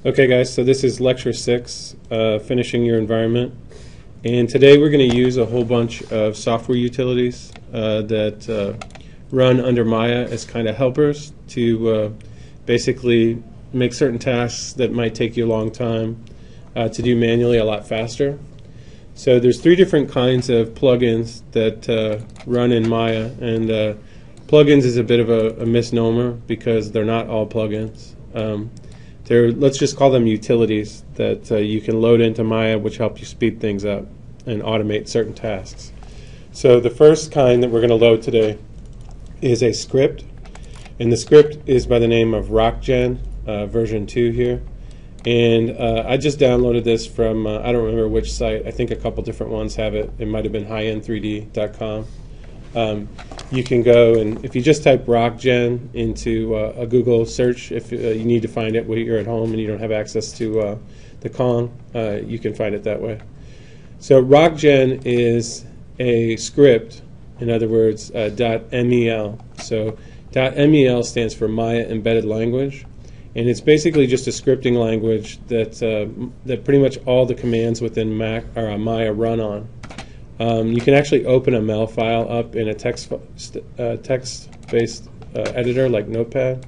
Okay guys, so this is lecture 6, finishing your environment. And today we're going to use a whole bunch of software utilities that run under Maya as kind of helpers to basically make certain tasks that might take you a long time to do manually a lot faster. So there's 3 different kinds of plugins that run in Maya, and plugins is a bit of a misnomer because they're not all plugins. Let's just call them utilities that you can load into Maya, which help you speed things up and automate certain tasks. So the first kind that we're going to load today is a script, and the script is by the name of RockGen version 2 here. And I just downloaded this from, I don't remember which site, I think a couple different ones have it. It might have been highend3d.com. You can go, and if you just type RockGen into a Google search, if you need to find it when you're at home and you don't have access to the Kong, you can find it that way. So RockGen is a script, in other words, .mel. So .mel stands for Maya Embedded Language, and it's basically just a scripting language that pretty much all the commands within Maya run on. You can actually open a MEL file up in a text-based editor like Notepad.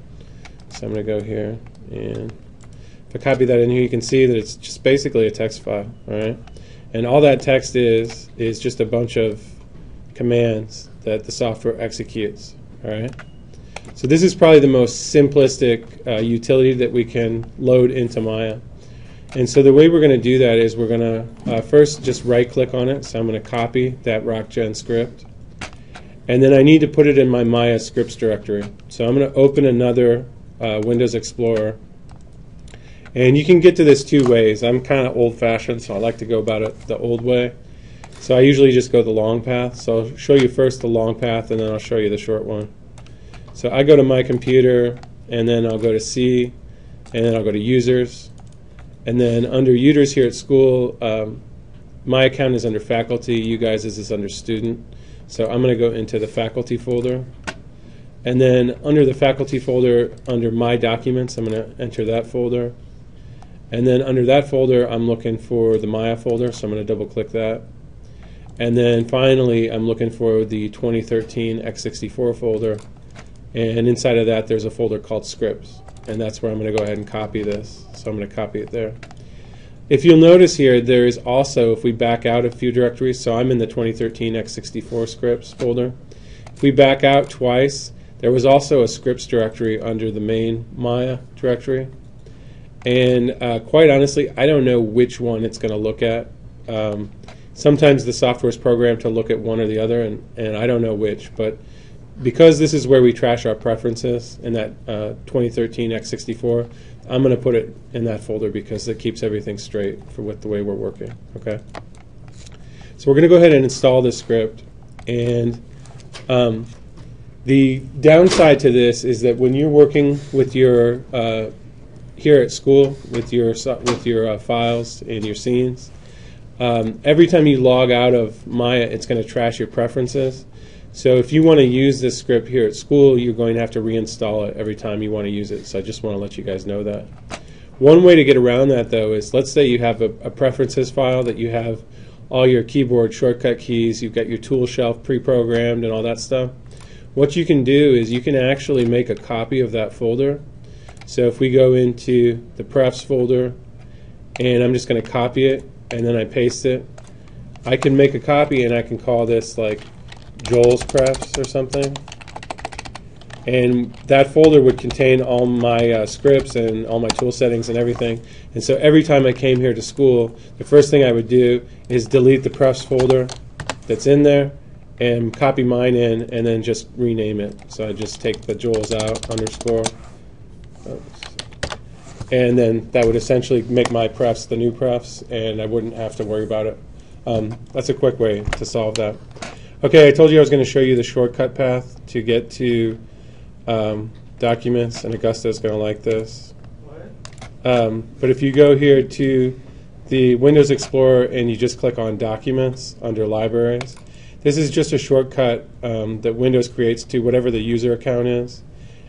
So I'm going to go here, and if I copy that in here, you can see that it's just basically a text file, all right? And all that text is just a bunch of commands that the software executes, all right? So this is probably the most simplistic utility that we can load into Maya. And so the way we're going to do that is we're going to first just right-click on it. So I'm going to copy that RockGen script. And then I need to put it in my Maya scripts directory. So I'm going to open another Windows Explorer. And you can get to this 2 ways. I'm kind of old-fashioned, so I like to go about it the old way. So I usually just go the long path. So I'll show you first the long path, and then I'll show you the short one. So I go to my computer, and then I'll go to C, and then I'll go to Users. And then under Users here at school, my account is under Faculty. You guys is under Student. So I'm going to go into the Faculty folder. And then under the Faculty folder, under My Documents, I'm going to enter that folder. And then under that folder, I'm looking for the Maya folder, so I'm going to double-click that. And then finally, I'm looking for the 2013 x64 folder. And inside of that, there's a folder called Scripts. And that's where I'm going to go ahead and copy this. So I'm going to copy it there. If you'll notice here, there is also, if we back out a few directories, so I'm in the 2013 x64 scripts folder. If we back out twice, there was also a scripts directory under the main Maya directory. And quite honestly, I don't know which one it's going to look at. Sometimes the software is programmed to look at one or the other, and I don't know which. But because this is where we trash our preferences in that 2013 x64, I'm going to put it in that folder because it keeps everything straight for the way we're working. Okay. So we're going to go ahead and install this script. And the downside to this is that when you're working with your here at school with your files and your scenes, every time you log out of Maya, it's going to trash your preferences. So if you want to use this script here at school, you're going to have to reinstall it every time you want to use it. So I just want to let you guys know that. One way to get around that, though, is let's say you have a preferences file that you have all your keyboard shortcut keys, you've got your tool shelf pre-programmed and all that stuff. What you can do is you can actually make a copy of that folder. So if we go into the prefs folder, and I'm just going to copy it, and then I paste it, I can make a copy and I can call this like Joel's Prefs or something, and that folder would contain all my scripts and all my tool settings and everything. And so every time I came here to school, the first thing I would do is delete the Prefs folder that's in there and copy mine in, and then just rename it. So I just take the Joel's out underscore, and then that would essentially make my prefs the new prefs, and I wouldn't have to worry about it. That's a quick way to solve that. Okay, I told you I was going to show you the shortcut path to get to documents, and Augusta's going to like this. But if you go here to the Windows Explorer and you just click on Documents under Libraries, this is just a shortcut that Windows creates to whatever the user account is,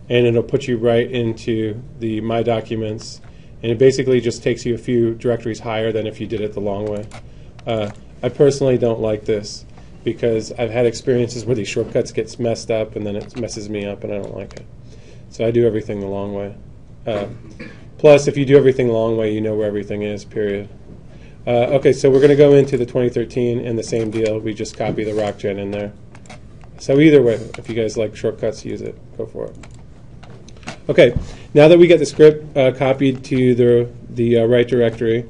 and it'll put you right into the My Documents and it basically just takes you a few directories higher than if you did it the long way. I personally don't like this because I've had experiences where these shortcuts get messed up and then it messes me up and I don't like it. So I do everything the long way. Plus, if you do everything the long way, you know where everything is, period. Okay, so we're going to go into the 2013 and the same deal. We just copy the RockGen in there. So either way, if you guys like shortcuts, use it. Go for it. Okay, now that we get the script copied to the right directory,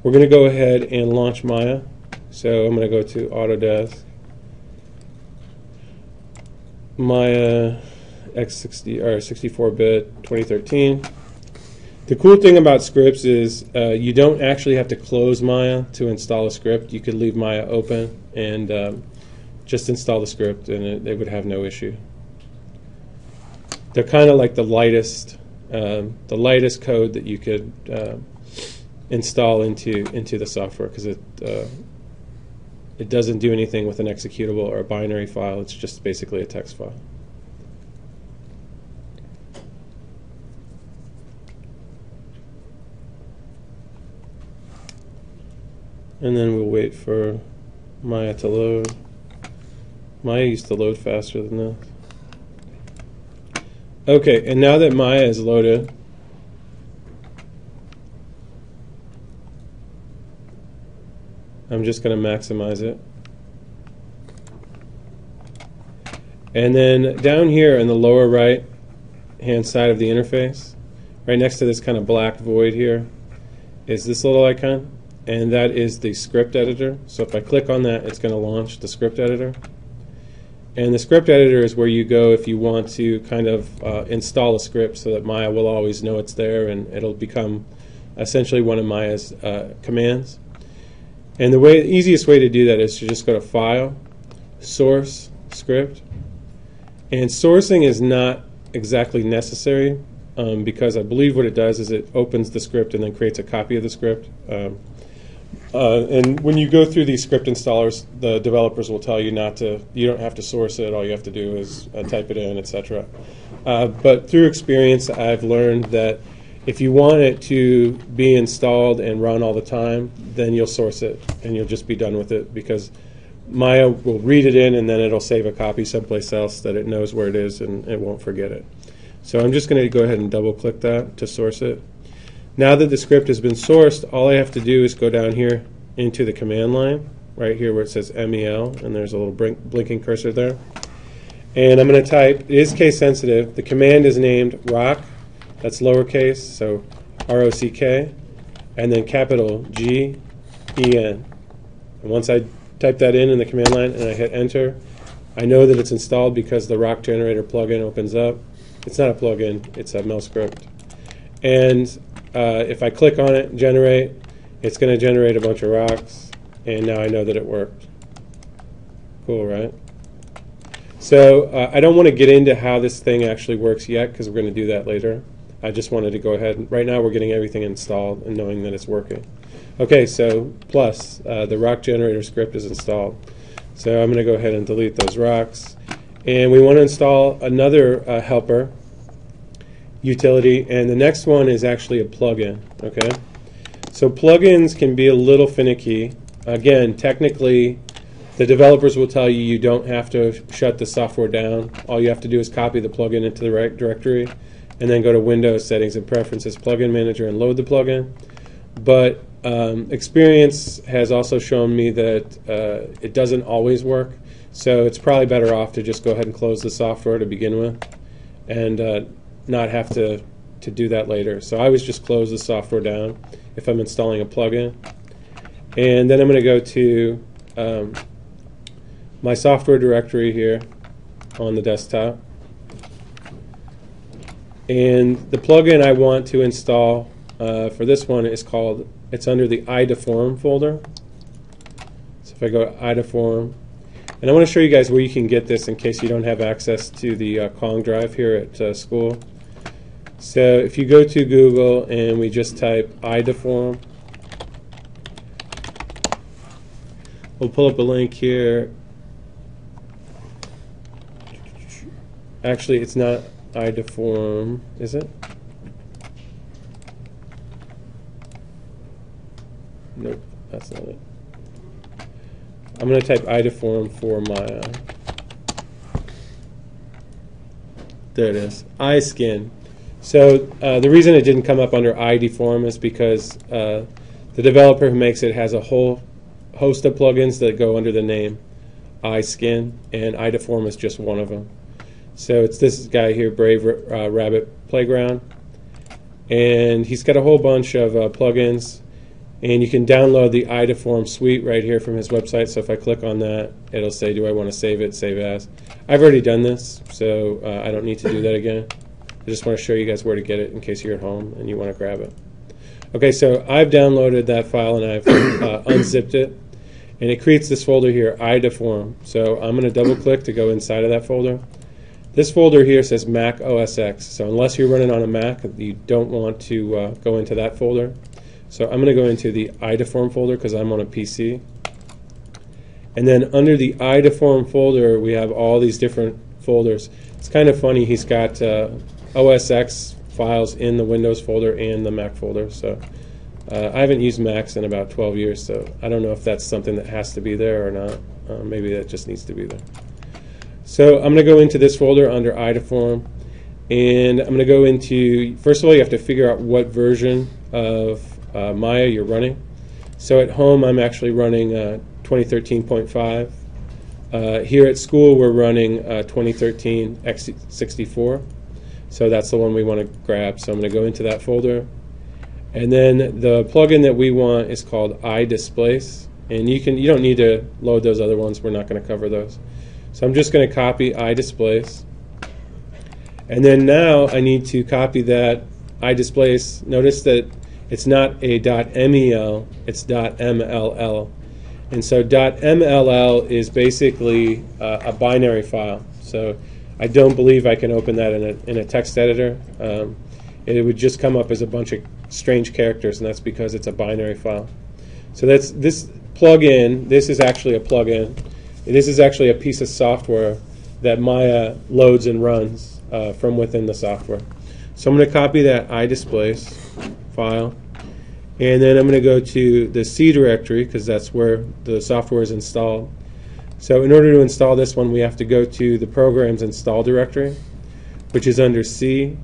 we're going to go ahead and launch Maya. So I'm going to go to Autodesk, Maya X60 or 64-bit 2013. The cool thing about scripts is you don't actually have to close Maya to install a script. You could leave Maya open and just install the script, and it would have no issue. They're kind of like the lightest code that you could install into the software because it doesn't do anything with an executable or a binary file. It's just basically a text file. And then we'll wait for Maya to load. Maya used to load faster than this. Okay, and now that Maya is loaded, I'm just going to maximize it. And then down here in the lower right hand side of the interface, right next to this kind of black void here, is this little icon, and that is the script editor. So if I click on that, it's going to launch the script editor. And the script editor is where you go if you want to kind of install a script so that Maya will always know it's there and it'll become essentially one of Maya's commands. And the easiest way to do that is to just go to File, Source, Script. And sourcing is not exactly necessary because I believe what it does is it opens the script and then creates a copy of the script. And when you go through these script installers, the developers will tell you you don't have to source it. All you have to do is type it in, etc. But through experience, I've learned that if you want it to be installed and run all the time, then you'll source it and you'll just be done with it because Maya will read it in and then it'll save a copy someplace else that it knows where it is and it won't forget it. So I'm just going to go ahead and double click that to source it. Now that the script has been sourced, all I have to do is go down here into the command line, right here where it says MEL, and there's a little blinking cursor there. And I'm going to type, it is case sensitive, the command is named rock, that's lowercase, so R-O-C-K, and then capital G-E-N. And once I type that in the command line and I hit enter, I know that it's installed because the rock generator plugin opens up. It's not a plugin, it's a Mel script. And if I click on it, generate, it's going to generate a bunch of rocks, and now I know that it worked. Cool, right? So I don't want to get into how this thing actually works yet because we're going to do that later. I just wanted to go ahead. Right now we're getting everything installed and knowing that it's working. Okay, so plus, the rock generator script is installed. So I'm going to go ahead and delete those rocks. And we want to install another helper utility, and the next one is actually a plugin. Okay, so plugins can be a little finicky. Again, technically, the developers will tell you don't have to shut the software down. All you have to do is copy the plugin into the right directory, and then go to Windows, Settings, and Preferences, Plugin Manager, and load the plugin. But experience has also shown me that it doesn't always work. So it's probably better off to just go ahead and close the software to begin with, and not have to do that later. So I always just close the software down if I'm installing a plugin. And then I'm going to go to my software directory here on the desktop. And the plugin I want to install for this one is it's under the iDeform folder. So if I go to iDeform, and I want to show you guys where you can get this in case you don't have access to the Kong drive here at school. So if you go to Google and we just type iDeform, we'll pull up a link here. Actually, it's not iDeform, is it? Nope, that's not it. I'm going to type iDeform for Maya. There it is, iSkin. So the reason it didn't come up under iDeform is because the developer who makes it has a whole host of plugins that go under the name iSkin, and iDeform is just one of them. So it's this guy here, Brave Rabbit Playground, and he's got a whole bunch of plugins, and you can download the iDeform suite right here from his website. So if I click on that, it'll say, do I want to save it, save as. I've already done this, so I don't need to do that again. I just want to show you guys where to get it in case you're at home and you want to grab it. Okay, so I've downloaded that file and I've unzipped it, and it creates this folder here, iDeform. So I'm going to double click to go inside of that folder. This folder here says Mac OS X, so unless you're running on a Mac, you don't want to go into that folder. So I'm going to go into the iDeform folder because I'm on a PC. And then under the iDeform folder, we have all these different folders. It's kind of funny, he's got OS X files in the Windows folder and the Mac folder. So I haven't used Macs in about 12 years, so I don't know if that's something that has to be there or not. Maybe that just needs to be there. So I'm going to go into this folder under iDeform, and I'm going to go into, first of all, you have to figure out what version of Maya you're running. So at home, I'm actually running 2013.5. Here at school, we're running 2013 x64. So that's the one we want to grab. So I'm going to go into that folder. And then the plugin that we want is called iDisplace. And you don't need to load those other ones. We're not going to cover those. So I'm just going to copy iDisplace. And then now I need to copy that iDisplace. Notice that it's not a .mel, it's .mll. And so .mll is basically a binary file. So I don't believe I can open that in a text editor. It would just come up as a bunch of strange characters, and that's because it's a binary file. So that's this plugin. This is actually a plugin. This is actually a piece of software that Maya loads and runs from within the software. So I'm going to copy that iDisplace file, and then I'm going to go to the C directory because that's where the software is installed. So in order to install this one, we have to go to the Programs Install directory, which is under C.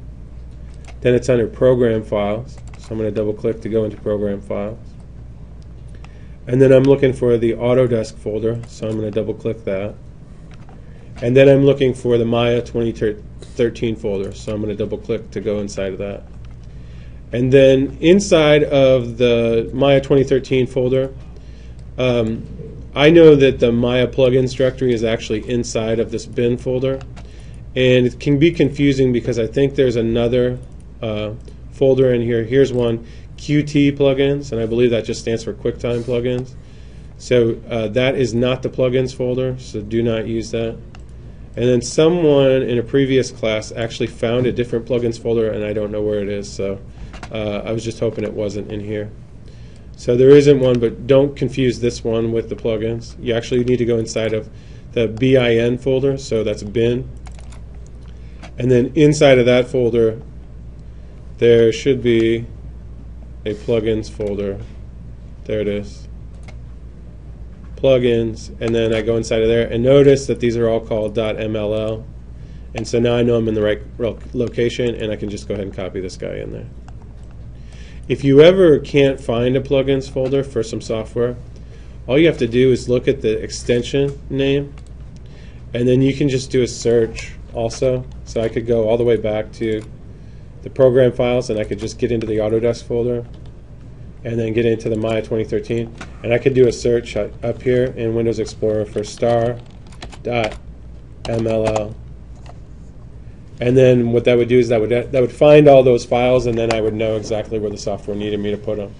Then it's under Program Files. So I'm going to double click to go into Program Files. And then I'm looking for the Autodesk folder, so I'm going to double click that. And then I'm looking for the Maya 2013 folder, so I'm going to double click to go inside of that. And then inside of the Maya 2013 folder, I know that the Maya plugins directory is actually inside of this bin folder. And it can be confusing because I think there's another folder in here. Here's one, QT plugins, and I believe that just stands for QuickTime plugins. So that is not the plugins folder, so do not use that. And then someone in a previous class actually found a different plugins folder, and I don't know where it is, so I was just hoping it wasn't in here. So there isn't one, but don't confuse this one with the plugins. You actually need to go inside of the bin folder, so that's bin. And then inside of that folder, there should be a plugins folder. There it is. Plugins, and then I go inside of there, and notice that these are all called .mll. And so now I know I'm in the right location, and I can just go ahead and copy this guy in there. If you ever can't find a plugins folder for some software, all you have to do is look at the extension name, and then you can just do a search also. So I could go all the way back to the program files, and I could just get into the Autodesk folder and then get into the Maya 2013, and I could do a search up here in Windows Explorer for star.mll. And then what that would do is that would find all those files, and then I would know exactly where the software needed me to put them.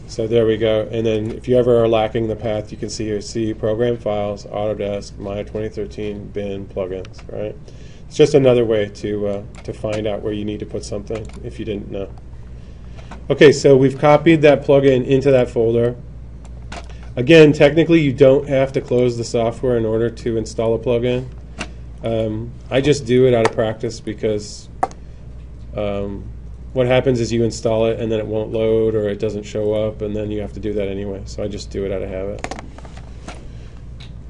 So there we go. And then if you ever are lacking the path, you can see here, C, Program Files, Autodesk, Maya 2013, bin, plugins, right? It's just another way to find out where you need to put something if you didn't know. Okay, so we've copied that plugin into that folder. Again, technically you don't have to close the software in order to install a plugin. I just do it out of practice because, well, what happens is you install it and then it won't load or it doesn't show up, and then you have to do that anyway. So I just do it out of habit.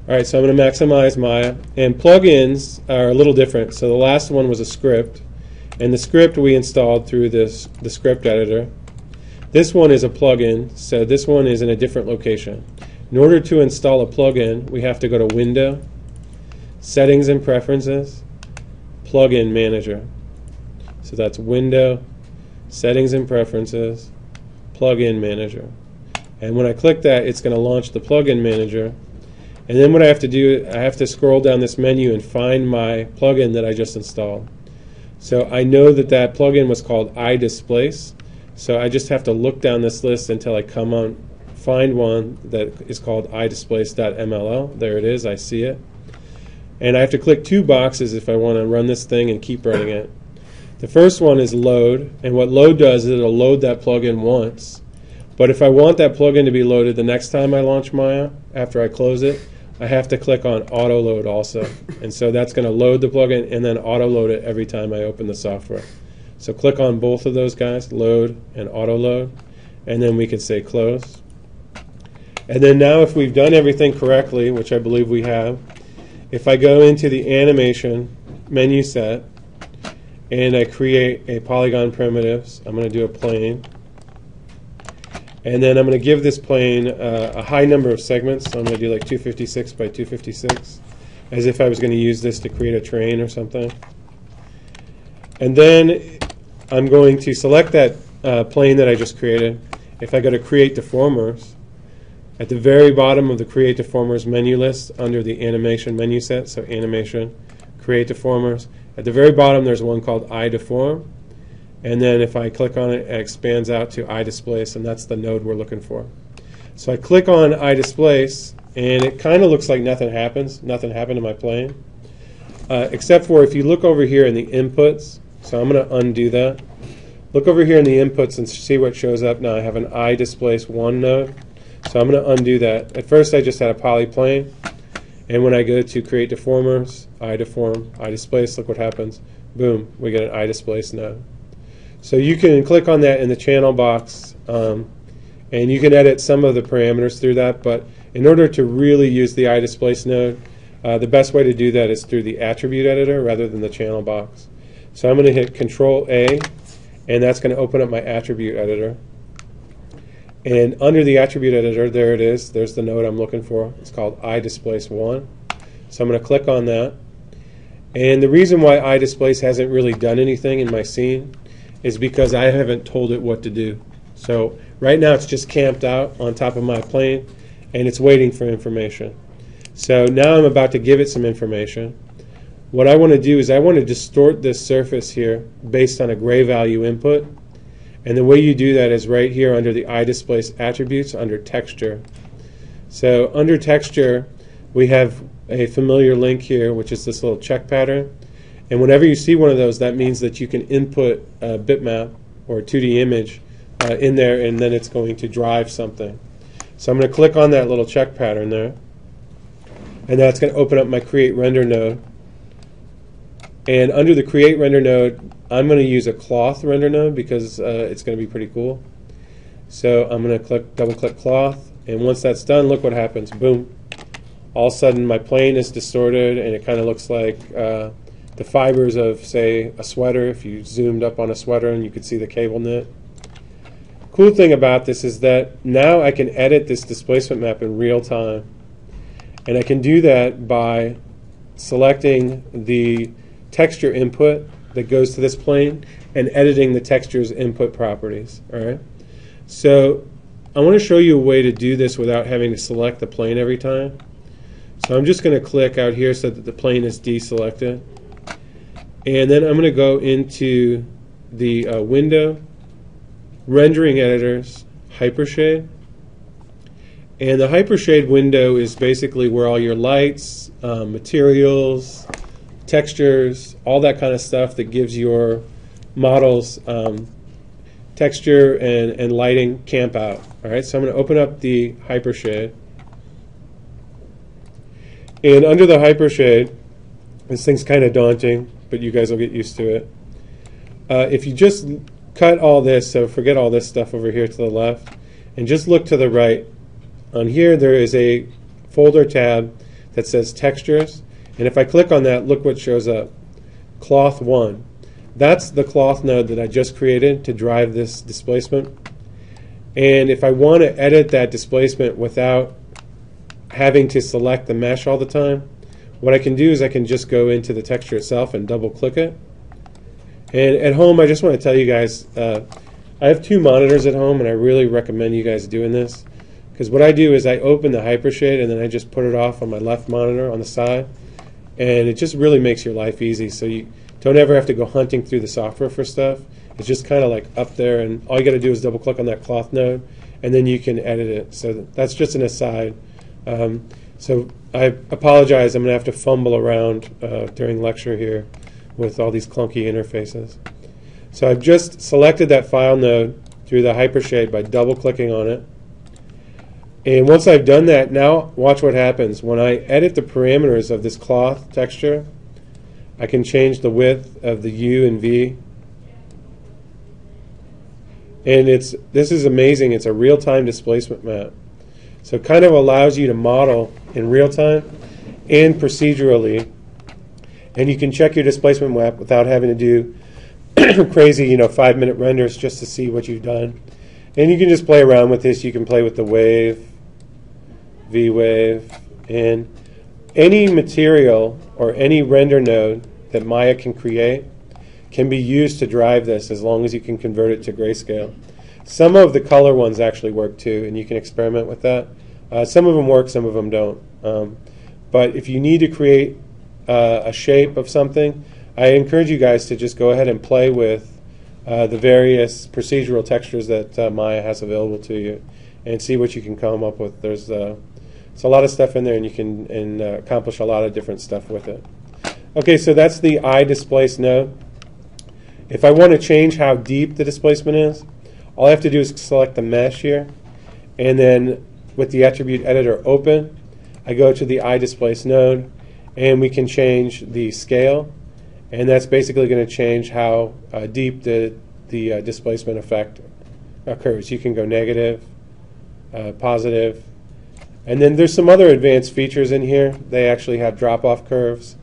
All right, so I'm going to maximize Maya. And plugins are a little different. So the last one was a script, and the script we installed through the script editor. This one is a plugin, so this one is in a different location. In order to install a plugin, we have to go to Window, Settings and Preferences, Plugin Manager. So that's Window, Settings and Preferences, Plugin Manager. And when I click that, it's going to launch the Plugin Manager. And then what I have to do, I have to scroll down this menu and find my plugin that I just installed. So I know that that plugin was called Displace. So I just have to look down this list until I find one that is called idisplace.mll. There it is, I see it. And I have to click two boxes if I want to run this thing and keep running it. The first one is load, and what load does is it'll load that plugin once. But if I want that plugin to be loaded the next time I launch Maya, after I close it, I have to click on auto load also. And so that's going to load the plugin and then auto load it every time I open the software. So click on both of those guys, load and auto load, and then we can say close. And then now if we've done everything correctly, which I believe we have, if I go into the animation menu set and I create a polygon primitives, I'm going to do a plane. And then I'm going to give this plane a high number of segments. So I'm going to do like 256 by 256, as if I was going to use this to create a train or something. And then I'm going to select that plane that I just created. If I go to Create Deformers, at the very bottom of the Create Deformers menu list, under the Animation menu set, so Animation, Create Deformers, at the very bottom there's one called iDeform. And then if I click on it, it expands out to iDisplace, and that's the node we're looking for. So I click on iDisplace, and it kind of looks like nothing happens. Nothing happened to my plane. Except for if you look over here in the inputs, so I'm going to undo that. Look over here in the inputs and see what shows up now. I have an iDisplace1 node, so I'm going to undo that. At first I just had a polyplane, and when I go to Create Deformers, iDeform, iDisplace, look what happens. Boom, we get an iDisplace node. So you can click on that in the channel box, and you can edit some of the parameters through that, but in order to really use the iDisplace node, the best way to do that is through the attribute editor rather than the channel box. So I'm going to hit Control-A, and that's going to open up my attribute editor. And under the attribute editor, there it is. There's the node I'm looking for. It's called iDisplace1. So I'm going to click on that. And the reason why iDisplace hasn't really done anything in my scene is because I haven't told it what to do. So right now it's just camped out on top of my plane, and it's waiting for information. So now I'm about to give it some information. What I want to do is I want to distort this surface here based on a gray value input. And the way you do that is right here under the iDisplace attributes under texture. So under texture, we have a familiar link here, which is this little check pattern. And whenever you see one of those, that means that you can input a bitmap or a 2D image in there, and then it's going to drive something. So I'm going to click on that little check pattern there, and that's going to open up my Create Render node. And under the Create Render node, I'm going to use a cloth render node because it's going to be pretty cool. So I'm going to double-click cloth, and once that's done, look what happens. Boom. All of a sudden, my plane is distorted, and it kind of looks like the fibers of, say, a sweater. If you zoomed up on a sweater and you could see the cable knit. Cool thing about this is that now I can edit this displacement map in real time. And I can do that by selecting the texture input that goes to this plane and editing the texture's input properties. All right. So I want to show you a way to do this without having to select the plane every time. So I'm just going to click out here so that the plane is deselected. And then I'm going to go into the window, rendering editors, hypershade. And the hypershade window is basically where all your lights, materials, textures, all that kind of stuff that gives your models texture and lighting camp out. All right, so I'm going to open up the hypershade. And under the hypershade, this thing's kind of daunting, but you guys will get used to it. If you just cut all this, so forget all this stuff over here to the left, and just look to the right. On here there is a folder tab that says Textures, and if I click on that, look what shows up. Cloth 1. That's the cloth node that I just created to drive this displacement. And if I want to edit that displacement without having to select the mesh all the time, what I can do is I can just go into the texture itself and double click it. And at home, I just want to tell you guys, I have 2 monitors at home, and I really recommend you guys doing this. Because what I do is I open the Hypershade and then I just put it off on my left monitor on the side. And it just really makes your life easy. So you don't ever have to go hunting through the software for stuff. It's just kind of like up there, and all you got to do is double click on that cloth node, and then you can edit it. So that's just an aside. So I apologize. I'm going to have to fumble around during lecture here with all these clunky interfaces. So I've just selected that file node through the Hypershade by double clicking on it. And once I've done that, now watch what happens. When I edit the parameters of this cloth texture, I can change the width of the U and V. And this is amazing. It's a real-time displacement map. So it kind of allows you to model in real time and procedurally. And you can check your displacement map without having to do crazy, 5-minute renders just to see what you've done. And you can just play around with this. You can play with the wave, V-wave, and any material or any render node that Maya can create can be used to drive this, as long as you can convert it to grayscale. Some of the color ones actually work too, and you can experiment with that. Some of them work, some of them don't. But if you need to create a shape of something, I encourage you guys to just go ahead and play with the various procedural textures that Maya has available to you, and see what you can come up with. There's a lot of stuff in there, and you can accomplish a lot of different stuff with it. Okay, so that's the iDisplace node. If I want to change how deep the displacement is, all I have to do is select the mesh here, and then with the attribute editor open, I go to the iDisplace node, and we can change the scale, and that's basically going to change how deep the displacement effect occurs. You can go negative, positive, and then there's some other advanced features in here. They actually have drop-off curves,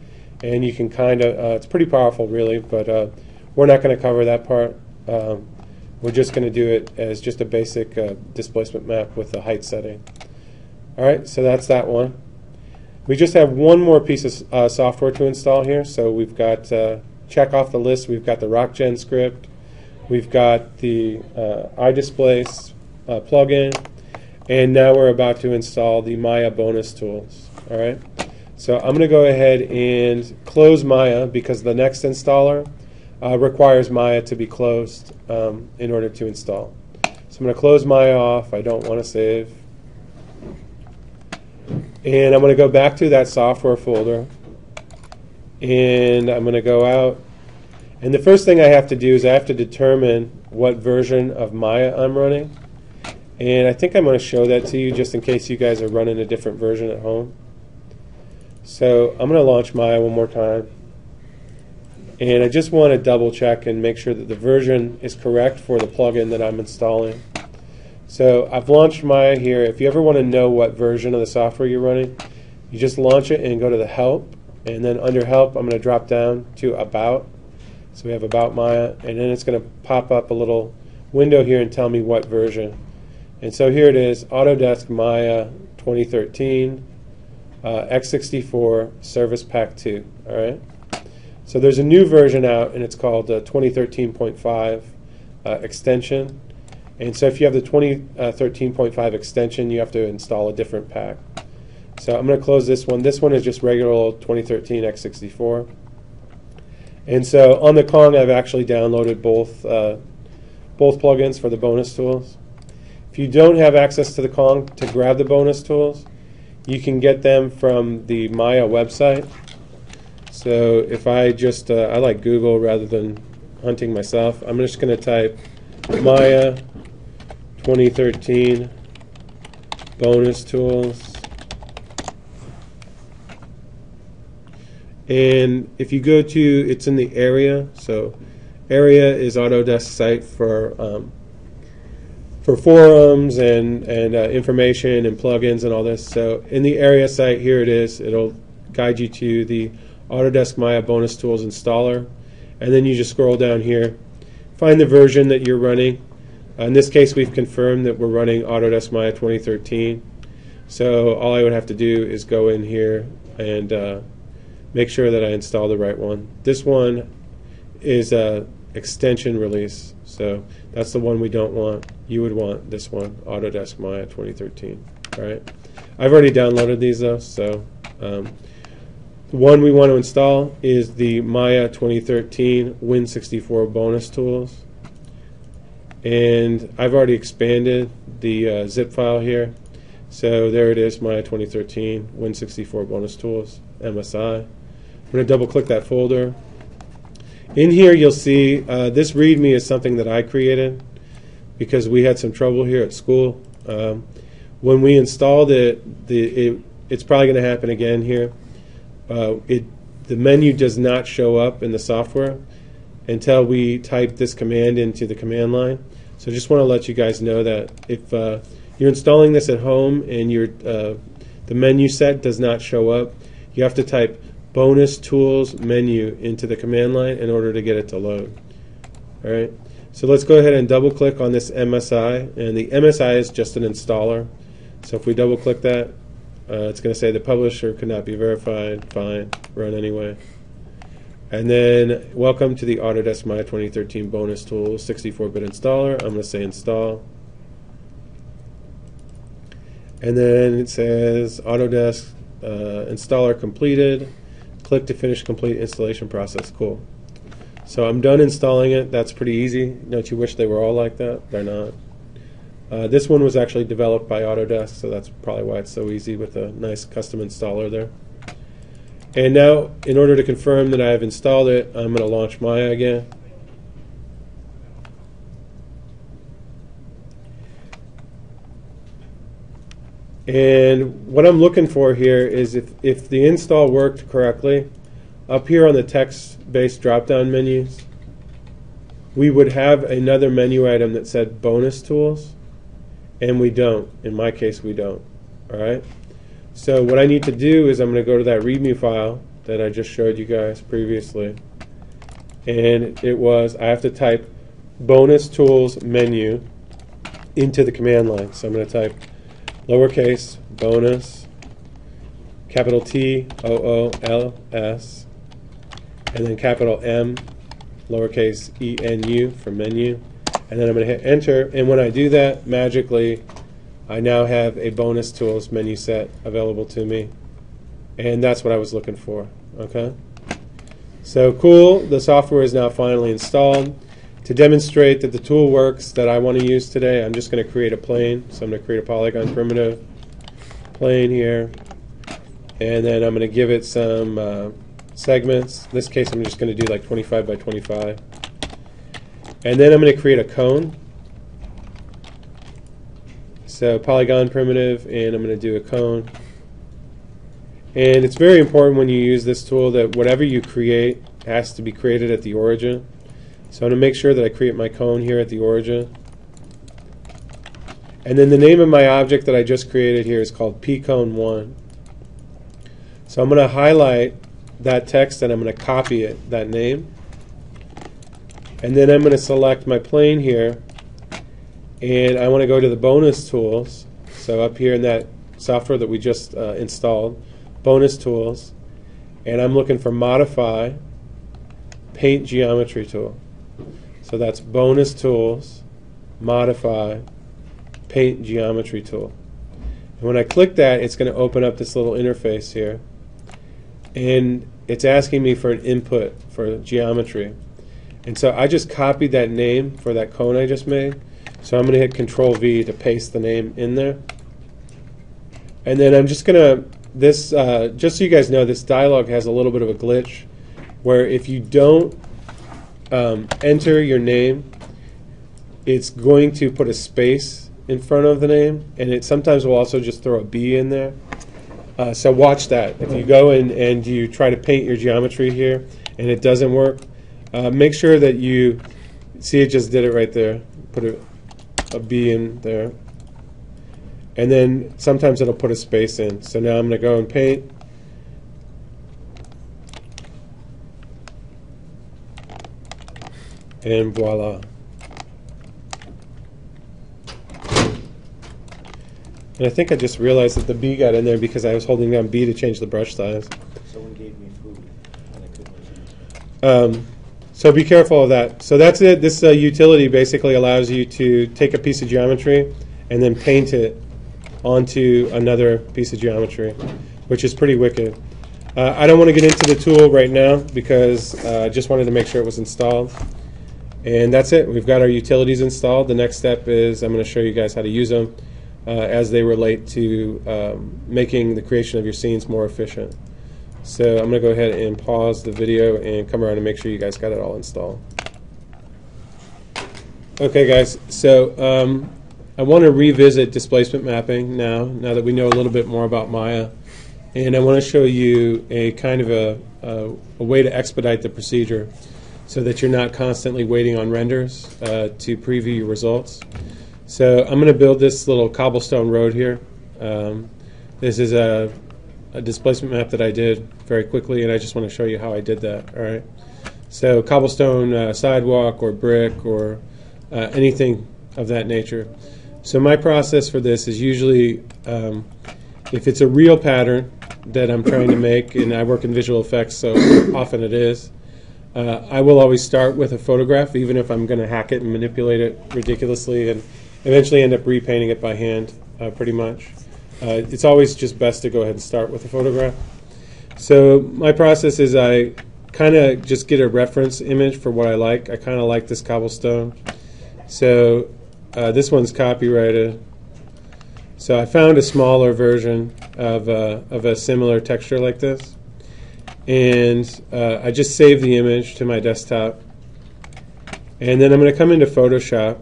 and you can kind of, it's pretty powerful really, but we're not going to cover that part. We're just going to do it as just a basic displacement map with the height setting. All right, so that's that one. We just have one more piece of software to install here. So we've got, check off the list, we've got the RockGen script, we've got the iDisplace plugin, and now we're about to install the Maya bonus tools. All right, so I'm going to go ahead and close Maya because the next installer requires Maya to be closed in order to install. So I'm going to close Maya off. I don't want to save. And I'm going to go back to that software folder, and I'm going to go out. And the first thing I have to do is I have to determine what version of Maya I'm running. And I think I'm going to show that to you just in case you guys are running a different version at home. So I'm going to launch Maya one more time. And I just want to double check and make sure that the version is correct for the plugin that I'm installing. So I've launched Maya here. If you ever want to know what version of the software you're running, you just launch it and go to the Help. And then under Help, I'm going to drop down to About. So we have About Maya. And then it's going to pop up a little window here and tell me what version. And so here it is, Autodesk Maya 2013, x64, Service Pack 2. All right. So there's a new version out, and it's called 2013.5 extension. And so if you have the 2013.5 extension, you have to install a different pack. So I'm going to close this one. This one is just regular old 2013 x64. And so on the Kong, I've actually downloaded both plugins for the bonus tools. If you don't have access to the Kong to grab the bonus tools, you can get them from the Maya website. So if I just, I like Google rather than hunting myself, I'm just going to type Maya 2013 bonus tools. And if you go to, it's in the area, so Area is Autodesk site for forums and information and plugins and all this. So in the area site, here it is. It'll guide you to the Autodesk Maya Bonus Tools installer, and then you just scroll down here, find the version that you're running. In this case, we've confirmed that we're running Autodesk Maya 2013. So all I would have to do is go in here and make sure that I install the right one. This one is a extension release, so that's the one we don't want. You would want this one, Autodesk Maya 2013. All right. I've already downloaded these though, so the one we want to install is the Maya 2013 Win64 Bonus Tools, and I've already expanded the zip file here. So there it is, Maya 2013 Win64 Bonus Tools MSI. I'm going to double click that folder. In here you'll see this README is something that I created because we had some trouble here at school. When we installed it, it's probably going to happen again here. The menu does not show up in the software until we type this command into the command line. So just want to let you guys know that if you're installing this at home and the menu set does not show up, you have to type Bonus Tools menu into the command line in order to get it to load. All right. So let's go ahead and double click on this MSI, and the MSI is just an installer. So if we double click that, it's going to say the publisher could not be verified. Fine, run anyway. And then welcome to the Autodesk Maya 2013 Bonus Tools 64-bit installer. I'm going to say install. And then it says Autodesk installer completed. Click to finish complete installation process. Cool. So I'm done installing it. That's pretty easy. Don't you wish they were all like that? They're not. This one was actually developed by Autodesk, so that's probably why it's so easy with a nice custom installer there. And now, in order to confirm that I have installed it, I'm going to launch Maya again. And what I'm looking for here is if the install worked correctly, up here on the text-based drop-down menus, we would have another menu item that said Bonus Tools, and we don't. In my case, we don't. All right? So what I need to do is I'm going to go to that README file that I just showed you guys previously, and I have to type Bonus Tools menu into the command line. So I'm going to type lowercase bonus, capital T O O L S, and then capital M, lowercase E N U for menu, and then I'm going to hit enter. And when I do that, magically, I now have a Bonus Tools menu set available to me, and that's what I was looking for. Okay, so cool. The software is now finally installed. To demonstrate that the tool works that I want to use today, I'm just going to create a plane. So I'm going to create a polygon primitive plane here, and then I'm going to give it some segments. In this case, I'm just going to do like 25 by 25. And then I'm going to create a cone. So polygon primitive, and I'm going to do a cone. And it's very important when you use this tool that whatever you create has to be created at the origin. So I'm going to make sure that I create my cone here at the origin. And then the name of my object that I just created here is called pcone1. So I'm going to highlight that text and I'm going to copy it, that name. And then I'm going to select my plane here, and I want to go to the Bonus Tools. So up here in that software that we just installed, Bonus Tools, and I'm looking for Modify Paint Geometry Tool. So that's Bonus Tools, Modify, Paint Geometry Tool. And when I click that, it's going to open up this little interface here. And it's asking me for an input for geometry. And so I just copied that name for that cone I just made. So I'm going to hit Control V to paste the name in there. And then I'm just going to, just so you guys know, this dialog has a little bit of a glitch where if you don't enter your name, it's going to put a space in front of the name, and it sometimes will also just throw a B in there. So watch that. If you go in and you try to paint your geometry here and it doesn't work, make sure that you see it just did it right there. Put a B in there. And then sometimes it'll put a space in. So now I'm going to go and paint. And voila. And I think I just realized that the B got in there because I was holding down B to change the brush size. Someone gave me food and I couldn't eat. So be careful of that. So that's it. This utility basically allows you to take a piece of geometry and then paint it onto another piece of geometry, which is pretty wicked. I don't want to get into the tool right now because I just wanted to make sure it was installed. And that's it. We've got our utilities installed. The next step is I'm going to show you guys how to use them as they relate to making the creation of your scenes more efficient. So I'm going to go ahead and pause the video and come around and make sure you guys got it all installed. Okay guys, so I want to revisit displacement mapping now that we know a little bit more about Maya. And I want to show you a kind of a way to expedite the procedure so that you're not constantly waiting on renders to preview your results. So I'm going to build this little cobblestone road here. This is a displacement map that I did very quickly, and I just want to show you how I did that. All right. So cobblestone sidewalk or brick or anything of that nature. So my process for this is usually if it's a real pattern that I'm trying to make, and I work in visual effects, so often it is, I will always start with a photograph, even if I'm going to hack it and manipulate it ridiculously and eventually end up repainting it by hand, pretty much. It's always just best to go ahead and start with a photograph. So my process is I kind of just get a reference image for what I like. I kind of like this cobblestone. So this one's copyrighted. So I found a smaller version of a similar texture like this. And I just saved the image to my desktop. And then I'm going to come into Photoshop.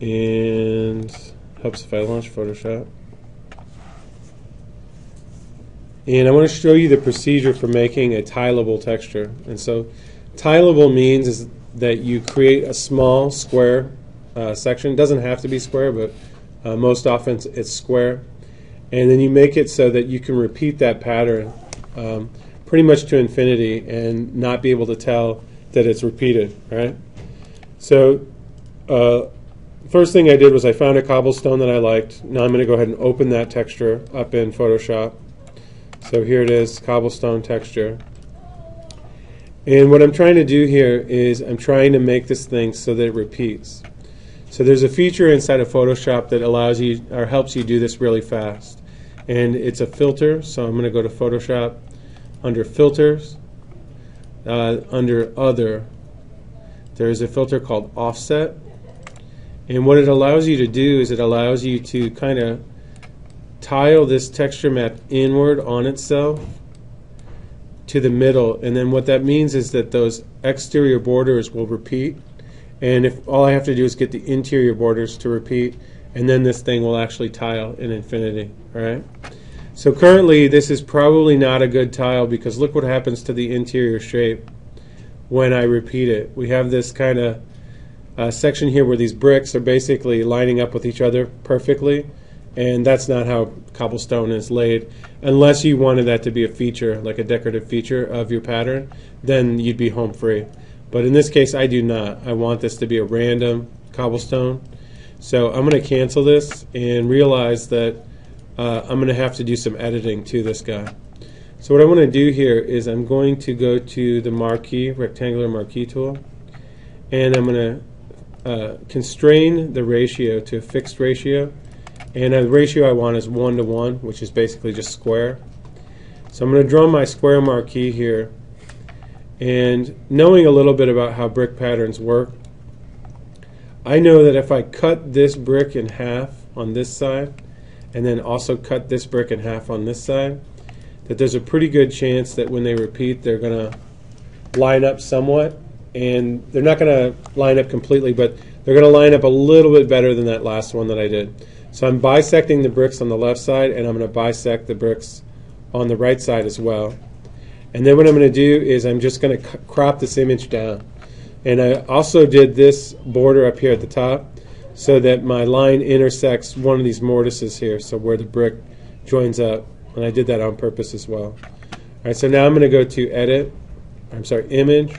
And helps if I launch Photoshop. And I want to show you the procedure for making a tileable texture. And so tileable means is that you create a small square section. It doesn't have to be square, but most often it's square. And then you make it so that you can repeat that pattern pretty much to infinity and not be able to tell that it's repeated, right? So first thing I did was I found a cobblestone that I liked. Now I'm going to go ahead and open that texture up in Photoshop. So here it is, cobblestone texture. And what I'm trying to do here is I'm trying to make this thing so that it repeats. So there's a feature inside of Photoshop that allows you or helps you do this really fast. And it's a filter. So I'm going to go to Photoshop, under Filters, under Other. There's a filter called Offset. And what it allows you to do is it allows you to kind of tile this texture map inward on itself to the middle. And then what that means is that those exterior borders will repeat. And if all I have to do is get the interior borders to repeat, and then this thing will actually tile in infinity. All right. So currently this is probably not a good tile because look what happens to the interior shape when I repeat it. We have this kind of section here where these bricks are basically lining up with each other perfectly, and that's not how cobblestone is laid. Unless you wanted that to be a feature, like a decorative feature of your pattern, then you'd be home free. But in this case, I do not. I want this to be a random cobblestone. So I'm going to cancel this and realize that I'm going to have to do some editing to this guy. So what I want to do here is I'm going to go to the marquee, rectangular marquee tool, and I'm going to constrain the ratio to a fixed ratio. And the ratio I want is 1 to 1, which is basically just square. So I'm going to draw my square marquee here. And knowing a little bit about how brick patterns work, I know that if I cut this brick in half on this side, and then also cut this brick in half on this side, that there's a pretty good chance that when they repeat, they're going to line up somewhat. And they're not going to line up completely, but they're going to line up a little bit better than that last one that I did. So I'm bisecting the bricks on the left side, and I'm going to bisect the bricks on the right side as well. And then what I'm going to do is I'm just going to crop this image down. And I also did this border up here at the top so that my line intersects one of these mortises here, so where the brick joins up. And I did that on purpose as well. All right, so now I'm going to go to Image,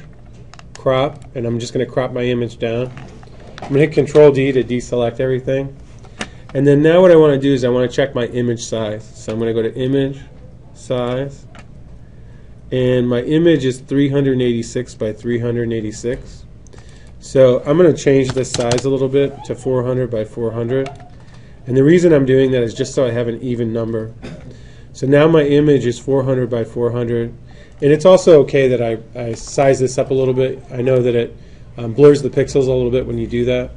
Crop, and I'm just going to crop my image down. I'm going to hit Control D to deselect everything. And then now what I want to do is I want to check my image size. So I'm going to go to Image, Size, and my image is 386 by 386. So I'm going to change the size a little bit to 400 by 400. And the reason I'm doing that is just so I have an even number. So now my image is 400 by 400. And it's also okay that I size this up a little bit. I know that it blurs the pixels a little bit when you do that.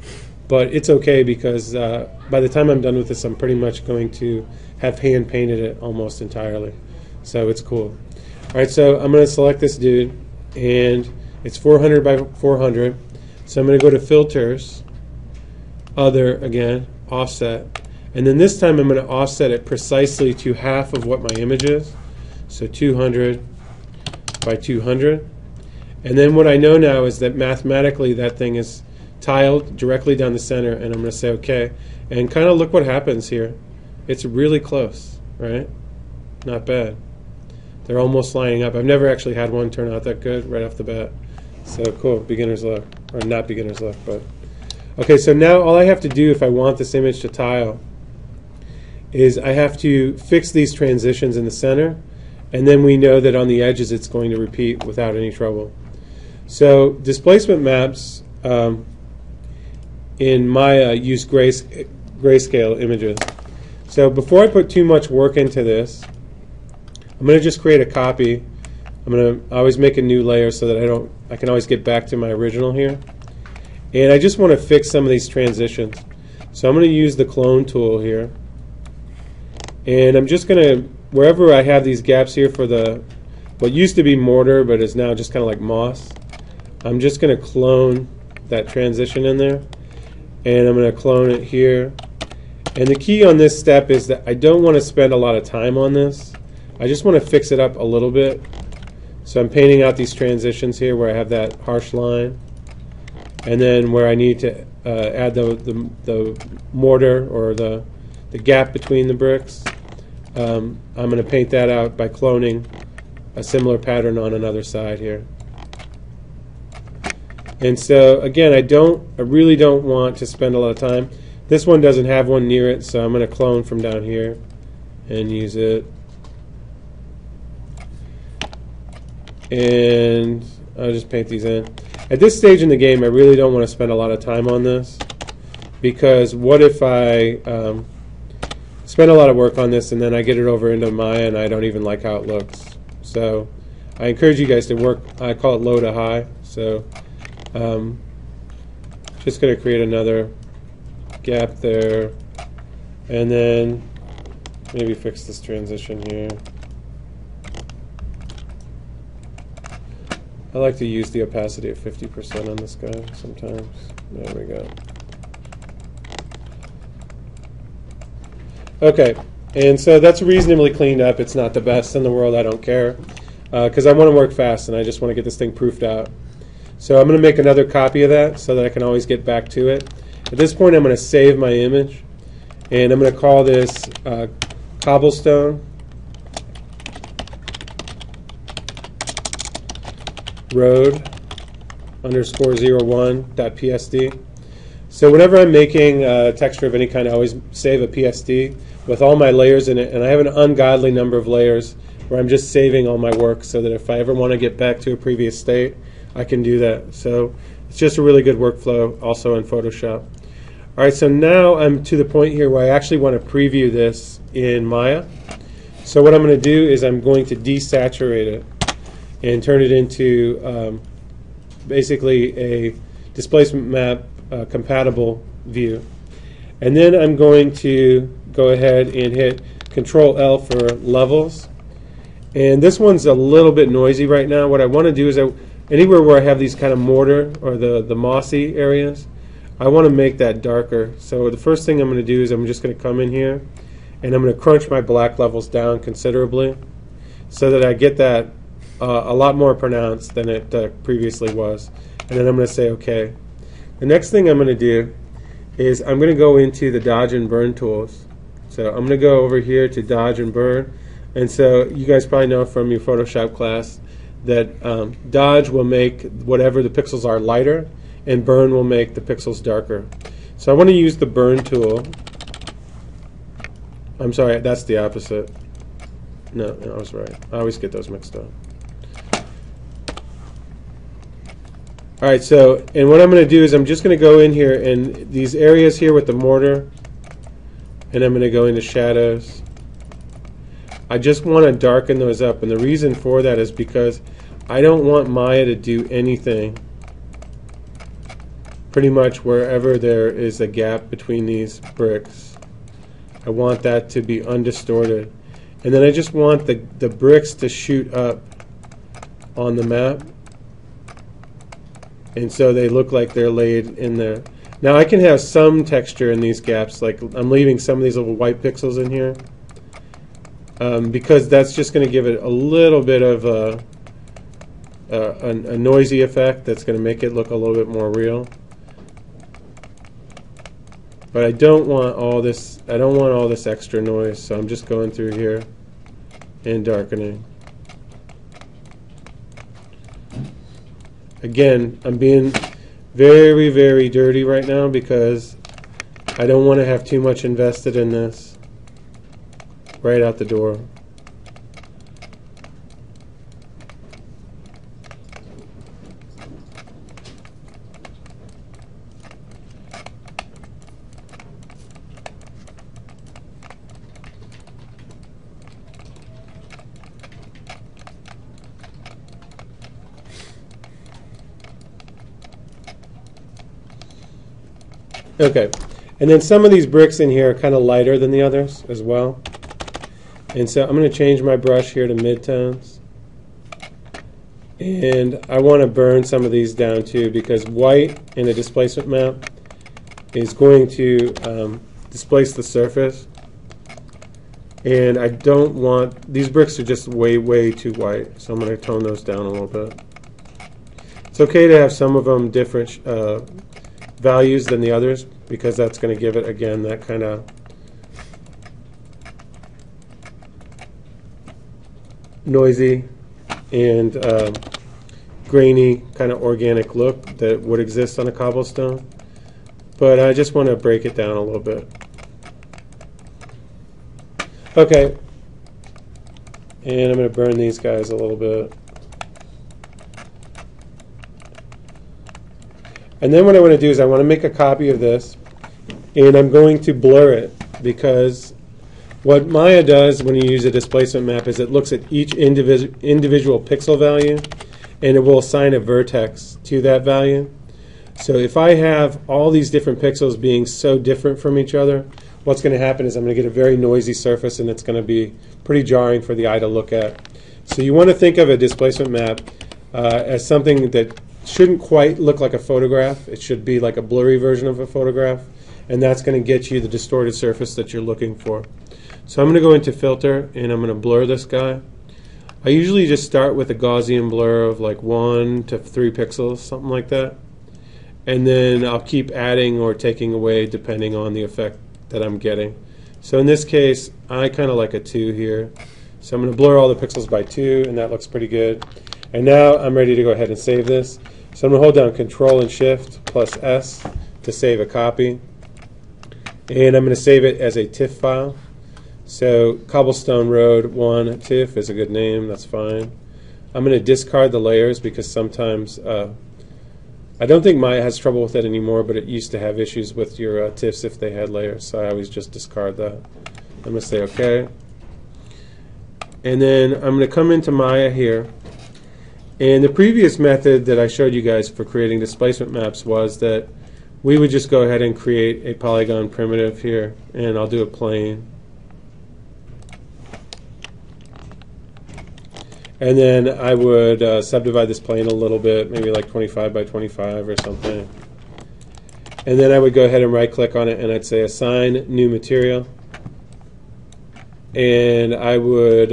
But it's okay because by the time I'm done with this, I'm pretty much going to have hand painted it almost entirely. So it's cool. All right, so I'm going to select this dude, and it's 400 by 400. So I'm going to go to Filters, Other again, Offset. And then this time I'm going to offset it precisely to half of what my image is. So 200 by 200. And then what I know now is that mathematically that thing is tiled directly down the center, and I'm going to say OK. And kind of look what happens here. It's really close, right? Not bad. They're almost lining up. I've never actually had one turn out that good right off the bat. So cool, beginner's luck. Or not beginner's luck, but. Okay, so now all I have to do if I want this image to tile is I have to fix these transitions in the center, and then we know that on the edges it's going to repeat without any trouble. So displacement maps in Maya use grayscale images. So before I put too much work into this, I'm going to just create a copy. I'm going to always make a new layer so that I can always get back to my original here. And I just want to fix some of these transitions. So I'm going to use the clone tool here. And I'm just going to, wherever I have these gaps here for what used to be mortar but is now just kind of like moss, I'm just going to clone that transition in there. And I'm going to clone it here. And the key on this step is that I don't want to spend a lot of time on this. I just want to fix it up a little bit. So I'm painting out these transitions here where I have that harsh line. And then where I need to add the mortar or the gap between the bricks, I'm going to paint that out by cloning a similar pattern on another side here. And so again, I really don't want to spend a lot of time. This one doesn't have one near it, so I'm going to clone from down here and use it. And I'll just paint these in. At this stage in the game, I really don't want to spend a lot of time on this, because what if I spend a lot of work on this and then I get it over into Maya and I don't even like how it looks. So I encourage you guys to work, I call it low to high. So just going to create another gap there, and then maybe fix this transition here. I like to use the opacity at 50% on this guy sometimes. There we go. Okay, and so that's reasonably cleaned up. It's not the best in the world. I don't care, because I want to work fast and I just want to get this thing proofed out. So I'm going to make another copy of that so that I can always get back to it. At this point, I'm going to save my image, and I'm going to call this cobblestone road _01.psd. So whenever I'm making a texture of any kind, I always save a PSD with all my layers in it, and I have an ungodly number of layers where I'm just saving all my work so that if I ever want to get back to a previous state, I can do that. So it's just a really good workflow also in Photoshop. All right, so now I'm to the point here where I actually want to preview this in Maya. So what I'm going to do is I'm going to desaturate it and turn it into basically a displacement map compatible view. And then I'm going to go ahead and hit Control L for levels. And this one's a little bit noisy right now. What I want to do is anywhere where I have these kind of mortar or the mossy areas, I want to make that darker. So the first thing I'm going to do is I'm just going to come in here and I'm going to crunch my black levels down considerably so that I get that a lot more pronounced than it previously was. And then I'm going to say OK. The next thing I'm going to do is I'm going to go into the dodge and burn tools. So I'm going to go over here to dodge and burn. And so you guys probably know from your Photoshop class that dodge will make whatever the pixels are lighter, and burn will make the pixels darker. So I want to use the burn tool. I'm sorry, that's the opposite. No, I was right. I always get those mixed up. All right, so, and what I'm going to do is I'm just going to go in here and these areas here with the mortar, and I'm going to go into shadows. I just want to darken those up, and the reason for that is because I don't want Maya to do anything pretty much wherever there is a gap between these bricks. I want that to be undistorted. And then I just want the bricks to shoot up on the map, and so they look like they're laid in there. Now I can have some texture in these gaps, like I'm leaving some of these little white pixels in here, because that's just going to give it a little bit of a noisy effect that's going to make it look a little bit more real. But I don't want all this. I don't want all this extra noise, so I'm just going through here and darkening. Again, I'm being very, very dirty right now because I don't want to have too much invested in this right out the door. Okay, and then some of these bricks in here are kind of lighter than the others as well. And so I'm going to change my brush here to midtones. And I want to burn some of these down too, because white in a displacement map is going to displace the surface. And I don't want, these bricks are just way, way too white, so I'm going to tone those down a little bit. It's okay to have some of them different values than the others, because that's going to give it, again, that kind of noisy and grainy kind of organic look that would exist on a cobblestone. But I just want to break it down a little bit. Okay, and I'm going to burn these guys a little bit. And then what I want to do is I want to make a copy of this, and I'm going to blur it, because what Maya does when you use a displacement map is it looks at each individual pixel value, and it will assign a vertex to that value. So if I have all these different pixels being so different from each other, what's going to happen is I'm going to get a very noisy surface, and it's going to be pretty jarring for the eye to look at. So you want to think of a displacement map as something that shouldn't quite look like a photograph. It should be like a blurry version of a photograph, and that's going to get you the distorted surface that you're looking for. So I'm going to go into filter, and I'm going to blur this guy. I usually just start with a Gaussian blur of like 1 to 3 pixels, something like that, and then I'll keep adding or taking away depending on the effect that I'm getting. So in this case, I kind of like a 2 here, so I'm going to blur all the pixels by 2, and that looks pretty good. And now I'm ready to go ahead and save this. So I'm going to hold down Control and Shift plus S to save a copy. And I'm going to save it as a TIFF file. So Cobblestone Road 1 TIFF is a good name, that's fine. I'm going to discard the layers because sometimes, I don't think Maya has trouble with it anymore, but it used to have issues with your TIFFs if they had layers, so I always just discard that. I'm going to say OK. And then I'm going to come into Maya here. And the previous method that I showed you guys for creating displacement maps was that we would just go ahead and create a polygon primitive here, and I'll do a plane. And then I would subdivide this plane a little bit, maybe like 25 by 25 or something. And then I would go ahead and right click on it, and I'd say assign new material. And I would,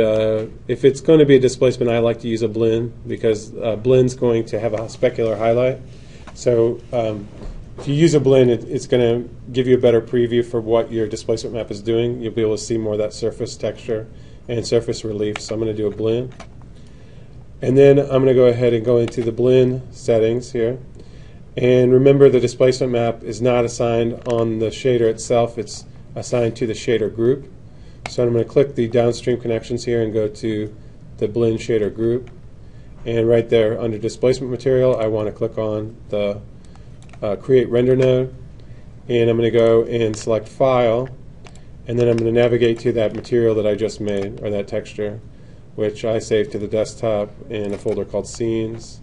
if it's going to be a displacement, I like to use a blend because blend's going to have a specular highlight. So if you use a blend, it's going to give you a better preview for what your displacement map is doing. You'll be able to see more of that surface texture and surface relief. So I'm going to do a blend. And then I'm going to go ahead and go into the blend settings here. And remember, the displacement map is not assigned on the shader itself. It's assigned to the shader group. So I'm going to click the downstream connections here and go to the blend shader group. And right there under displacement material, I want to click on the create render node. And I'm going to go and select file. And then I'm going to navigate to that material that I just made, or that texture, which I saved to the desktop in a folder called scenes.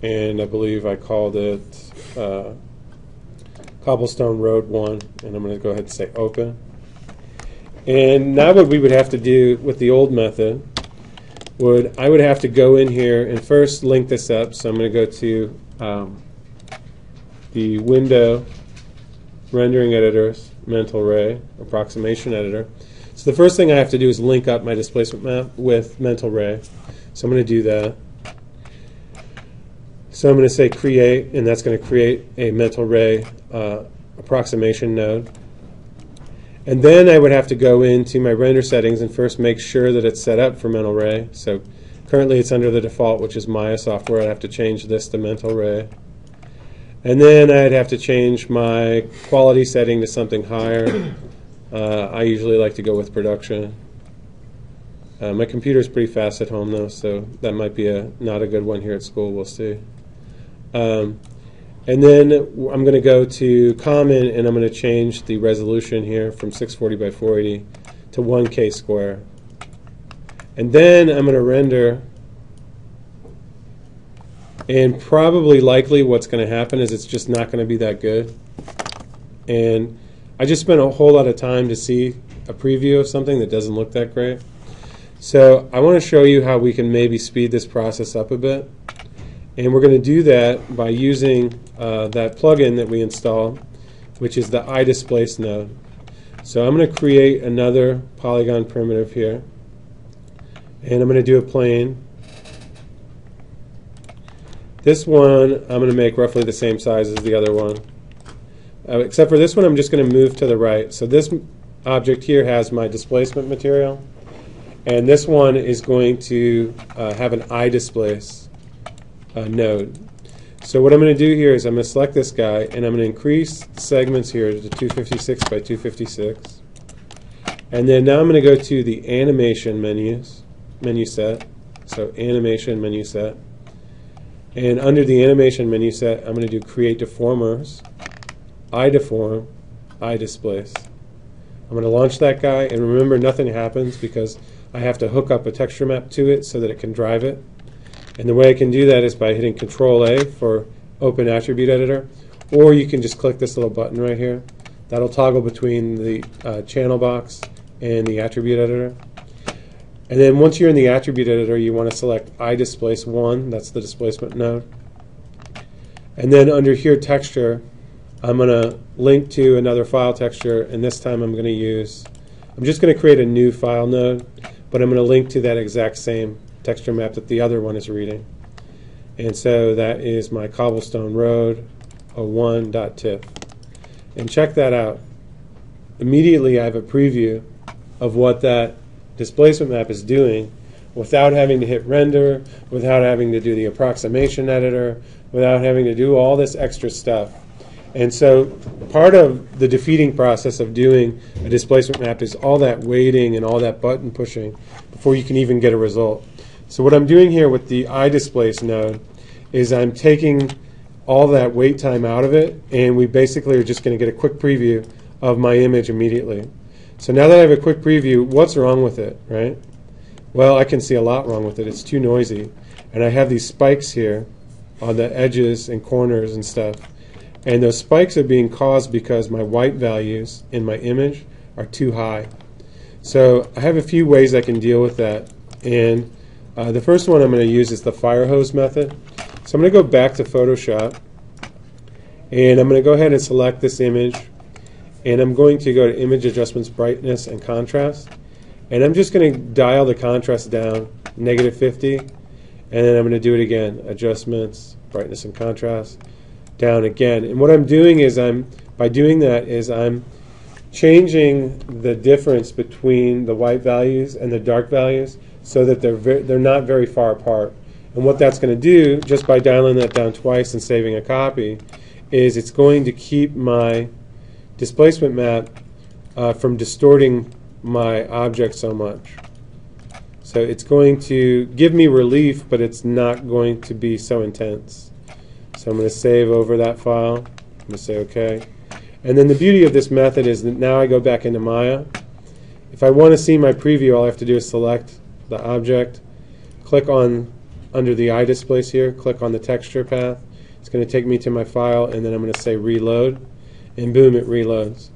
And I believe I called it Cobblestone Road 1. And I'm going to go ahead and say open. And now what we would have to do with the old method I would have to go in here and first link this up. So I'm going to go to the window, rendering editors, mental ray, approximation editor. So the first thing I have to do is link up my displacement map with mental ray. So I'm going to do that. So I'm going to say create, and that's going to create a mental ray approximation node. And then I would have to go into my render settings and first make sure that it's set up for mental ray. So currently it's under the default, which is Maya software. I'd have to change this to mental ray. And then I'd have to change my quality setting to something higher. I usually like to go with production. My computer's pretty fast at home though, so that might be not a good one here at school. We'll see. And then I'm going to go to common, and I'm going to change the resolution here from 640 by 480 to 1K square. And then I'm going to render, and probably likely what's going to happen is it's just not going to be that good. And I just spent a whole lot of time to see a preview of something that doesn't look that great. So I want to show you how we can maybe speed this process up a bit. And we're going to do that by using that plugin that we installed, which is the displace node. So I'm going to create another polygon primitive here. And I'm going to do a plane. This one I'm going to make roughly the same size as the other one. Except for this one, I'm just going to move to the right. So this object here has my displacement material. And this one is going to have an displace node. So what I'm going to do here is I'm going to select this guy, and I'm going to increase the segments here to 256 by 256. And then now I'm going to go to the animation menu set. So animation menu set. And under the animation menu set, I'm going to do create deformers, deform, displace. I'm going to launch that guy, and remember, nothing happens because I have to hook up a texture map to it so that it can drive it. And the way I can do that is by hitting Control-A for Open Attribute Editor, or you can just click this little button right here. That'll toggle between the channel box and the Attribute Editor. And then once you're in the Attribute Editor, you want to select displace 1, that's the displacement node. And then under here, Texture, I'm going to link to another file texture, and this time I'm just going to create a new file node, but I'm going to link to that exact same texture map that the other one is reading. And so that is my Cobblestone Road 01.tiff. And check that out. Immediately I have a preview of what that displacement map is doing without having to hit render, without having to do the approximation editor, without having to do all this extra stuff. And so part of the defeating process of doing a displacement map is all that waiting and all that button pushing before you can even get a result. So what I'm doing here with the displace node is I'm taking all that wait time out of it, and we basically are just going to get a quick preview of my image immediately. So now that I have a quick preview, what's wrong with it, right? Well, I can see a lot wrong with it. It's too noisy. And I have these spikes here on the edges and corners and stuff. And those spikes are being caused because my white values in my image are too high. So I have a few ways I can deal with that. And the first one I'm going to use is the fire hose method. So I'm going to go back to Photoshop, and I'm going to go ahead and select this image, and I'm going to go to Image Adjustments, Brightness, and Contrast, And I'm just going to dial the contrast down, -50, and then I'm going to do it again. Adjustments, brightness and contrast, down again. And what I'm doing is by doing that is I'm changing the difference between the white values and the dark values so that they're not very far apart. And what that's going to do, just by dialing that down twice and saving a copy, is it's going to keep my displacement map from distorting my object so much. So it's going to give me relief, but it's not going to be so intense. So I'm going to save over that file. I'm going to say OK. And then the beauty of this method is that now I go back into Maya. If I want to see my preview, all I have to do is select the object, click on under the eye displace here, click on the texture path. It's going to take me to my file, and then I'm going to say reload, and boom, it reloads.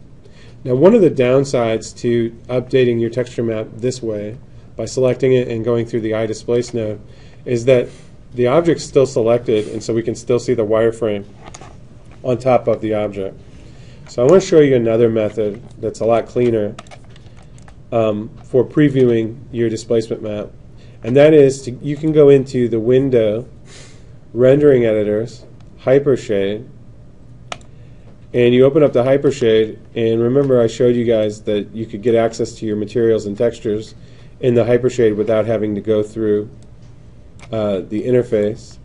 Now, one of the downsides to updating your texture map this way, by selecting it and going through the eye displace node, is that the object's still selected, and so we can still see the wireframe on top of the object. So I want to show you another method that's a lot cleaner for previewing your displacement map, and that is you can go into the window, rendering editors, hypershade, and you open up the hypershade, and remember I showed you guys that you could get access to your materials and textures in the hypershade without having to go through the interface.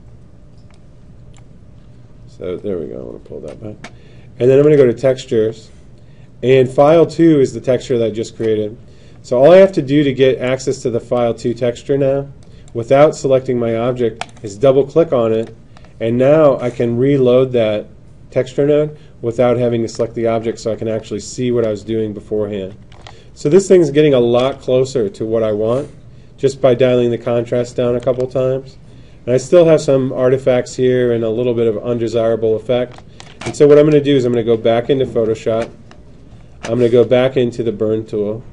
So there we go, I want to pull that back. And then I'm going to go to textures, and file 2 is the texture that I just created. So all I have to do to get access to the file 2 texture now, without selecting my object, is double click on it, and now I can reload that texture node without having to select the object, so I can actually see what I was doing beforehand. So this thing's getting a lot closer to what I want just by dialing the contrast down a couple times. And I still have some artifacts here and a little bit of undesirable effect. And so what I'm going to do is I'm going to go back into Photoshop. I'm going to go back into the burn tool.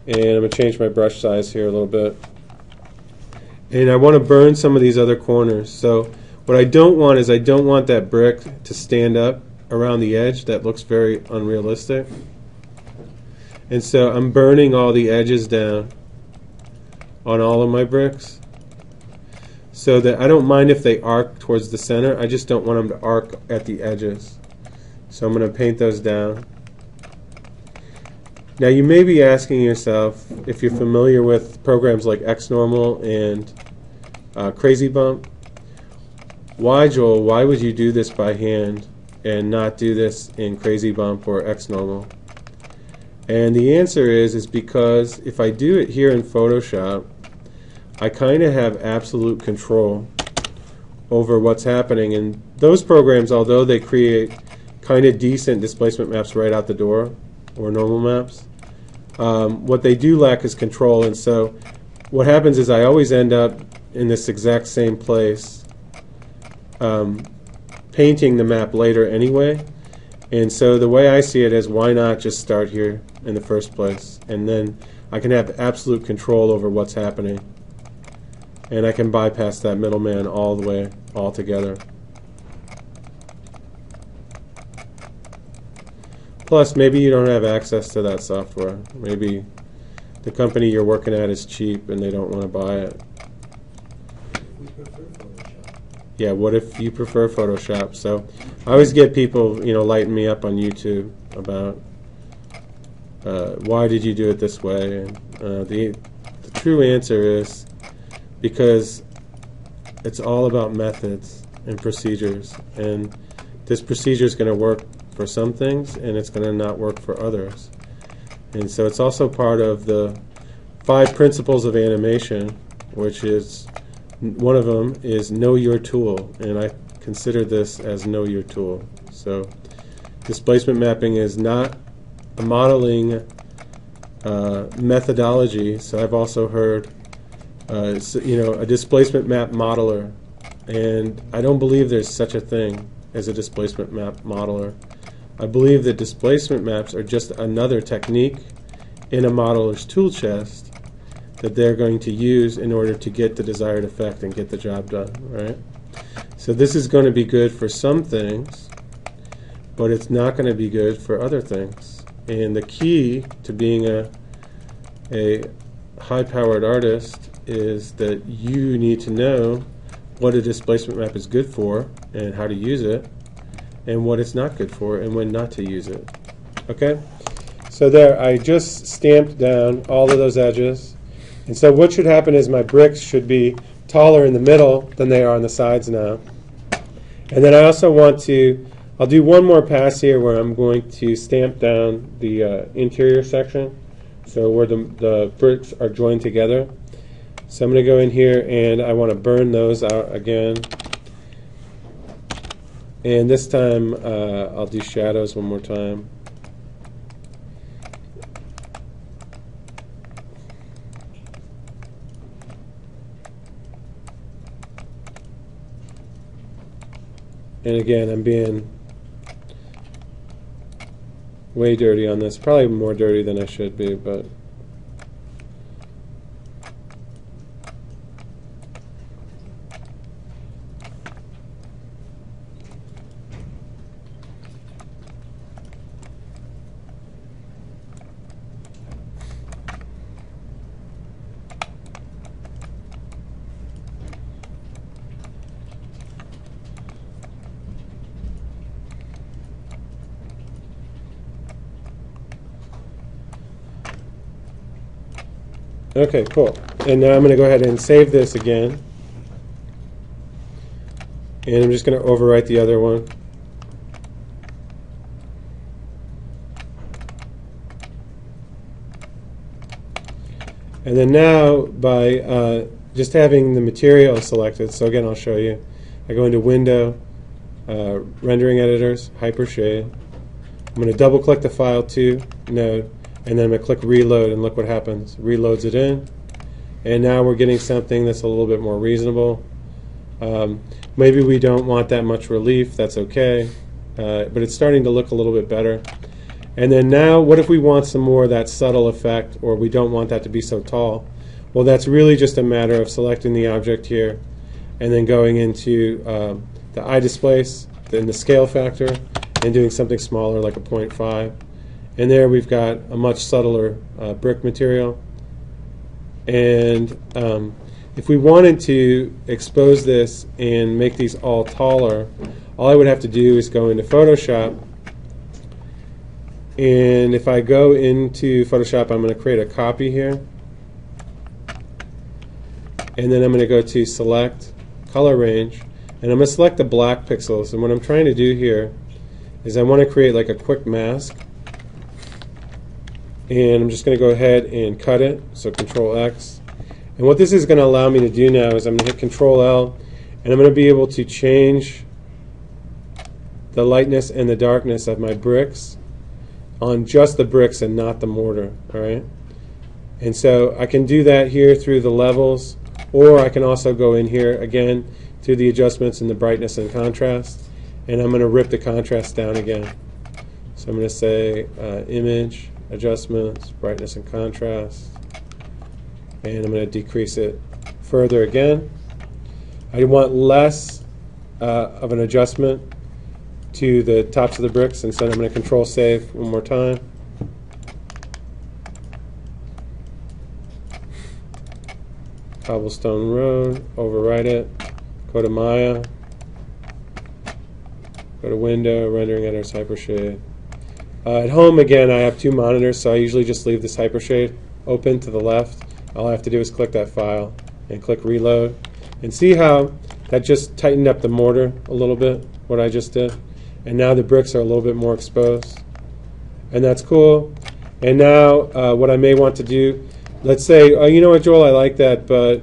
And I'm going to change my brush size here a little bit. And I want to burn some of these other corners. So what I don't want is I don't want that brick to stand up around the edge. That looks very unrealistic. And so I'm burning all the edges down on all of my bricks, so that I don't mind if they arc towards the center. I just don't want them to arc at the edges. So I'm going to paint those down. Now you may be asking yourself, if you're familiar with programs like XNormal and Crazy Bump, why, Joel, why would you do this by hand and not do this in Crazy Bump or XNormal? And the answer is because if I do it here in Photoshop, I kind of have absolute control over what's happening. And those programs, although they create kind of decent displacement maps right out the door, or normal maps, what they do lack is control. And so what happens is I always end up in this exact same place, painting the map later anyway. And so the way I see it is, why not just start here in the first place, and then I can have absolute control over what's happening, and I can bypass that middleman all the way altogether. Plus, maybe you don't have access to that software. Maybe the company you're working at is cheap and they don't want to buy it. We prefer Photoshop. Yeah, what if you prefer Photoshop? So I always get people, lighting me up on YouTube about why did you do it this way? And the true answer is because it's all about methods and procedures, and this procedure is going to work for some things and it's going to not work for others. And so it's also part of the 5 principles of animation, which is, one of them is know your tool, and I consider this as know your tool. So displacement mapping is not a modeling methodology. So I've also heard a displacement map modeler, and I don't believe there's such a thing as a displacement map modeler. I believe that displacement maps are just another technique in a modeler's tool chest that they're going to use in order to get the desired effect and get the job done, right? So this is going to be good for some things, but it's not going to be good for other things. And the key to being a a high-powered artist is that you need to know what a displacement map is good for and how to use it, and what it's not good for and when not to use it. Okay? So there, I just stamped down all of those edges. And so what should happen is my bricks should be taller in the middle than they are on the sides now. And then I also want to, I'll do one more pass here where I'm going to stamp down the interior section, so where the bricks are joined together. So I'm going to go in here and I want to burn those out again. And this time I'll do shadows one more time. And again, I'm being way dirty on this. Probably more dirty than I should be, but okay, cool. And now I'm going to go ahead and save this again. And I'm just going to overwrite the other one. And then now, by just having the material selected, so again, I'll show you. I go into Window, Rendering Editors, Hypershade. I'm going to double click the File to node, and then I'm going to click Reload, and look what happens. Reloads it in. And now we're getting something that's a little bit more reasonable. Maybe we don't want that much relief, that's okay. But it's starting to look a little bit better. And then now, what if we want some more of that subtle effect, or we don't want that to be so tall? Well, that's really just a matter of selecting the object here, and then going into the eye displace, then the scale factor, and doing something smaller like a 0.5. And there we've got a much subtler brick material. And if we wanted to expose this and make these all taller, all I would have to do is go into Photoshop. And if I go into Photoshop, I'm going to create a copy here. And then I'm going to go to Select, Color Range. And I'm going to select the black pixels. And what I'm trying to do here is I want to create like a quick mask. And I'm just going to go ahead and cut it. So Control X. And what this is going to allow me to do now is I'm going to hit Control L. And I'm going to be able to change the lightness and the darkness of my bricks on just the bricks and not the mortar, all right? And so I can do that here through the levels, or I can also go in here again to the adjustments in the brightness and contrast, and I'm going to rip the contrast down again. So I'm going to say Image, Adjustments, Brightness and Contrast, and I'm going to decrease it further again. I want less of an adjustment to the tops of the bricks, and so I'm going to Control Save one more time. Cobblestone Road, overwrite it, go to Maya, go to Window, Rendering Editors, Hypershade. At home, again, I have two monitors, so I usually just leave this Hypershade open to the left. All I have to do is click that file and click Reload. And see how that just tightened up the mortar a little bit, what I just did? And now the bricks are a little bit more exposed. And that's cool. And now what I may want to do, let's say, oh, you know what, Joel, I like that, but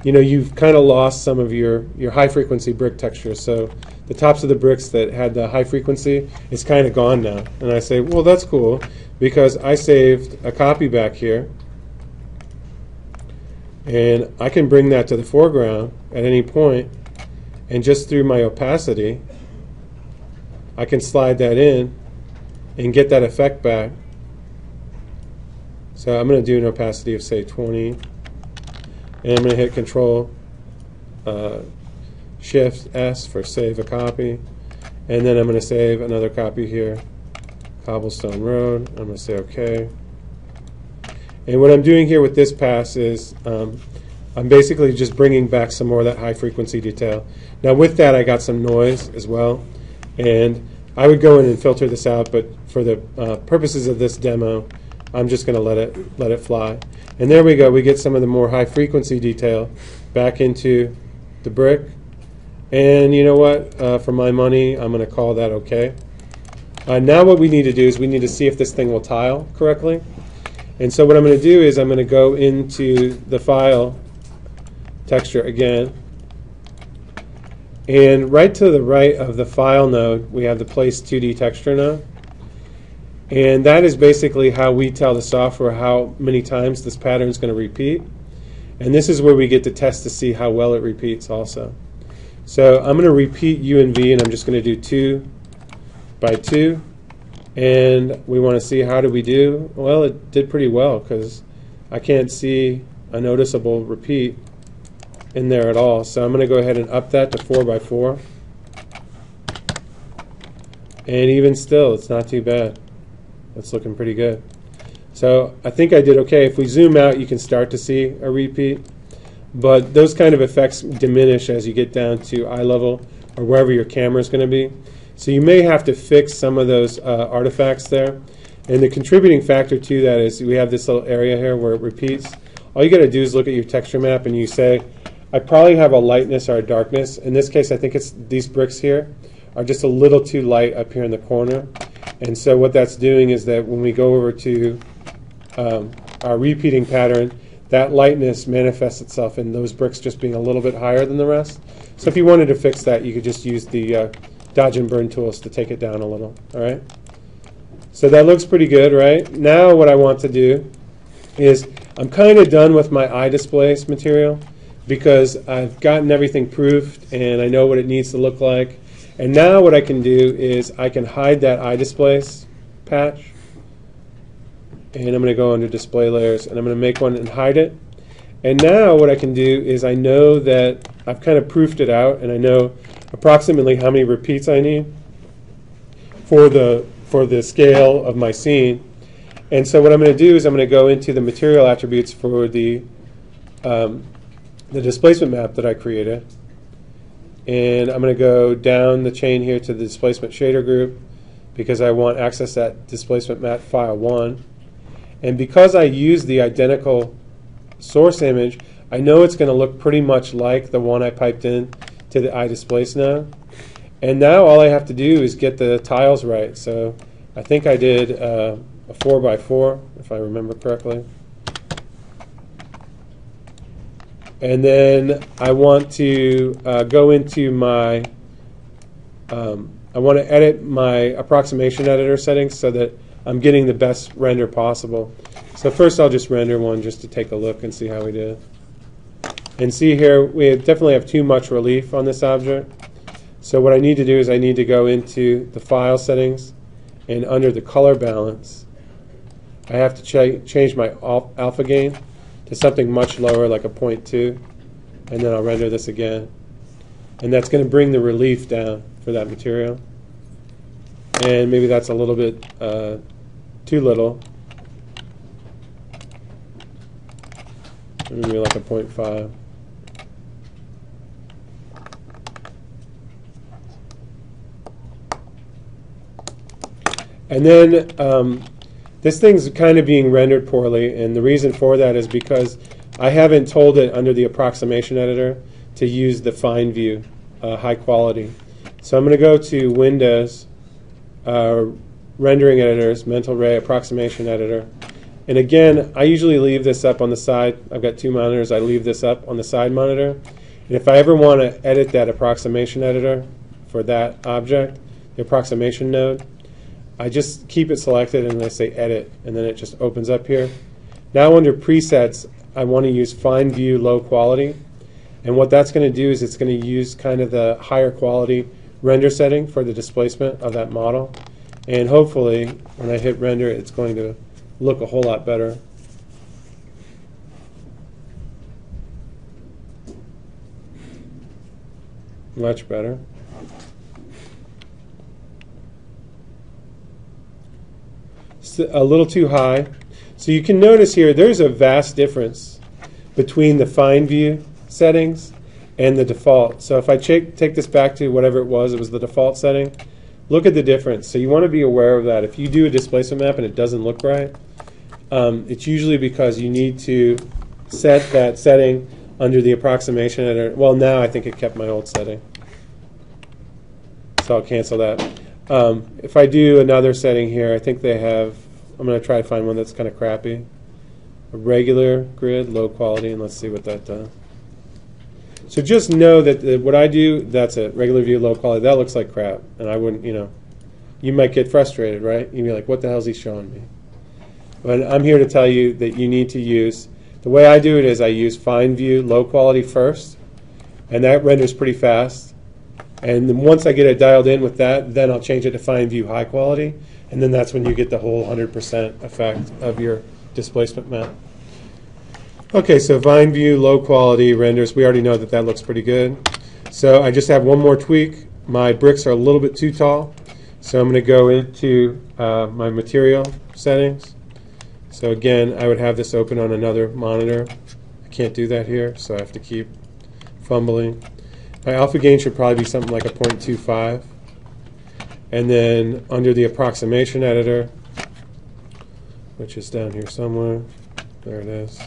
you know, you've kind of lost some of your high frequency brick texture. So the tops of the bricks that had the high frequency is kind of gone now. And I say, well, that's cool, because I saved a copy back here. And I can bring that to the foreground at any point, and just through my opacity, I can slide that in and get that effect back. So I'm going to do an opacity of, say, 20. And I'm going to hit Control Shift S for save a copy. And then I'm going to save another copy here, Cobblestone Road. I'm going to say OK. And what I'm doing here with this pass is I'm basically just bringing back some more of that high frequency detail. Now with that I got some noise as well, and I would go in and filter this out, but for the purposes of this demo I'm just going to let it fly. And there we go, we get some of the more high frequency detail back into the brick. And you know what, for my money I'm going to call that okay. Now what we need to do is we need to see if this thing will tile correctly. And so what I'm going to do is I'm going to go into the file texture again, and right to the right of the file node we have the place 2D texture node, and that is basically how we tell the software how many times this pattern is going to repeat. And this is where we get to test to see how well it repeats also. So I'm going to repeat U and V, and I'm just going to do 2 by 2. And we want to see how do we do. Well, it did pretty well because I can't see a noticeable repeat in there at all. So I'm going to go ahead and up that to 4 by 4. And even still, it's not too bad. It's looking pretty good. So I think I did okay. If we zoom out, you can start to see a repeat. But those kind of effects diminish as you get down to eye level or wherever your camera is going to be. So you may have to fix some of those artifacts there. And the contributing factor to that is we have this little area here where it repeats. All you got to do is look at your texture map and you say, I probably have a lightness or a darkness. In this case, I think it's these bricks here are just a little too light up here in the corner. And so what that's doing is that when we go over to our repeating pattern, that lightness manifests itself in those bricks just being a little bit higher than the rest. So if you wanted to fix that, you could just use the dodge and burn tools to take it down a little. All right. So that looks pretty good, right? Now what I want to do is I'm kind of done with my eye displace material because I've gotten everything proofed and I know what it needs to look like. And now what I can do is I can hide that eye displace patch. And I'm going to go under display layers and I'm going to make one and hide it. And now what I can do is I know that I've kind of proofed it out and I know approximately how many repeats I need for the scale of my scene. And so what I'm going to do is I'm going to go into the material attributes for the displacement map that I created. And I'm going to go down the chain here to the displacement shader group because I want access to that displacement map file 1. And because I use the identical source image, I know it's going to look pretty much like the one I piped in to the eye displace node. And now all I have to do is get the tiles right. So I think I did a 4 by 4, if I remember correctly. And then I want to go into my, I want to edit my approximation editor settings so that I'm getting the best render possible. So first I'll just render one just to take a look and see how we did. And see here, we definitely have too much relief on this object. So what I need to do is I need to go into the file settings and under the color balance, I have to change my alpha gain to something much lower, like a 0.2, and then I'll render this again. And that's going to bring the relief down for that material. And maybe that's a little bit too little. Maybe like a 0.5. And then this thing's kind of being rendered poorly, and the reason for that is because I haven't told it under the approximation editor to use the fine view high quality. So I'm going to go to Windows, Rendering Editors, Mental Ray Approximation Editor. And again, I usually leave this up on the side. I've got 2 monitors. I leave this up on the side monitor. And if I ever want to edit that approximation editor for that object, the approximation node, I just keep it selected and I say edit, and then it just opens up here. Now under presets, I want to use fine view low quality. And what that's going to do is it's going to use kind of the higher quality render setting for the displacement of that model. And hopefully, when I hit render, it's going to look a whole lot better. Much better. A little too high. So you can notice here there's a vast difference between the find view settings and the default. So if I take this back to whatever it was the default setting, look at the difference. So you want to be aware of that. If you do a displacement map and it doesn't look right, it's usually because you need to set that setting under the approximation editor. Well, now I think it kept my old setting. So I'll cancel that. If I do another setting here, I think they have, I'm going to try to find one that's kind of crappy. A regular grid, low quality, and let's see what that does. So just know that what I do, that's it. Regular view, low quality. That looks like crap. And I wouldn't, you might get frustrated, right? You'd be like, what the hell is he showing me? But I'm here to tell you that you need to use, the way I do it is I use find view, low quality first. And that renders pretty fast. And then once I get it dialed in with that, then I'll change it to find view, high quality. And then that's when you get the whole 100% effect of your displacement map. Okay, so find view, low quality renders. We already know that that looks pretty good. So I just have one more tweak. My bricks are a little bit too tall. So I'm going to go into my material settings. So again, I would have this open on another monitor. I can't do that here, so I have to keep fumbling. My alpha gain should probably be something like a 0.25. And then under the approximation editor, which is down here somewhere, there it is.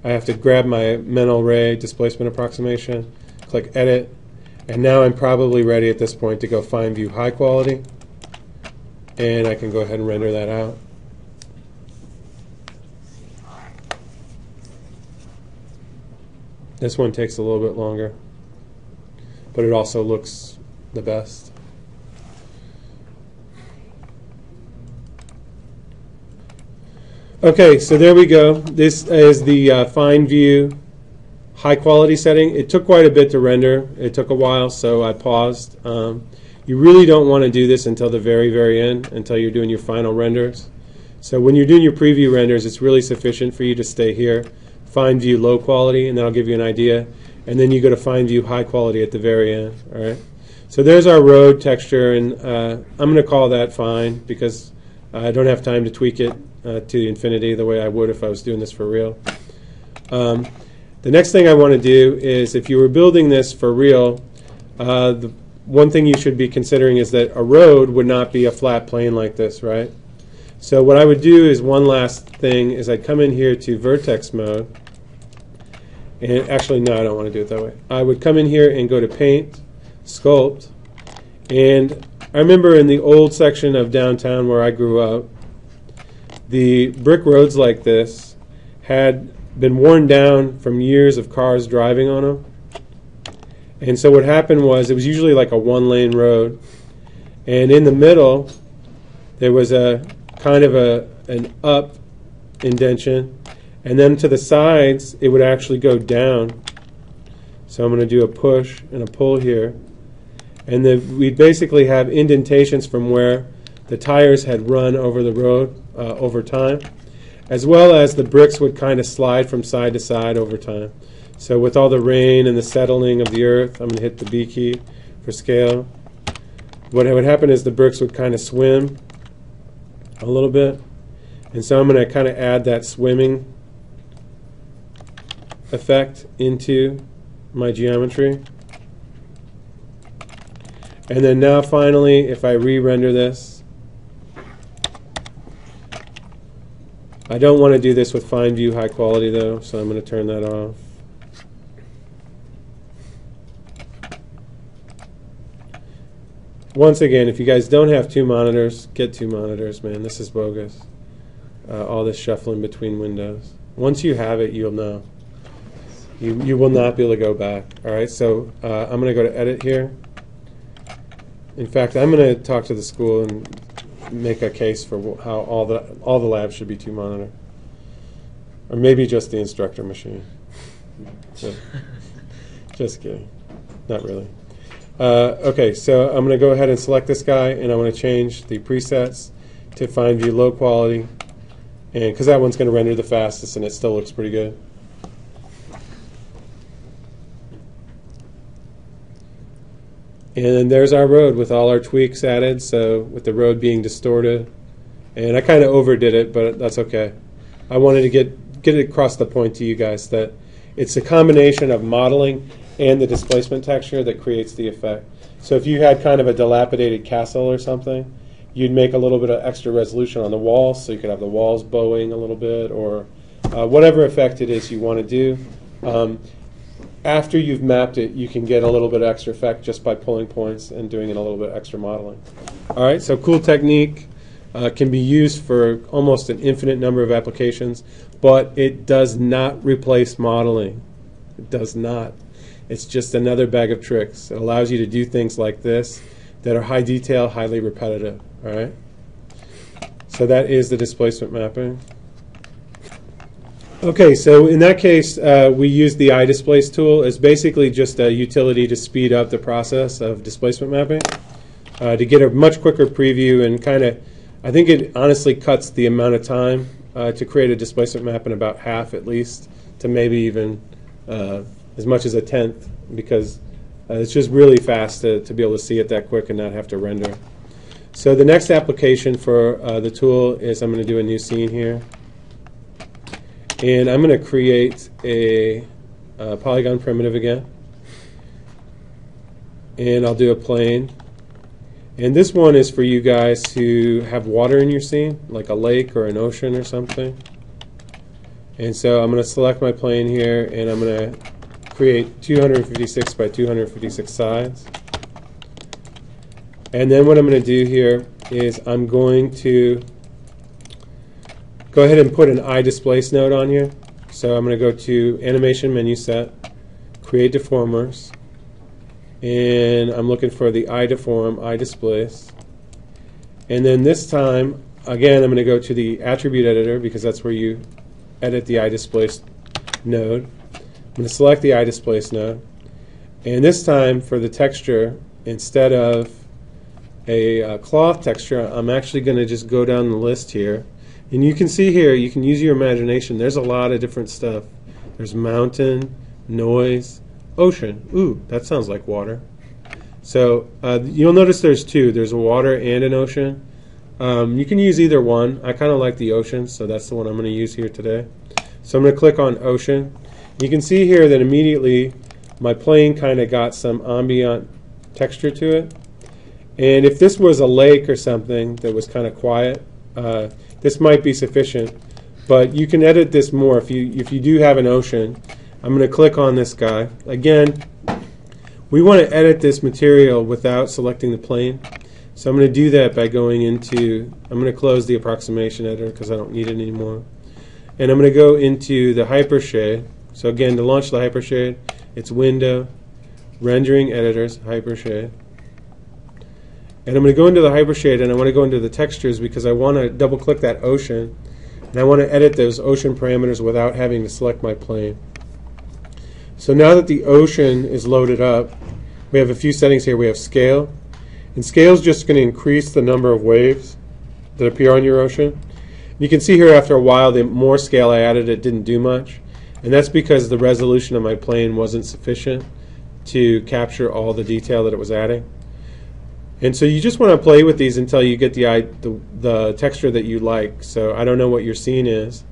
I have to grab my mental ray displacement approximation, click edit, and now I'm probably ready at this point to go find view high quality, and I can go ahead and render that out. This one takes a little bit longer, but it also looks the best. Okay, so there we go. This is the find view high quality setting. It took quite a bit to render. It took a while, so I paused. You really don't want to do this until the very, very end, until you're doing your final renders. So when you're doing your preview renders, it's really sufficient for you to stay here, find view low quality, and that'll give you an idea. And then you go to find view high quality at the very end. All right. So there's our road texture, and I'm going to call that fine because I don't have time to tweak it to infinity the way I would if I was doing this for real. The next thing I want to do is, if you were building this for real, the one thing you should be considering is that a road would not be a flat plane like this, right? So what I would do is, one last thing is, I'd come in here to vertex mode. And actually, no, I don't want to do it that way. I would come in here and go to paint, sculpt, and I remember in the old section of downtown where I grew up, the brick roads like this had been worn down from years of cars driving on them. And so what happened was, it was usually like a one-lane road, and in the middle there was a kind of an up indentation, and then to the sides it would actually go down. So I'm going to do a push and a pull here, and then we'd basically have indentations from where the tires had run over the road over time, as well as the bricks would kind of slide from side to side over time. So with all the rain and the settling of the earth, I'm going to hit the B key for scale. What would happen is the bricks would kind of swim a little bit, and so I'm going to kind of add that swimming effect into my geometry. And then now finally, if I re-render this, I don't want to do this with find view high quality though, so I'm going to turn that off. Once again, if you guys don't have two monitors, get two monitors, man. This is bogus. All this shuffling between windows. Once you have it, you'll know. You will not be able to go back. All right, so I'm going to go to edit here. In fact, I'm going to talk to the school and make a case for how all the labs should be two monitor, or maybe just the instructor machine. Just kidding, not really. Okay, so I'm going to go ahead and select this guy, and I want to change the presets to find view low quality, and because that one's going to render the fastest, and it still looks pretty good. And there's our road with all our tweaks added, so with the road being distorted. And I kind of overdid it, but that's okay. I wanted to get it across the point to you guys that it's a combination of modeling and the displacement texture that creates the effect. So if you had kind of a dilapidated castle or something, you'd make a little bit of extra resolution on the walls, so you could have the walls bowing a little bit, or whatever effect it is you want to do. After you've mapped it, you can get a little bit of extra effect just by pulling points and doing it a little bit extra modeling. All right, so cool technique. Can be used for almost an infinite number of applications, but it does not replace modeling. It does not. It's just another bag of tricks. It allows you to do things like this that are high detail, highly repetitive. All right. So that is the displacement mapping. Okay, so in that case, we use the iDisplace tool. It's basically just a utility to speed up the process of displacement mapping, to get a much quicker preview, and kind of, I think it honestly cuts the amount of time to create a displacement map in about half at least, to maybe even as much as a tenth, because it's just really fast to be able to see it that quick and not have to render. So the next application for the tool is I'm going to do a new scene here. And I'm going to create a polygon primitive again. And I'll do a plane. And this one is for you guys who have water in your scene, like a lake or an ocean or something. And so I'm going to select my plane here, and I'm going to create 256 by 256 sides. And then what I'm going to do here is I'm going to go ahead and put an iDisplace node on here. So I'm going to go to Animation Menu Set, Create Deformers, and I'm looking for the iDeform, iDisplace. And then this time, again, I'm going to go to the Attribute Editor, because that's where you edit the iDisplace node. I'm going to select the iDisplace node. And this time, for the texture, instead of a cloth texture, I'm actually going to just go down the list here. And you can see here, you can use your imagination. There's a lot of different stuff. There's mountain, noise, ocean. Ooh, that sounds like water. So you'll notice there's two. There's a water and an ocean. You can use either one. I kind of like the ocean, so that's the one I'm going to use here today. So I'm going to click on ocean. You can see here that immediately my plane kind of got some ambient texture to it. And if this was a lake or something that was kind of quiet, this might be sufficient, but you can edit this more. If you do have an ocean, I'm going to click on this guy. Again, we want to edit this material without selecting the plane. So I'm going to do that by going into, I'm going to close the approximation editor because I don't need it anymore. And I'm going to go into the hypershade. So again, to launch the hypershade, it's Window, Rendering Editors, Hypershade. And I'm going to go into the hypershade, and I want to go into the textures because I want to double click that ocean, and I want to edit those ocean parameters without having to select my plane. So now that the ocean is loaded up, we have a few settings here. We have scale, and scale is just going to increase the number of waves that appear on your ocean. You can see here after a while, the more scale I added, it didn't do much, and that's because the resolution of my plane wasn't sufficient to capture all the detail that it was adding. And so you just want to play with these until you get the texture that you like. So I don't know what your scene is,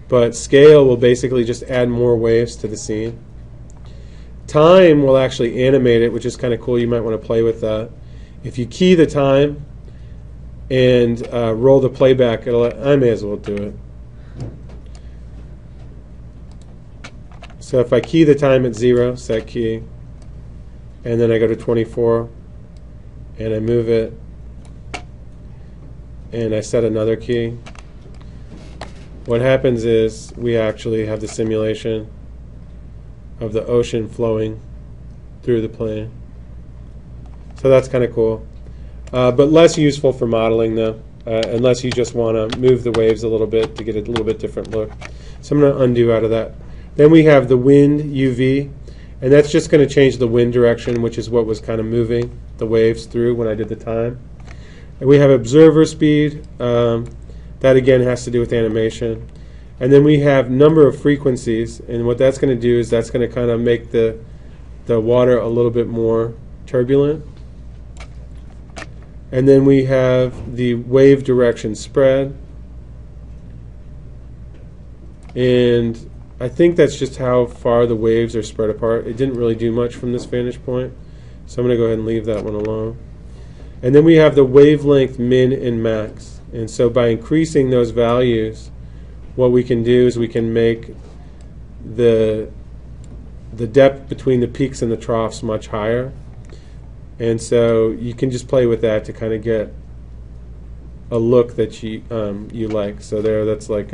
but scale will basically just add more waves to the scene. Time will actually animate it, which is kind of cool. You might want to play with that. If you key the time and roll the playback, I may as well do it. So if I key the time at 0, set key, and then I go to 24, and I move it, and I set another key, what happens is we actually have the simulation of the ocean flowing through the plane. So that's kind of cool. But less useful for modeling, though, unless you just want to move the waves a little bit to get a little bit different look. So I'm going to undo out of that. Then we have the wind UV, and that's just going to change the wind direction, which is what was kind of moving the waves through when I did the time. And we have observer speed. That again has to do with animation. And then we have number of frequencies, and what that's going to do is that's going to kind of make the water a little bit more turbulent. And then we have the wave direction spread. And I think that's just how far the waves are spread apart. It didn't really do much from this vantage point, so I'm going to go ahead and leave that one alone. And then we have the wavelength min and max. And so by increasing those values, what we can do is we can make the depth between the peaks and the troughs much higher. And so you can just play with that to kind of get a look that you like. So there, that's like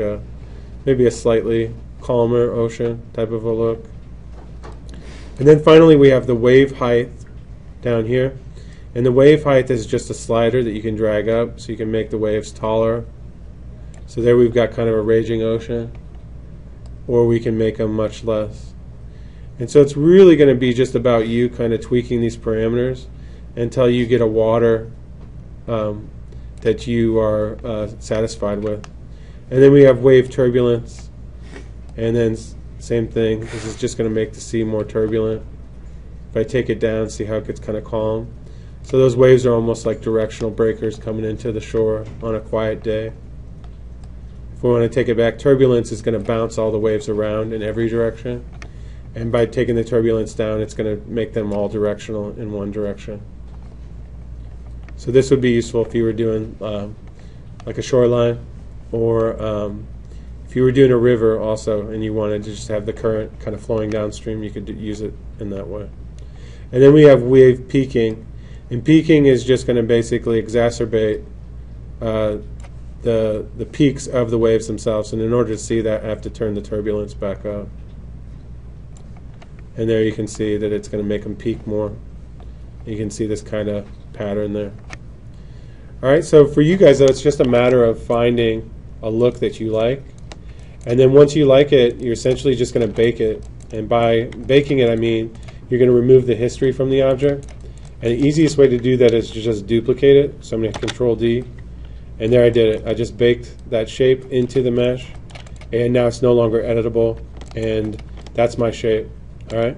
maybe a slightly calmer ocean type of a look. And then finally we have the wave height down here. And the wave height is just a slider that you can drag up so you can make the waves taller. So there we've got kind of a raging ocean. Or we can make them much less. And so it's really going to be just about you kind of tweaking these parameters until you get a water that you are satisfied with. And then we have wave turbulence. And then same thing. This is just going to make the sea more turbulent. If I take it down, see how it gets kind of calm. So those waves are almost like directional breakers coming into the shore on a quiet day. If we want to take it back, turbulence is going to bounce all the waves around in every direction. And by taking the turbulence down, it's going to make them all directional in one direction. So this would be useful if you were doing like a shoreline, or if you were doing a river also and you wanted to just have the current kind of flowing downstream, you could use it in that way. And then we have wave peaking. And peaking is just going to basically exacerbate the peaks of the waves themselves. And in order to see that, I have to turn the turbulence back up. And there you can see that it's going to make them peak more. You can see this kind of pattern there. All right, so for you guys, though, it's just a matter of finding a look that you like. And then once you like it, you're essentially just going to bake it. And by baking it, I mean you're going to remove the history from the object. And the easiest way to do that is to just duplicate it. So I'm going to Control D. And there I did it. I just baked that shape into the mesh. And now it's no longer editable. And that's my shape. All right.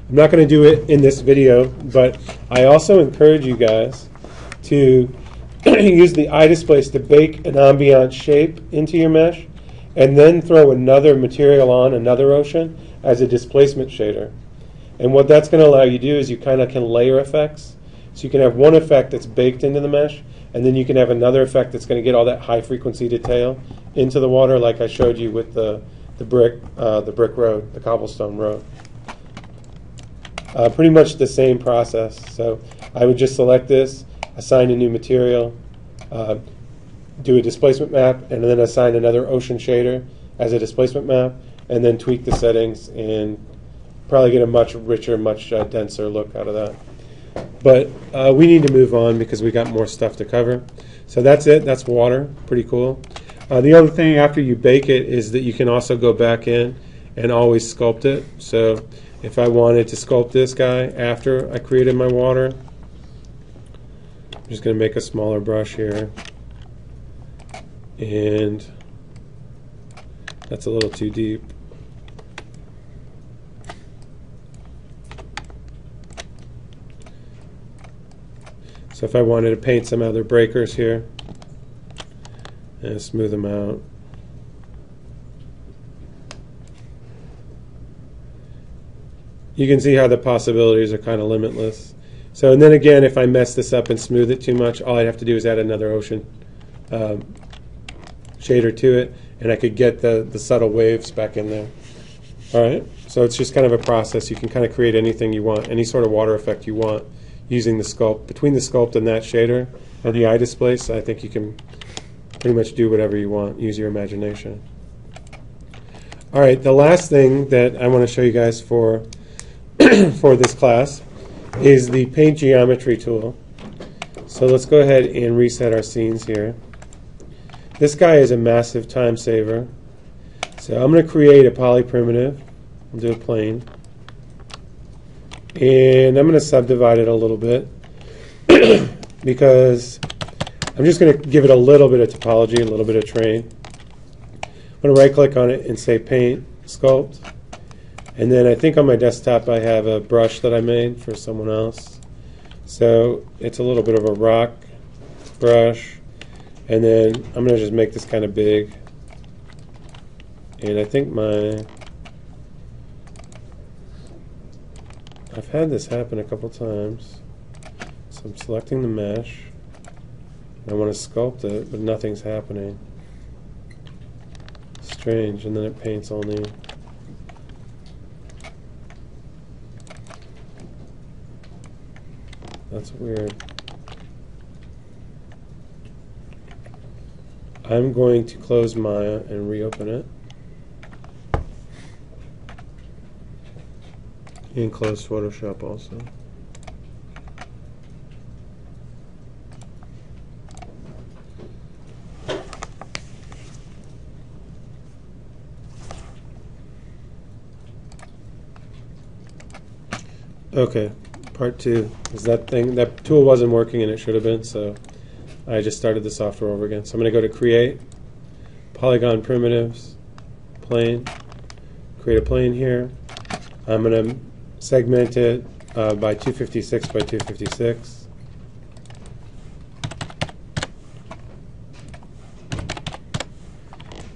I'm not going to do it in this video, but I also encourage you guys to use the iDisplace to bake an ambient shape into your mesh and then throw another material on, another ocean, as a displacement shader. And what that's going to allow you to do is you kind of can layer effects. So you can have one effect that's baked into the mesh, and then you can have another effect that's going to get all that high frequency detail into the water, like I showed you with the brick road, the cobblestone road. Pretty much the same process. So I would just select this, assign a new material, do a displacement map, and then assign another ocean shader as a displacement map, and then tweak the settings and probably get a much richer, much denser look out of that. But we need to move on because we got more stuff to cover. So that's it. That's water. Pretty cool. The other thing after you bake it is that you can also go back in and always sculpt it. So if I wanted to sculpt this guy after I created my water, I'm just going to make a smaller brush here. And that's a little too deep. So if I wanted to paint some other breakers here and smooth them out. You can see how the possibilities are kind of limitless. So, and then again, if I mess this up and smooth it too much, all I'd have to do is add another ocean shader to it, and I could get the subtle waves back in there. All right, so it's just kind of a process. You can kind of create anything you want, any sort of water effect you want, using the sculpt. Between the sculpt and that shader and the iDisplace, I think you can pretty much do whatever you want. Use your imagination. All right, the last thing that I want to show you guys for for this class is the paint geometry tool. So let's go ahead and reset our scenes here. This guy is a massive time saver. So I'm going to create a poly primitive. I'll do a plane. And I'm going to subdivide it a little bit because I'm just going to give it a little bit of topology, a little bit of terrain. I'm going to right click on it and say paint, sculpt. And then I think on my desktop I have a brush that I made for someone else. So it's a little bit of a rock brush. And then I'm going to just make this kind of big. And I think I've had this happen a couple times. So I'm selecting the mesh. I want to sculpt it, but nothing's happening. Strange, and then it paints all new. That's weird. I'm going to close Maya and reopen it. And close Photoshop also. Okay, part 2 is that tool wasn't working and it should have been, so I just started the software over again. So I'm going to go to Create, Polygon Primitives, Plane, create a plane here. I'm going to segment it by 256 by 256.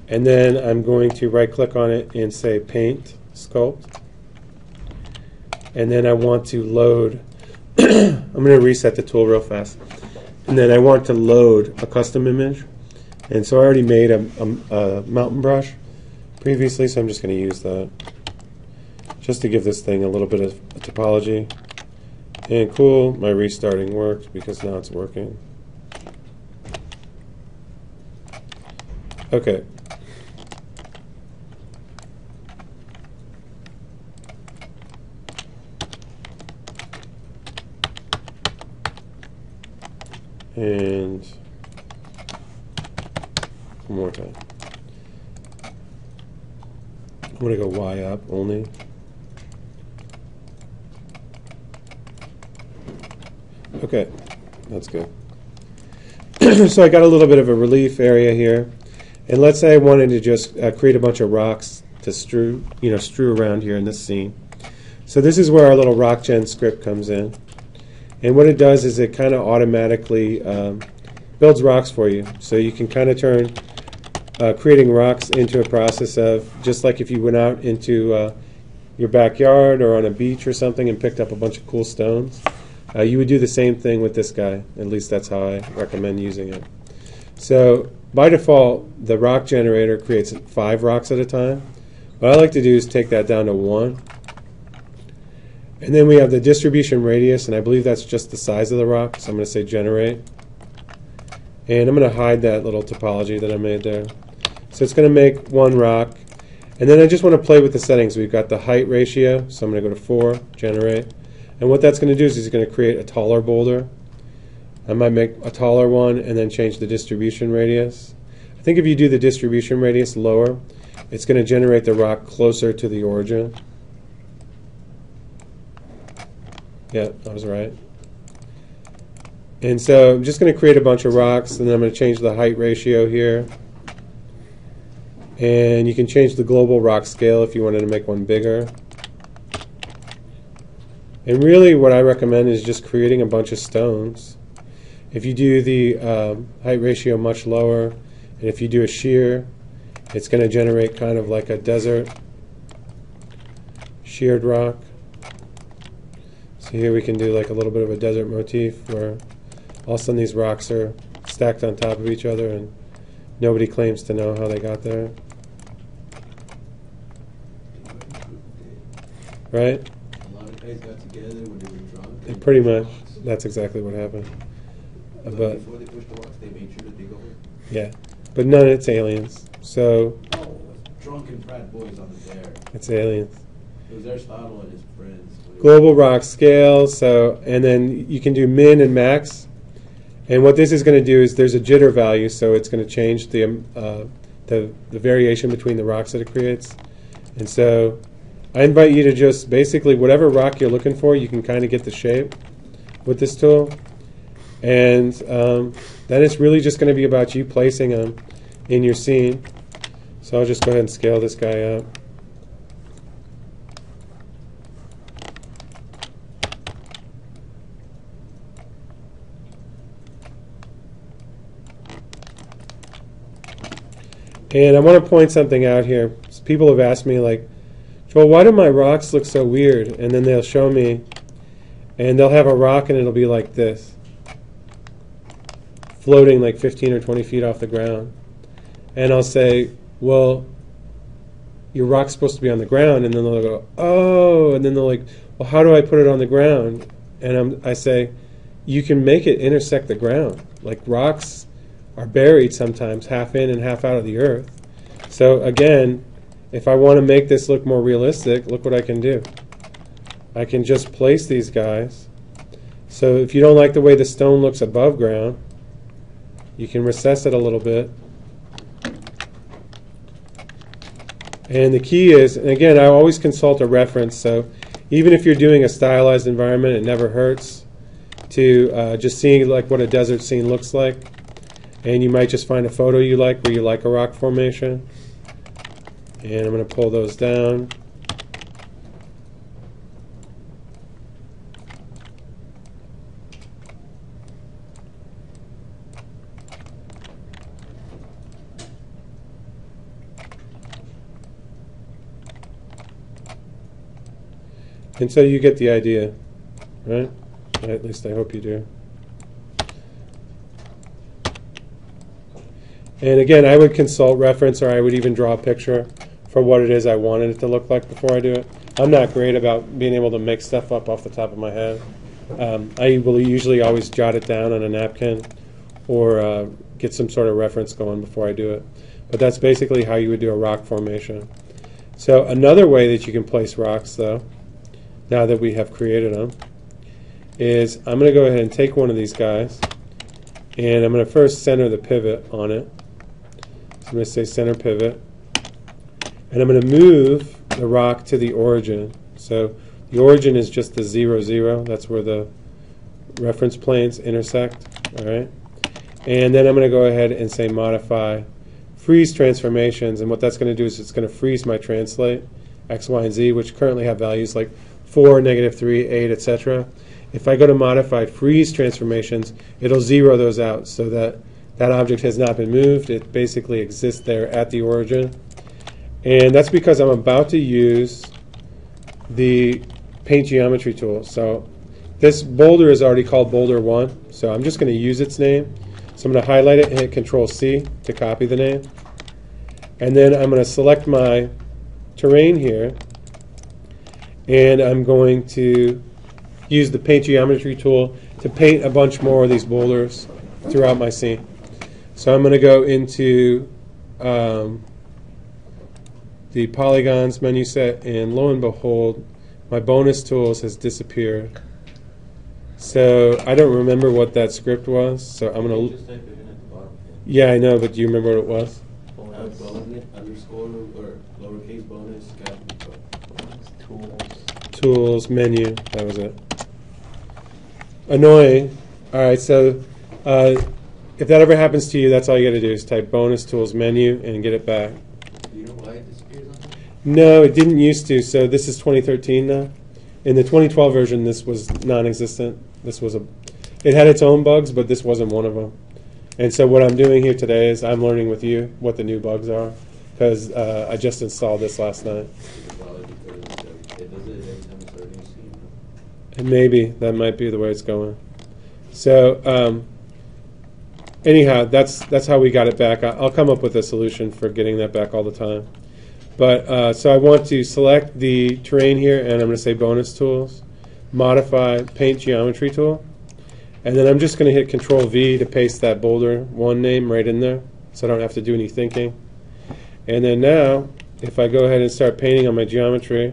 And then I'm going to right click on it and say Paint, Sculpt. And then I want to load, I'm going to reset the tool real fast. And then I want to load a custom image. And so I already made a mountain brush previously, so I'm just going to use that. Just to give this thing a little bit of a topology. And cool, my restarting worked because now it's working. Okay. And one more time. I'm going to go Y up only. Okay, that's good. So I got a little bit of a relief area here. And let's say I wanted to just create a bunch of rocks to strew around here in this scene. So this is where our little rock gen script comes in. And what it does is it kind of automatically builds rocks for you. So you can kind of turn creating rocks into a process of, just like if you went out into your backyard or on a beach or something and picked up a bunch of cool stones. You would do the same thing with this guy. At least that's how I recommend using it. So by default, the rock generator creates 5 rocks at a time. What I like to do is take that down to 1. And then we have the distribution radius, and I believe that's just the size of the rock. So I'm going to say generate. And I'm going to hide that little topology that I made there. So it's going to make 1 rock. And then I just want to play with the settings. We've got the height ratio, so I'm going to go to 4, generate. And what that's going to do is it's going to create a taller boulder. I might make a taller one and then change the distribution radius. I think if you do the distribution radius lower, it's going to generate the rock closer to the origin. Yeah, I was right. And so I'm just going to create a bunch of rocks, and then I'm going to change the height ratio here. And you can change the global rock scale if you wanted to make one bigger. And really what I recommend is just creating a bunch of stones. If you do the height ratio much lower, and if you do a shear, it's going to generate kind of like a desert sheared rock. So here we can do like a little bit of a desert motif where all of a sudden these rocks are stacked on top of each other and nobody claims to know how they got there. Right? A lot of guys got together when they were drunk. And pretty much, that's exactly what happened. But before they pushed the rocks, they made sure to dig over. Yeah, but none, it's aliens. So Oh, drunken frat boys on the dare. it's aliens. It was Aristotle and his friends. Global rock scale. So, and then you can do min and max. And what this is going to do is there's a jitter value, so it's going to change the variation between the rocks that it creates. And so I invite you to just basically whatever rock you're looking for, you can kind of get the shape with this tool. And then it's really just going to be about you placing them in your scene. So I'll just go ahead and scale this guy up. And I want to point something out here people have asked me, like, Joel, why do my rocks look so weird? And then they'll show me, and they'll have a rock and it'll be like this, floating like 15 or 20 feet off the ground. And I'll say, well, your rock's supposed to be on the ground. And then they'll go, oh, and then they're like, well, how do I put it on the ground? And I say, you can make it intersect the ground. Like, rocks are buried sometimes half in and half out of the earth. So again, if I want to make this look more realistic, look what I can do. I can just place these guys. So if you don't like the way the stone looks above ground, you can recess it a little bit. And the key is, and again, I always consult a reference, so even if you're doing a stylized environment, it never hurts to just seeing like what a desert scene looks like. And you might just find a photo you like where you like a rock formation. And I'm going to pull those down. And so you get the idea, right? At least I hope you do. And again, I would consult reference, or I would even draw a picture for what it is I wanted it to look like before I do it. I'm not great about being able to make stuff up off the top of my head. I will usually always jot it down on a napkin or get some sort of reference going before I do it. But that's basically how you would do a rock formation. So another way that you can place rocks, though, now that we have created them, is I'm going to go ahead and take one of these guys, and I'm going to first center the pivot on it. So I'm going to say center pivot, and I'm going to move the rock to the origin. So the origin is just the 0, 0. That's where the reference planes intersect. All right, and then I'm going to go ahead and say modify freeze transformations, and what that's going to do is it's going to freeze my translate x, y, and z, which currently have values like 4, -3, 8, etc. If I go to modify freeze transformations, it'll zero those out so that that object has not been moved. It basically exists there at the origin. And that's because I'm about to use the paint geometry tool. So this boulder is already called boulder 1, so I'm just going to use its name. So I'm going to highlight it and hit Control-C to copy the name. And then I'm going to select my terrain here, and I'm going to use the paint geometry tool to paint a bunch more of these boulders throughout my scene. So I'm going to go into the polygons menu set, and lo and behold, my bonus tools has disappeared. So I don't remember what that script was. So I'm going to. Just type it in at the bottom. Yeah, I know, but do you remember what it was? Bonus underscore or lowercase bonus capital Tools menu. That was it. Annoying. All right, so if that ever happens to you, that's all you got to do is type bonus tools menu and get it back. Do you know why it disappears on that? No, it didn't used to. So this is 2013 now. In the 2012 version, this was non-existent. This was it had its own bugs, but this wasn't one of them. And so what I'm doing here today is I'm learning with you what the new bugs are, because I just installed this last night. It does it every time it's starting a scene. And maybe that might be the way it's going. So anyhow, that's how we got it back. I'll come up with a solution for getting that back all the time. But so I want to select the terrain here, and I'm going to say bonus tools, modify paint geometry tool, and then I'm just going to hit Control-V to paste that boulder 1 name right in there, so I don't have to do any thinking. And then now, if I go ahead and start painting on my geometry,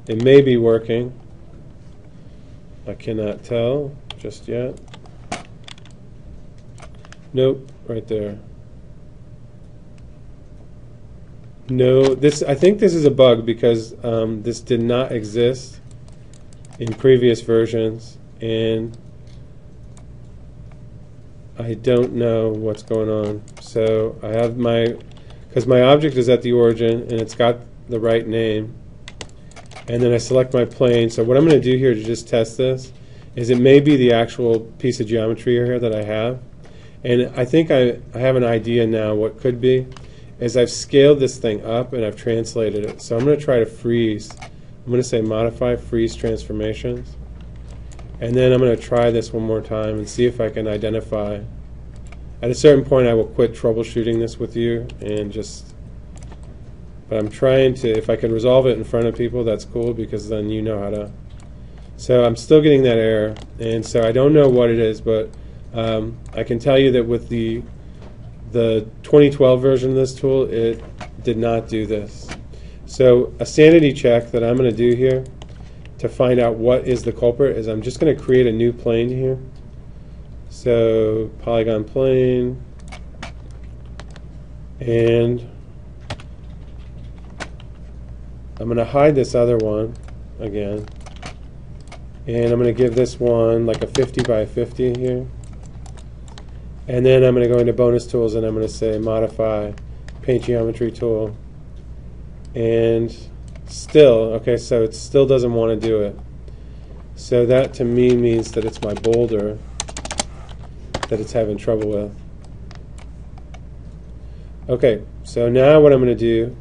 it may be working. I cannot tell just yet. Nope, right there. No, I think this is a bug because this did not exist in previous versions, and I don't know what's going on. So I have because my object is at the origin and it's got the right name, and then I select my plane. So what I'm going to do here to just test this is it may be the actual piece of geometry here that I have, And I think I have an idea now what could be, is I've scaled this thing up and I've translated it. So I'm going to try to freeze. I'm going to say modify freeze transformations. And then I'm going to try this one more time and see if I can identify. At a certain point I will quit troubleshooting this with you and just, but I'm trying to, if I can resolve it in front of people, that's cool, because then you know how to. So I'm still getting that error, and so I don't know what it is, but I can tell you that with the 2012 version of this tool, it did not do this. So a sanity check that I'm going to do here to find out what is the culprit is I'm just going to create a new plane here. So polygon plane, and I'm going to hide this other one again, and I'm going to give this one like a 50 by 50 here. And then I'm going to go into bonus tools and I'm going to say modify paint geometry tool. And still, okay, so it still doesn't want to do it. So that to me means that it's my boulder that it's having trouble with. Okay, so now what I'm going to do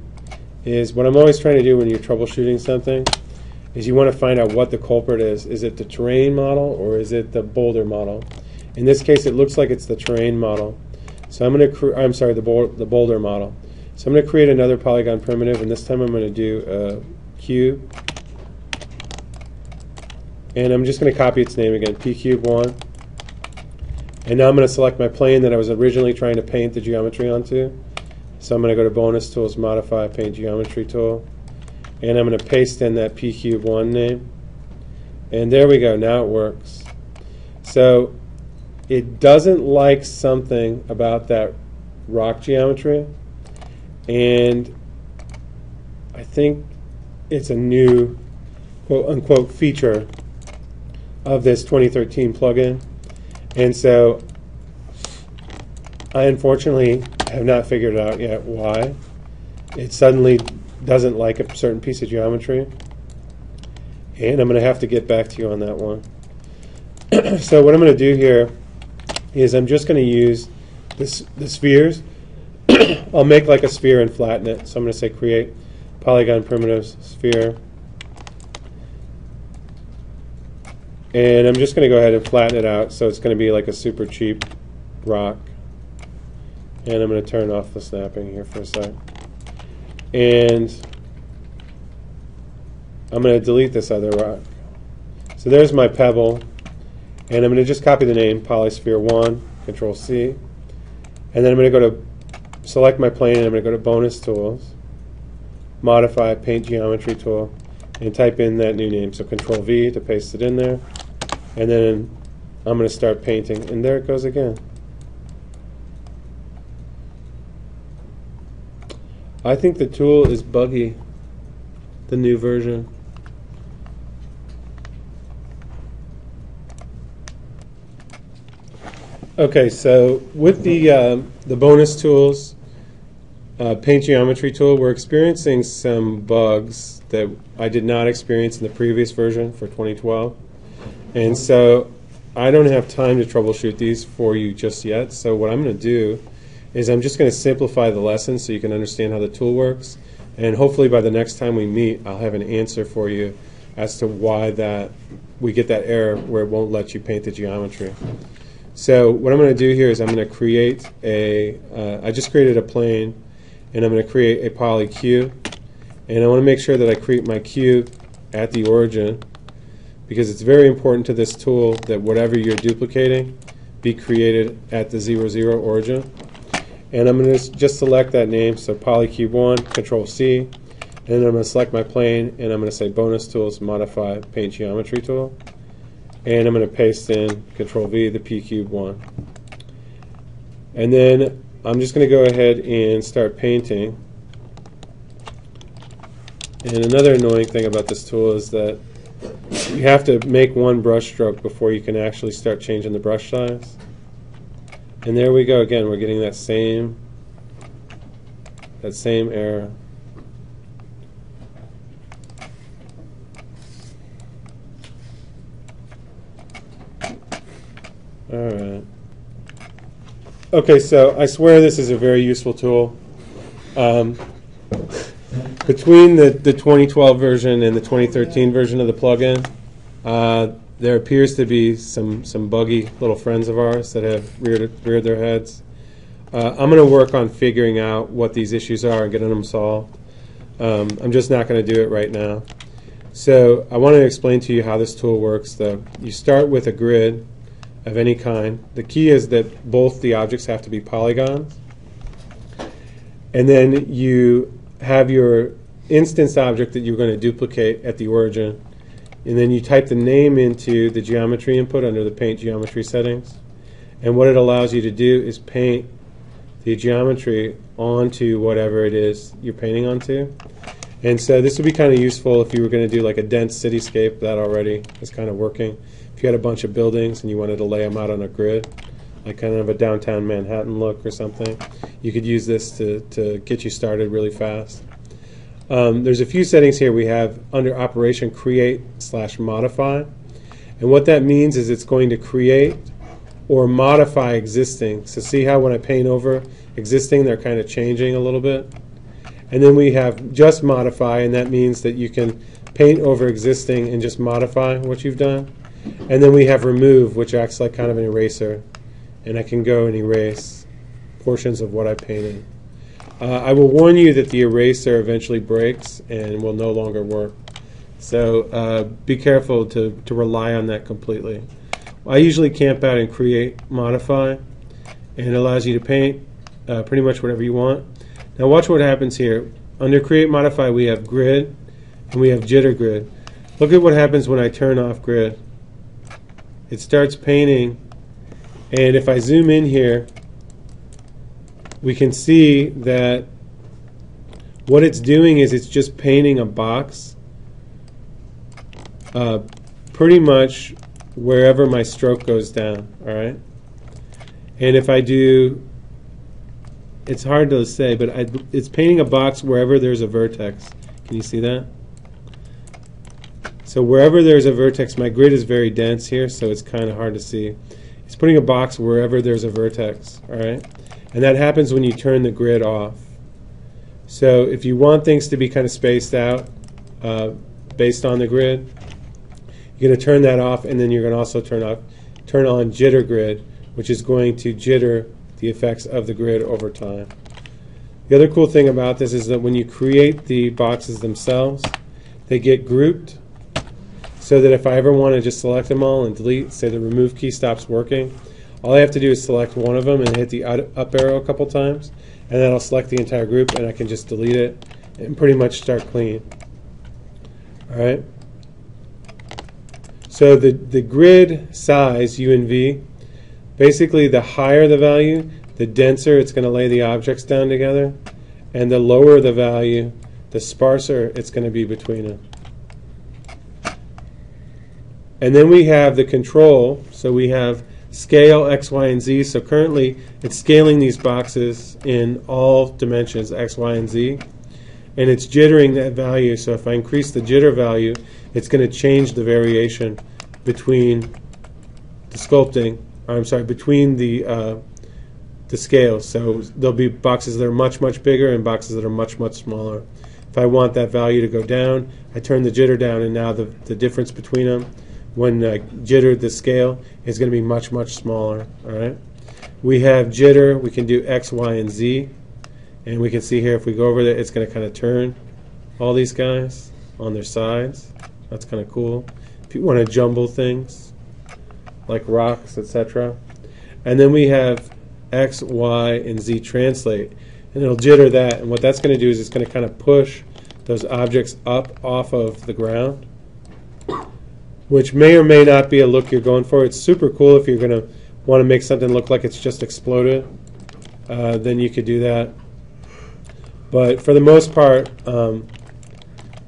is what I'm always trying to do when you're troubleshooting something is you want to find out what the culprit is. Is it the terrain model or is it the boulder model? In this case, it looks like it's the terrain model. So I'm going to, I'm sorry, the boulder model. So I'm going to create another polygon primitive, and this time I'm going to do a cube. And I'm just going to copy its name again, pcube1. And now I'm going to select my plane that I was originally trying to paint the geometry onto. So I'm going to go to bonus tools, modify paint geometry tool. And I'm going to paste in that pcube1 name. And there we go, now it works. So it doesn't like something about that rock geometry, and I think it's a new quote-unquote feature of this 2013 plugin, and so I unfortunately have not figured out yet why it suddenly doesn't like a certain piece of geometry, and I'm going to have to get back to you on that one. So what I'm going to do here is I'm just going to use the spheres. I'll make like a sphere and flatten it. So I'm going to say create polygon primitives sphere. And I'm just going to go ahead and flatten it out so it's going to be like a super cheap rock. And I'm going to turn off the snapping here for a sec. And I'm going to delete this other rock. So there's my pebble. And I'm going to just copy the name, polysphere1, Control C. And then I'm going to go to select my plane, and I'm going to go to bonus tools, modify paint geometry tool, and type in that new name. So Control V to paste it in there. And then I'm going to start painting. And there it goes again. I think the tool is buggy, the new version. Okay, so with the bonus tools, paint geometry tool, we're experiencing some bugs that I did not experience in the previous version for 2012. And so I don't have time to troubleshoot these for you just yet. So what I'm going to do is I'm just going to simplify the lesson so you can understand how the tool works. And hopefully by the next time we meet, I'll have an answer for you as to why that we get that error where it won't let you paint the geometry. So what I'm going to do here is I'm going to create I just created a plane, and I'm going to create a poly cube. And I want to make sure that I create my cube at the origin, because it's very important to this tool that whatever you're duplicating be created at the 0, 0 origin. And I'm going to just select that name, so polycube1, Control C, and then I'm going to select my plane, and I'm going to say bonus tools, modify paint geometry tool. And I'm going to paste in Control V, the pcube1. And then I'm just going to go ahead and start painting. And another annoying thing about this tool is that you have to make one brush stroke before you can actually start changing the brush size. And there we go again, we're getting that same error. Alright. Okay, so I swear this is a very useful tool. Between the 2012 version and the 2013 version of the plugin, there appears to be some buggy little friends of ours that have reared their heads. I'm going to work on figuring out what these issues are and getting them solved. I'm just not going to do it right now. So I want to explain to you how this tool works, though. You start with a grid of any kind. The key is that both the objects have to be polygons. And then you have your instance object that you're going to duplicate at the origin. And then you type the name into the geometry input under the paint geometry settings. And what it allows you to do is paint the geometry onto whatever it is you're painting onto. And so this would be kind of useful if you were going to do like a dense cityscape. That already is kind of working. If you had a bunch of buildings and you wanted to lay them out on a grid, like kind of a downtown Manhattan look or something, you could use this to get you started really fast. There's a few settings here we have under operation create/modify. And what that means is it's going to create or modify existing. So see how when I paint over existing, they're kind of changing a little bit. And then we have just modify, and that means that you can paint over existing and just modify what you've done. And then we have remove, which acts like kind of an eraser. And I can go and erase portions of what I painted. I will warn you that the eraser eventually breaks and will no longer work. So be careful to rely on that completely. I usually camp out and create, modify, and it allows you to paint pretty much whatever you want. Now watch what happens here. Under create, modify, we have grid and we have jitter grid. Look at what happens when I turn off grid. It starts painting, and if I zoom in here, we can see that what it's doing is it's just painting a box pretty much wherever my stroke goes down, all right? And if I do, it's hard to say, but it's painting a box wherever there's a vertex. Can you see that? So wherever there's a vertex, my grid is very dense here, so it's kind of hard to see. It's putting a box wherever there's a vertex, all right? And that happens when you turn the grid off. So if you want things to be kind of spaced out based on the grid, you're going to turn that off, and then you're going to also turn on jitter grid, which is going to jitter the effects of the grid over time. The other cool thing about this is that when you create the boxes themselves, they get grouped so that if I ever want to just select them all and delete, say the remove key stops working, all I have to do is select one of them and hit the up arrow a couple times, and then I'll select the entire group and I can just delete it and pretty much start clean. All right. So the grid size, U and V, basically the higher the value, the denser it's going to lay the objects down together, and the lower the value, the sparser it's going to be between them. And then we have the control, so we have scale X, Y, and Z. So currently it's scaling these boxes in all dimensions, X, Y, and Z, and it's jittering that value. So if I increase the jitter value, it's going to change the variation between the sculpting, or I'm sorry, between the scales. So there'll be boxes that are much, much bigger and boxes that are much, much smaller. If I want that value to go down, I turn the jitter down, and now the difference between them, when jitter the scale, is going to be much, much smaller. All right. We have jitter. We can do X, Y, and Z, and we can see here if we go over there, it's going to kind of turn all these guys on their sides. That's kind of cool. If you want to jumble things like rocks, etc. And then we have X, Y, and Z translate, and it'll jitter that. And what that's going to do is it's going to kind of push those objects up off of the ground, which may or may not be a look you're going for. It's super cool if you're going to want to make something look like it's just exploded. Then you could do that. But for the most part,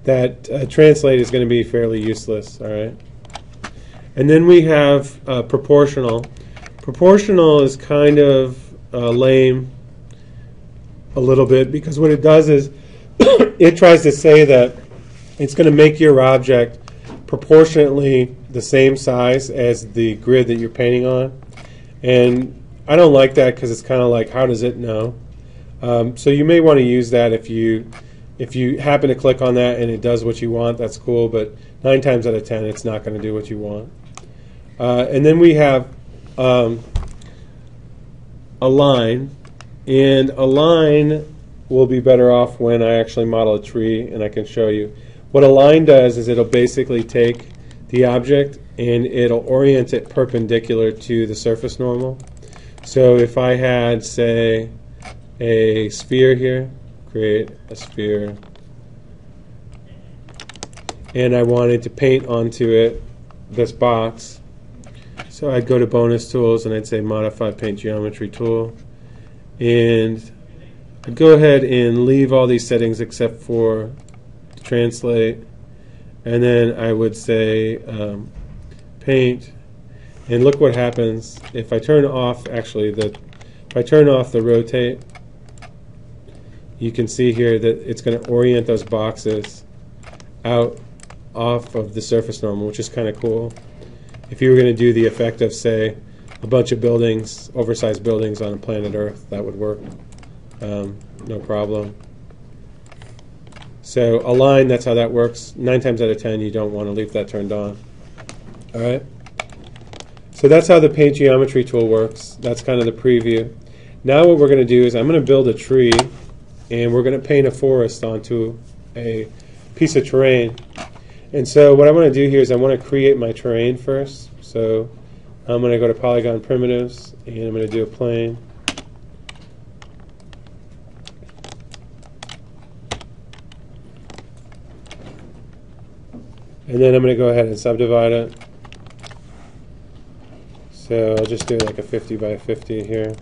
that translate is going to be fairly useless. All right. And then we have proportional. Proportional is kind of lame a little bit, because what it does is it tries to say that it's going to make your object proportionately the same size as the grid that you're painting on. And I don't like that because it's kind of like, how does it know? So you may want to use that if you happen to click on that and it does what you want. That's cool, but 9 times out of 10, it's not going to do what you want. And then we have a line, and a line will be better off when I actually model a tree, and I can show you. What a line does is it'll basically take the object and it'll orient it perpendicular to the surface normal. So if I had, say, a sphere here, create a sphere, and I wanted to paint onto it this box, so I'd go to bonus tools and I'd say modify paint geometry tool, and I'd go ahead and leave all these settings except for translate, and then I would say paint, and look what happens if I turn off if I turn off the rotate. You can see here that it's going to orient those boxes out off of the surface normal, which is kind of cool. If you were going to do the effect of, say, a bunch of buildings, oversized buildings on planet Earth, that would work. No problem. So a line, that's how that works. 9 times out of 10, you don't want to leave that turned on. All right? So that's how the paint geometry tool works. That's kind of the preview. Now what we're going to do is I'm going to build a tree, and we're going to paint a forest onto a piece of terrain. And so what I want to do here is I want to create my terrain first. So I'm going to go to Polygon Primitives, and I'm going to do a plane. And then I'm going to go ahead and subdivide it. So I'll just do like a 50 by 50 here.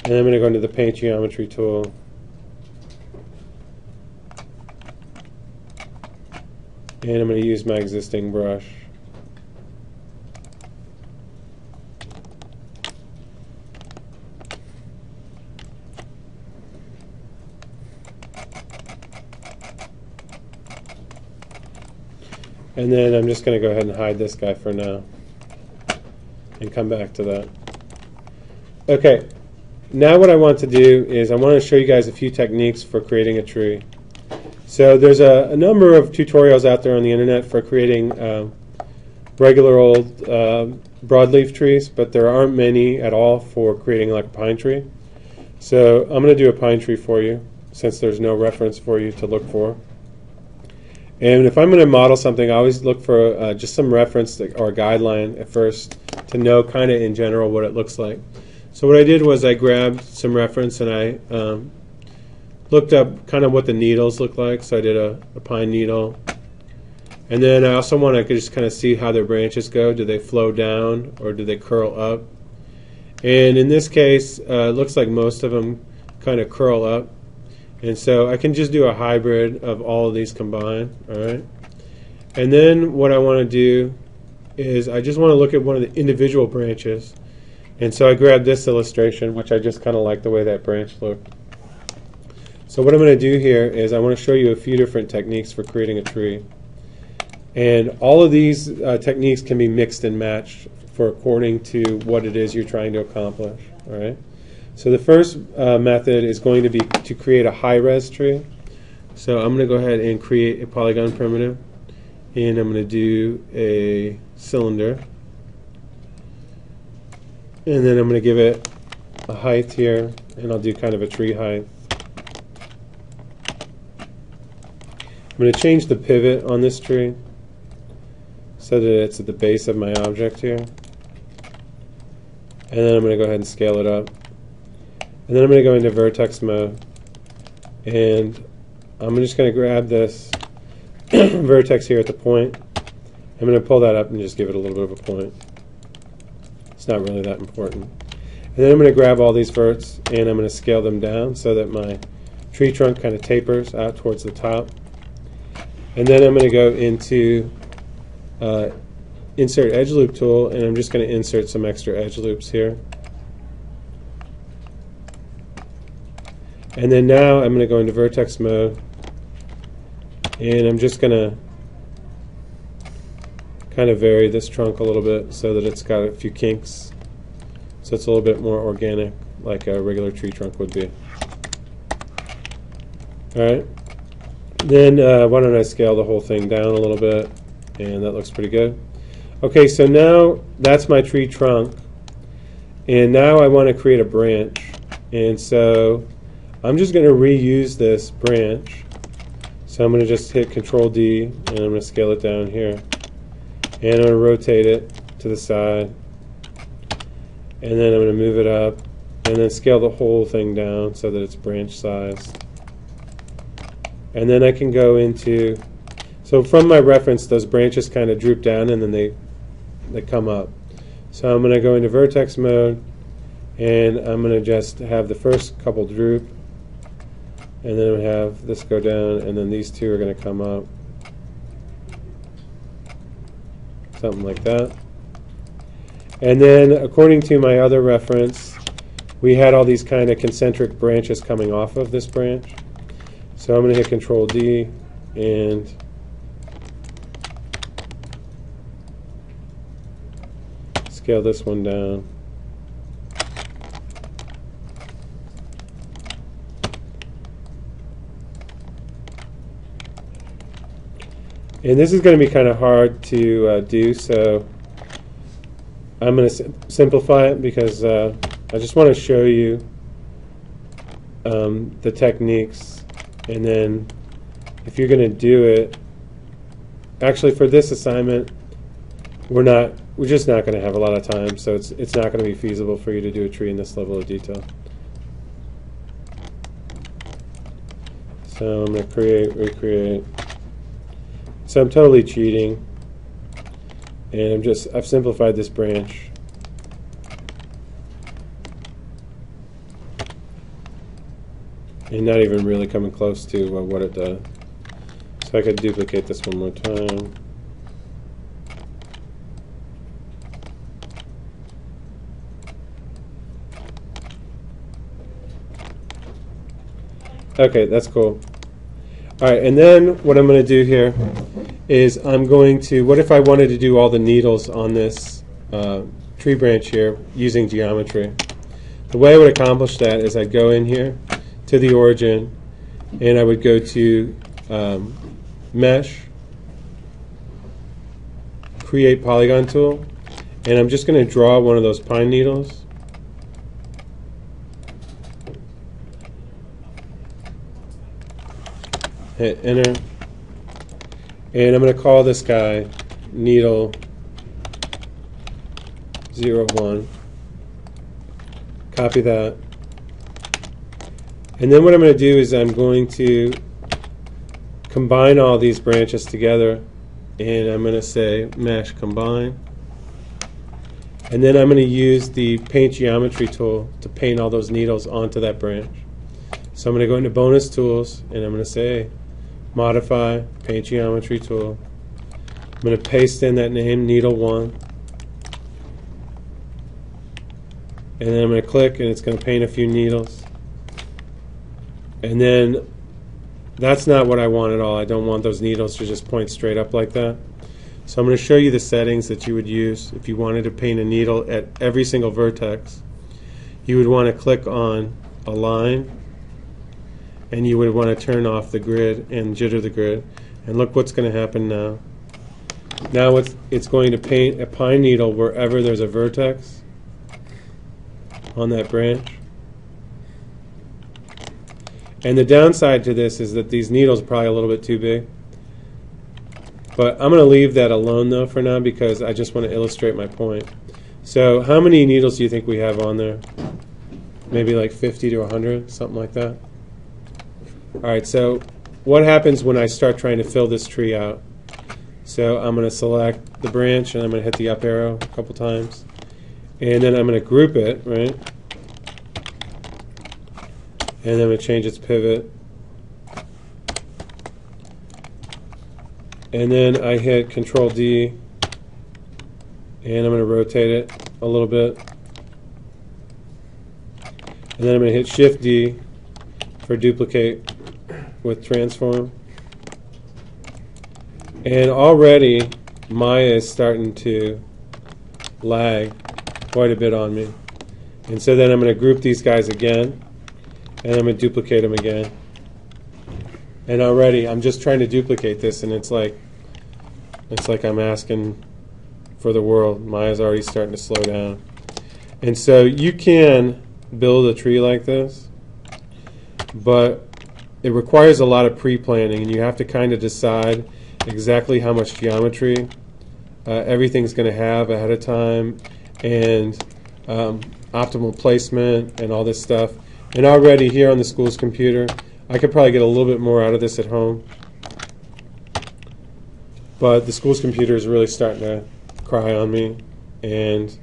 And I'm going to go into the Paint Geometry tool. And I'm going to use my existing brush. And then I'm just going to go ahead and hide this guy for now and come back to that. Okay, now what I want to do is I want to show you guys a few techniques for creating a tree. So there's a number of tutorials out there on the internet for creating regular old broadleaf trees, but there aren't many at all for creating like a pine tree. So I'm going to do a pine tree for you since there's no reference for you to look for. And if I'm going to model something, I always look for just some reference or a guideline at first to know kind of in general what it looks like. So what I did was I grabbed some reference and I looked up kind of what the needles look like. So I did a pine needle. And then I also want to just kind of see how their branches go. Do they flow down or do they curl up? And in this case, it looks like most of them kind of curl up. And so I can just do a hybrid of all of these combined, all right? And then what I want to do is I just want to look at one of the individual branches. And so I grabbed this illustration, which I just kind of like the way that branch looked. So what I'm going to do here is I want to show you a few different techniques for creating a tree. And all of these techniques can be mixed and matched for according to what it is you're trying to accomplish, all right? So the first method is going to be to create a high-res tree. So I'm going to go ahead and create a polygon primitive, and I'm going to do a cylinder, and then I'm going to give it a height here, and I'll do kind of a tree height. I'm going to change the pivot on this tree so that it's at the base of my object here, and then I'm going to go ahead and scale it up. And then I'm going to go into vertex mode, and I'm just going to grab this vertex here at the point. I'm going to pull that up and just give it a little bit of a point. It's not really that important. And then I'm going to grab all these verts and I'm going to scale them down so that my tree trunk kind of tapers out towards the top. And then I'm going to go into Insert Edge Loop tool, and I'm just going to insert some extra edge loops here. And then now I'm going to go into vertex mode, and I'm just going to kind of vary this trunk a little bit so that it's got a few kinks So it's a little bit more organic, like a regular tree trunk would be. All right. Then why don't I scale the whole thing down a little bit, and that looks pretty good. Okay, so now that's my tree trunk, and now I want to create a branch, and so I'm just going to reuse this branch. So I'm going to just hit Control D, and I'm going to scale it down here, and I'm going to rotate it to the side, and then I'm going to move it up, and then scale the whole thing down so that it's branch sized. And then I can go into, so from my reference, those branches kind of droop down and then they come up. So I'm going to go into vertex mode, and I'm going to just have the first couple droop, and then I'm going to have this go down, and then these two are going to come up. Something like that. And then according to my other reference, we had all these kind of concentric branches coming off of this branch. So I'm going to hit Control D and scale this one down. And this is going to be kind of hard to do, so I'm going to simplify it because I just want to show you the techniques. And then if you're going to do it, actually for this assignment, we're just not going to have a lot of time, so it's not going to be feasible for you to do a tree in this level of detail. So I'm going to create, recreate. So I'm totally cheating, and I've simplified this branch. And not even really coming close to what it does. So I could duplicate this one more time. Okay, that's cool. All right, and then what I'm going to do here is I'm going to, what if I wanted to do all the needles on this tree branch here using geometry? The way I would accomplish that is I'd go in here to the origin, and I would go to Mesh, Create Polygon Tool, and I'm just going to draw one of those pine needles. Hit Enter, and I'm going to call this guy Needle 01. Copy that. And then what I'm going to do is I'm going to combine all these branches together, and I'm going to say Mesh Combine. And then I'm going to use the Paint Geometry tool to paint all those needles onto that branch. So I'm going to go into Bonus Tools, and I'm going to say Modify, Paint Geometry tool. I'm going to paste in that name, Needle 1. And then I'm going to click, and it's going to paint a few needles. And then that's not what I want at all. I don't want those needles to just point straight up like that. So I'm going to show you the settings that you would use if you wanted to paint a needle at every single vertex. You would want to click on Align, and you would want to turn off the grid and jitter the grid. And look what's going to happen now. Now it's going to paint a pine needle wherever there's a vertex on that branch. And the downside to this is that these needles are probably a little bit too big. But I'm going to leave that alone though for now because I just want to illustrate my point. So how many needles do you think we have on there? Maybe like 50 to 100, something like that. All right, so what happens when I start trying to fill this tree out? So I'm going to select the branch, and I'm going to hit the up arrow a couple times. And then I'm going to group it, right? And then I'm going to change its pivot. And then I hit Control D, and I'm going to rotate it a little bit. And then I'm going to hit Shift D for duplicate with transform. And already Maya is starting to lag quite a bit on me. And so then I'm going to group these guys again, and I'm going to duplicate them again. And already I'm just trying to duplicate this, and it's like I'm asking for the world. My eye's already starting to slow down. And so you can build a tree like this, but it requires a lot of pre-planning, and you have to kind of decide exactly how much geometry everything's going to have ahead of time, and optimal placement and all this stuff. And already here on the school's computer, I could probably get a little bit more out of this at home, but the school's computer is really starting to cry on me, and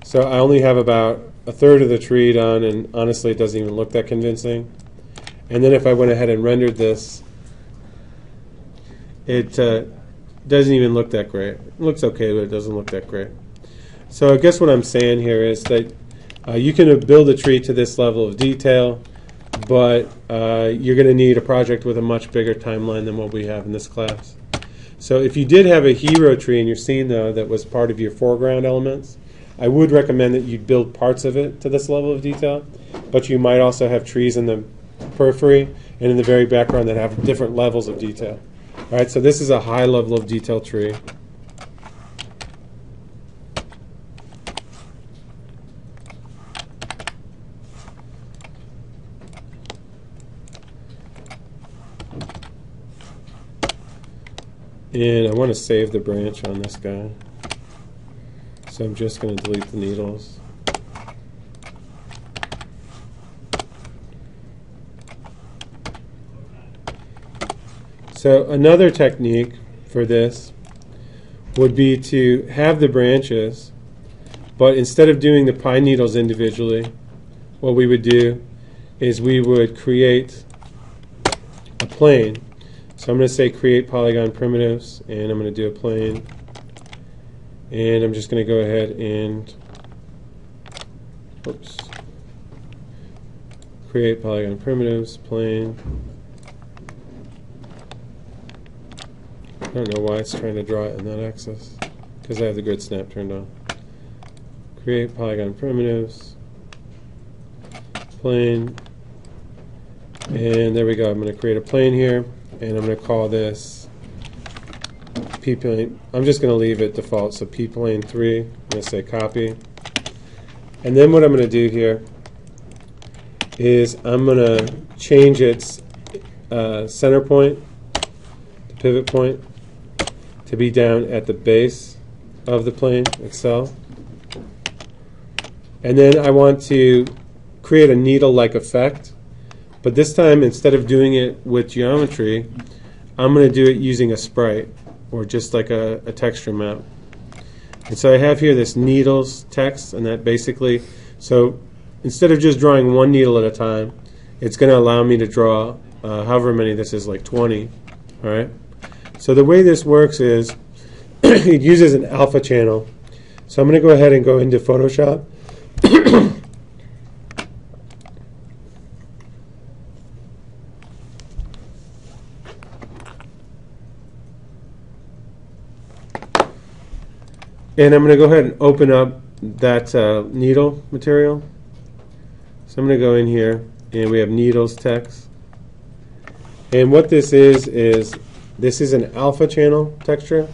so I only have about a third of the tree done, and honestly it doesn't even look that convincing. And then if I went ahead and rendered this, it doesn't even look that great. It looks okay, but it doesn't look that great. So I guess what I'm saying here is that you can build a tree to this level of detail, but you're going to need a project with a much bigger timeline than what we have in this class. So if you did have a hero tree in your scene, though, that was part of your foreground elements, I would recommend that you build parts of it to this level of detail, but you might also have trees in the periphery and in the very background that have different levels of detail. All right, so this is a high level of detail tree. And I want to save the branch on this guy. So I'm just going to delete the needles. So another technique for this would be to have the branches, but instead of doing the pine needles individually, what we would do is we would create a plane. So I'm going to say create polygon primitives, and I'm going to do a plane, and I'm just going to go ahead and create polygon primitives, plane. I don't know why it's trying to draw it in that axis, because I have the grid snap turned on. Create polygon primitives, plane, and there we go. I'm going to create a plane here, and I'm going to call this P-plane. I'm just going to leave it default, so P-plane 3. I'm going to say copy. And then what I'm going to do here is I'm going to change its center point, the pivot point, to be down at the base of the plane itself. And then I want to create a needle-like effect, but this time instead of doing it with geometry, I'm going to do it using a sprite, or just like a texture map. And so I have here this needles text, and that basically, so instead of just drawing one needle at a time, it's going to allow me to draw however many this is, like 20. All right. So the way this works is it uses an alpha channel. So I'm going to go ahead and go into Photoshop. And I'm going to go ahead and open up that needle material. So I'm going to go in here, and we have needles text. And what this is this is an alpha channel texture.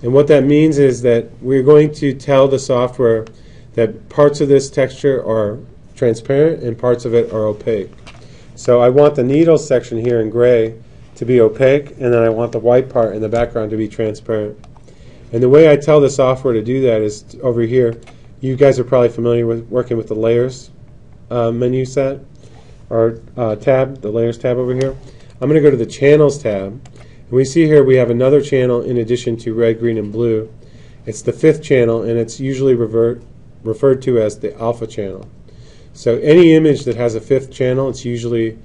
And what that means is that we're going to tell the software that parts of this texture are transparent and parts of it are opaque. So I want the needles section here in gray to be opaque, and then I want the white part in the background to be transparent. And the way I tell the software to do that is over here. You guys are probably familiar with working with the layers menu set, or tab, the layers tab over here. I'm going to go to the channels tab, and we see here we have another channel in addition to red, green, and blue. It's the 5th channel, and it's usually referred to as the alpha channel. So any image that has a 5th channel, it's usually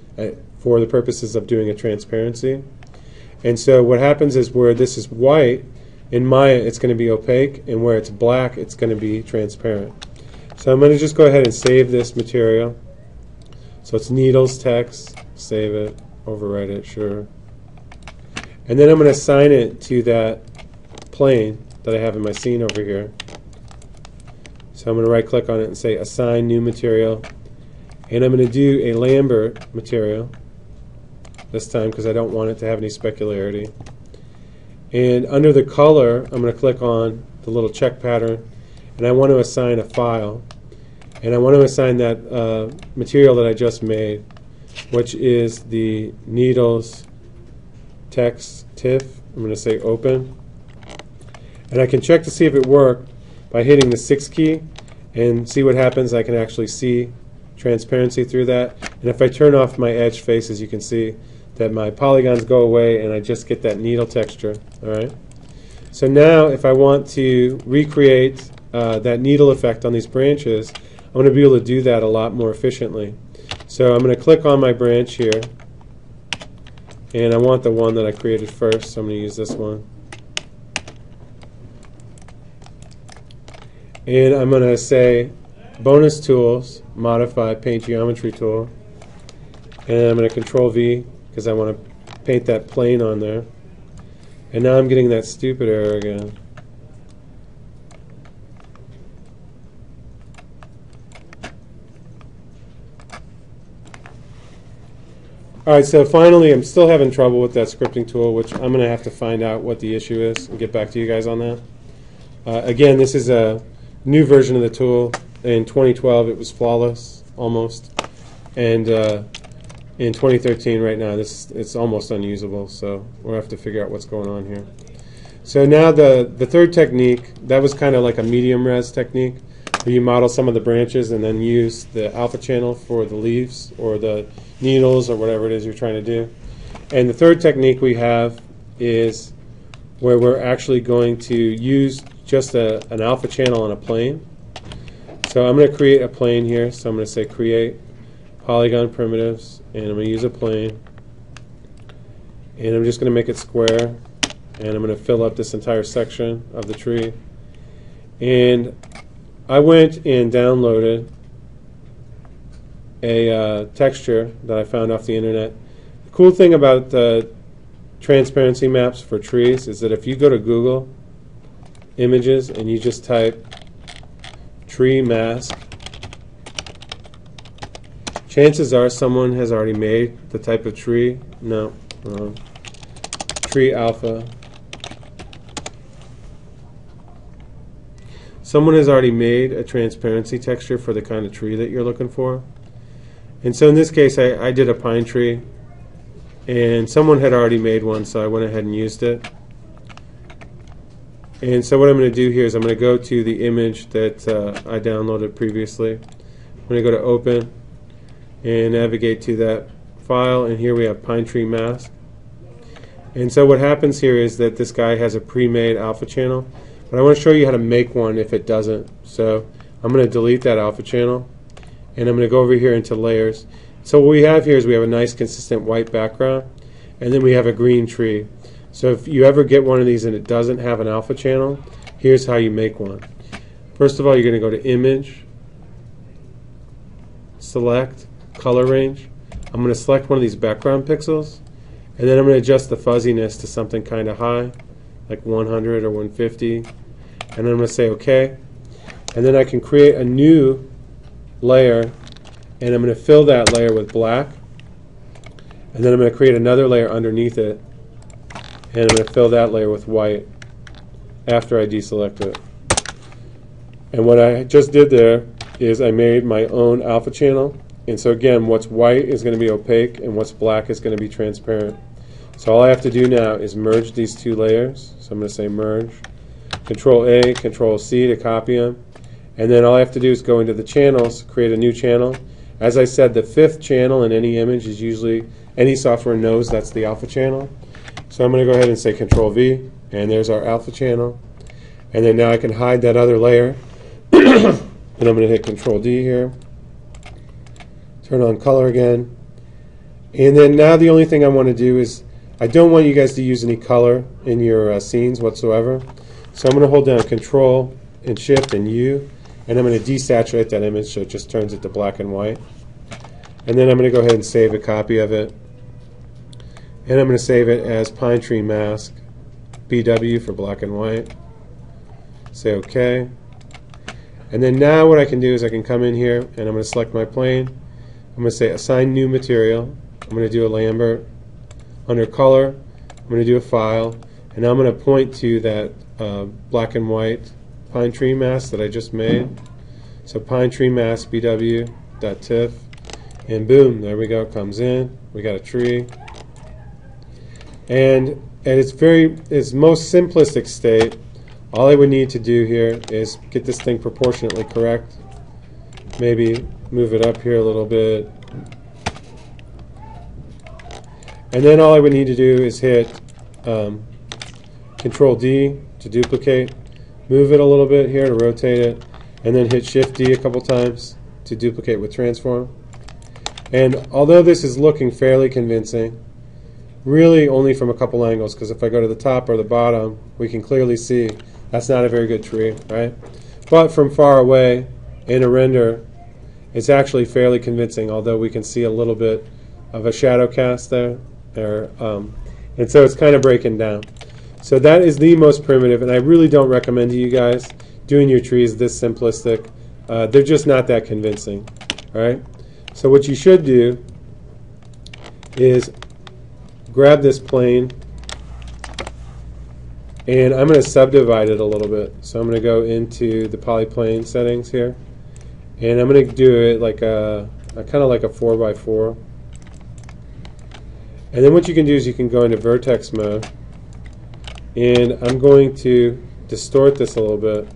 for the purposes of doing a transparency. And so what happens is where this is white, in Maya it's going to be opaque, and where it's black it's going to be transparent. So I'm going to just go ahead and save this material. So it's needles text, save it, overwrite it, sure. And then I'm going to assign it to that plane that I have in my scene over here. So I'm going to right click on it and say assign new material, and I'm going to do a Lambert material this time because I don't want it to have any specularity. And under the color, I'm going to click on the little check pattern, and I want to assign a file, and I want to assign that material that I just made, which is the needles text TIFF. I'm going to say open, and I can check to see if it worked by hitting the 6 key and see what happens. I can actually see transparency through that, and if I turn off my edge faces, you can see that my polygons go away and I just get that needle texture. All right. So now if I want to recreate that needle effect on these branches, I'm going to be able to do that a lot more efficiently. So I'm going to click on my branch here, and I want the one that I created first, so I'm going to use this one. And I'm going to say bonus tools, modify paint geometry tool, and I'm going to control V because I want to paint that plane on there. And now I'm getting that stupid error again. Alright, so finally I'm still having trouble with that scripting tool, which I'm going to have to find out what the issue is and get back to you guys on that. Again, this is a new version of the tool. In 2012 it was flawless, almost. And in 2013 right now it's almost unusable, so we'll have to figure out what's going on here. So now the third technique, that was kind of like a medium res technique, where you model some of the branches and then use the alpha channel for the leaves or the needles or whatever it is you're trying to do. And the third technique we have is where we're actually going to use just an alpha channel on a plane. So I'm going to create a plane here, so I'm going to say create polygon primitives, and I'm going to use a plane, and I'm just going to make it square, and I'm going to fill up this entire section of the tree. And I went and downloaded a texture that I found off the internet. The cool thing about the transparency maps for trees is that if you go to Google Images and you just type tree mask, chances are someone has already made the type of tree. No, tree alpha. Someone has already made a transparency texture for the kind of tree that you're looking for. And so in this case, I did a pine tree, and someone had already made one, so I went ahead and used it. And so what I'm going to do here is I'm going to go to the image that I downloaded previously. I'm going to go to Open and navigate to that file, and here we have pine tree mask. And so what happens here is that this guy has a pre-made alpha channel, but I want to show you how to make one if it doesn't. So I'm going to delete that alpha channel, and I'm going to go over here into layers. So what we have here is we have a nice consistent white background, and then we have a green tree. So if you ever get one of these and it doesn't have an alpha channel, here's how you make one. First of all, you're going to go to Image, select Color Range. I'm going to select one of these background pixels, and then I'm going to adjust the fuzziness to something kind of high, like 100 or 150, and then I'm going to say OK. And then I can create a new layer, and I'm going to fill that layer with black, and then I'm going to create another layer underneath it, and I'm going to fill that layer with white after I deselect it. And what I just did there is I made my own alpha channel. And so again, what's white is going to be opaque and what's black is going to be transparent. So all I have to do now is merge these two layers. So I'm going to say merge, Control A, Control C to copy them. And then all I have to do is go into the channels, create a new channel. As I said, the fifth channel in any image is usually, any software knows that's the alpha channel. So I'm going to go ahead and say Control V, and there's our alpha channel. And then now I can hide that other layer. And I'm going to hit Control D here. Turn on color again. And then now the only thing I want to do is, I don't want you guys to use any color in your scenes whatsoever. So I'm going to hold down Control and Shift and U, and I'm going to desaturate that image so it just turns it to black and white. And then I'm going to go ahead and save a copy of it. And I'm going to save it as Pine Tree Mask, BW for black and white. Say OK. And then now what I can do is I can come in here and I'm going to select my plane. I'm going to say assign new material. I'm going to do a Lambert. Under color, I'm going to do a file, and I'm going to point to that black and white pine tree mask that I just made. So pine tree mask bw.tiff, and boom, there we go, it comes in. We got a tree. And at its most simplistic state, all I would need to do here is get this thing proportionately correct. Maybe move it up here a little bit. And then all I would need to do is hit Control D to duplicate, move it a little bit here to rotate it, and then hit Shift D a couple times to duplicate with transform. And although this is looking fairly convincing, really only from a couple angles, because if I go to the top or the bottom, we can clearly see that's not a very good tree, right? But from far away in a render, it's actually fairly convincing, although we can see a little bit of a shadow cast there. And so it's kind of breaking down. So that is the most primitive, and I really don't recommend to you guys doing your trees this simplistic. They're just not that convincing. All right. So what you should do is grab this plane, and I'm going to subdivide it a little bit. So I'm going to go into the polyplane settings here, and I'm going to do it like a kind of like a 4x4. And then what you can do is you can go into vertex mode, and I'm going to distort this a little bit,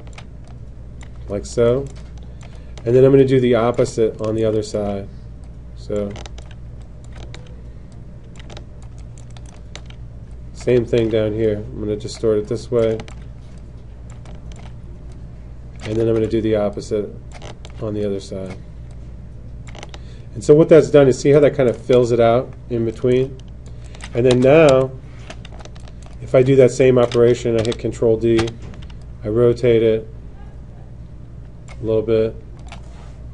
like so. And then I'm going to do the opposite on the other side. So same thing down here. I'm going to distort it this way, and then I'm going to do the opposite on the other side. And so what that's done is see how that kind of fills it out in between. And then now, if I do that same operation, I hit Control D, I rotate it a little bit.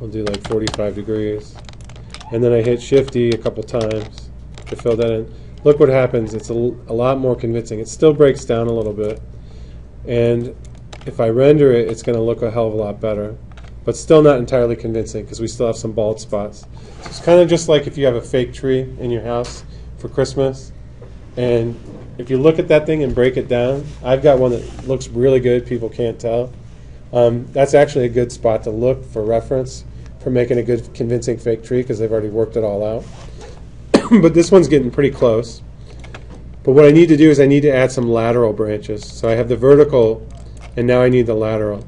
I'll do like 45 degrees. And then I hit Shift D a couple times to fill that in. Look what happens. It's a lot more convincing. It still breaks down a little bit. And if I render it, it's going to look a hell of a lot better. But still not entirely convincing because we still have some bald spots. So it's kind of just like if you have a fake tree in your house for Christmas, and if you look at that thing and break it down, I've got one that looks really good, people can't tell. That's actually a good spot to look for reference for making a good convincing fake tree because they've already worked it all out. But this one's getting pretty close. But what I need to do is I need to add some lateral branches. So I have the vertical, and now I need the lateral.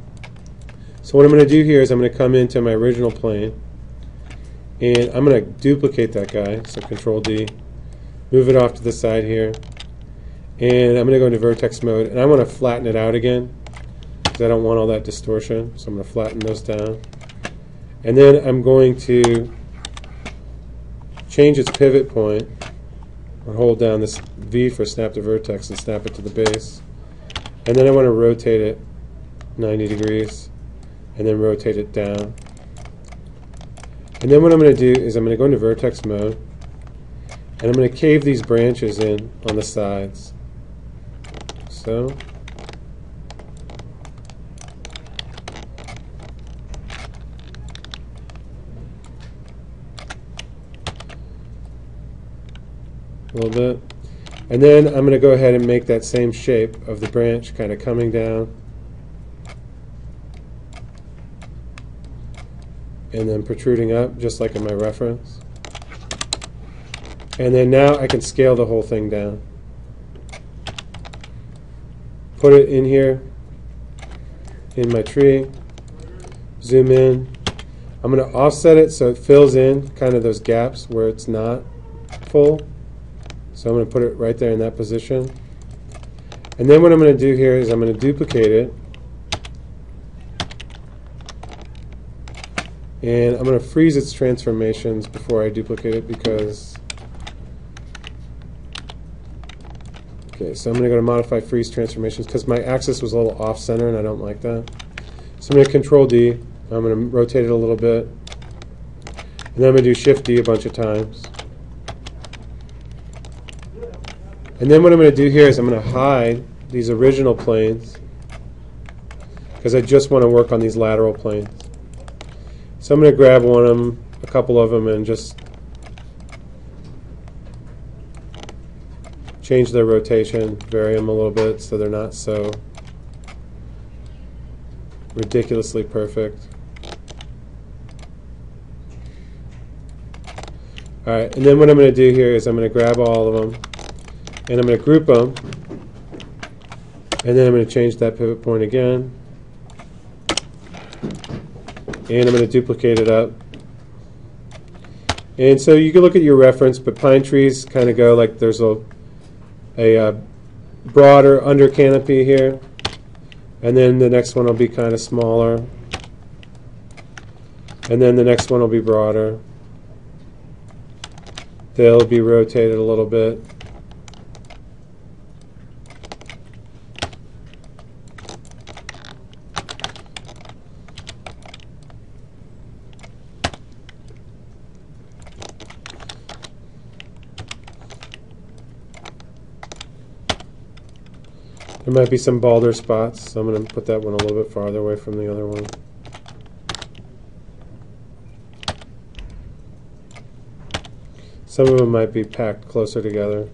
So what I'm going to do here is I'm going to come into my original plane, and I'm going to duplicate that guy, so Control D, move it off to the side here, and I'm going to go into vertex mode, and I want to flatten it out again because I don't want all that distortion, so I'm going to flatten those down. And then I'm going to change its pivot point, or hold down this V for snap to vertex and snap it to the base. And then I want to rotate it 90 degrees. And then rotate it down. And then what I'm going to do is I'm going to go into vertex mode, and I'm going to cave these branches in on the sides. So. A little bit. And then I'm going to go ahead and make that same shape of the branch kind of coming down and then protruding up, just like in my reference. And then now I can scale the whole thing down. Put it in here, in my tree, zoom in. I'm going to offset it so it fills in kind of those gaps where it's not full. So I'm going to put it right there in that position. And then what I'm going to do here is I'm going to duplicate it. And I'm going to freeze its transformations before I duplicate it because... Okay, so I'm going to go to Modify Freeze Transformations because my axis was a little off-center and I don't like that. So I'm going to Control D. I'm going to rotate it a little bit. And then I'm going to do Shift D a bunch of times. And then what I'm going to do here is I'm going to hide these original planes. because I just want to work on these lateral planes. So I'm going to grab one of them, a couple of them, and just change their rotation, vary them a little bit so they're not so ridiculously perfect. Alright, and then what I'm going to do here is I'm going to grab all of them and I'm going to group them, and then I'm going to change that pivot point again, and I'm going to duplicate it up. And so you can look at your reference, but pine trees kind of go like there's a broader under canopy here, and then the next one will be kind of smaller, and then the next one will be broader. They'll be rotated a little bit. There might be some balder spots, so I'm going to put that one a little bit farther away from the other one. Some of them might be packed closer together.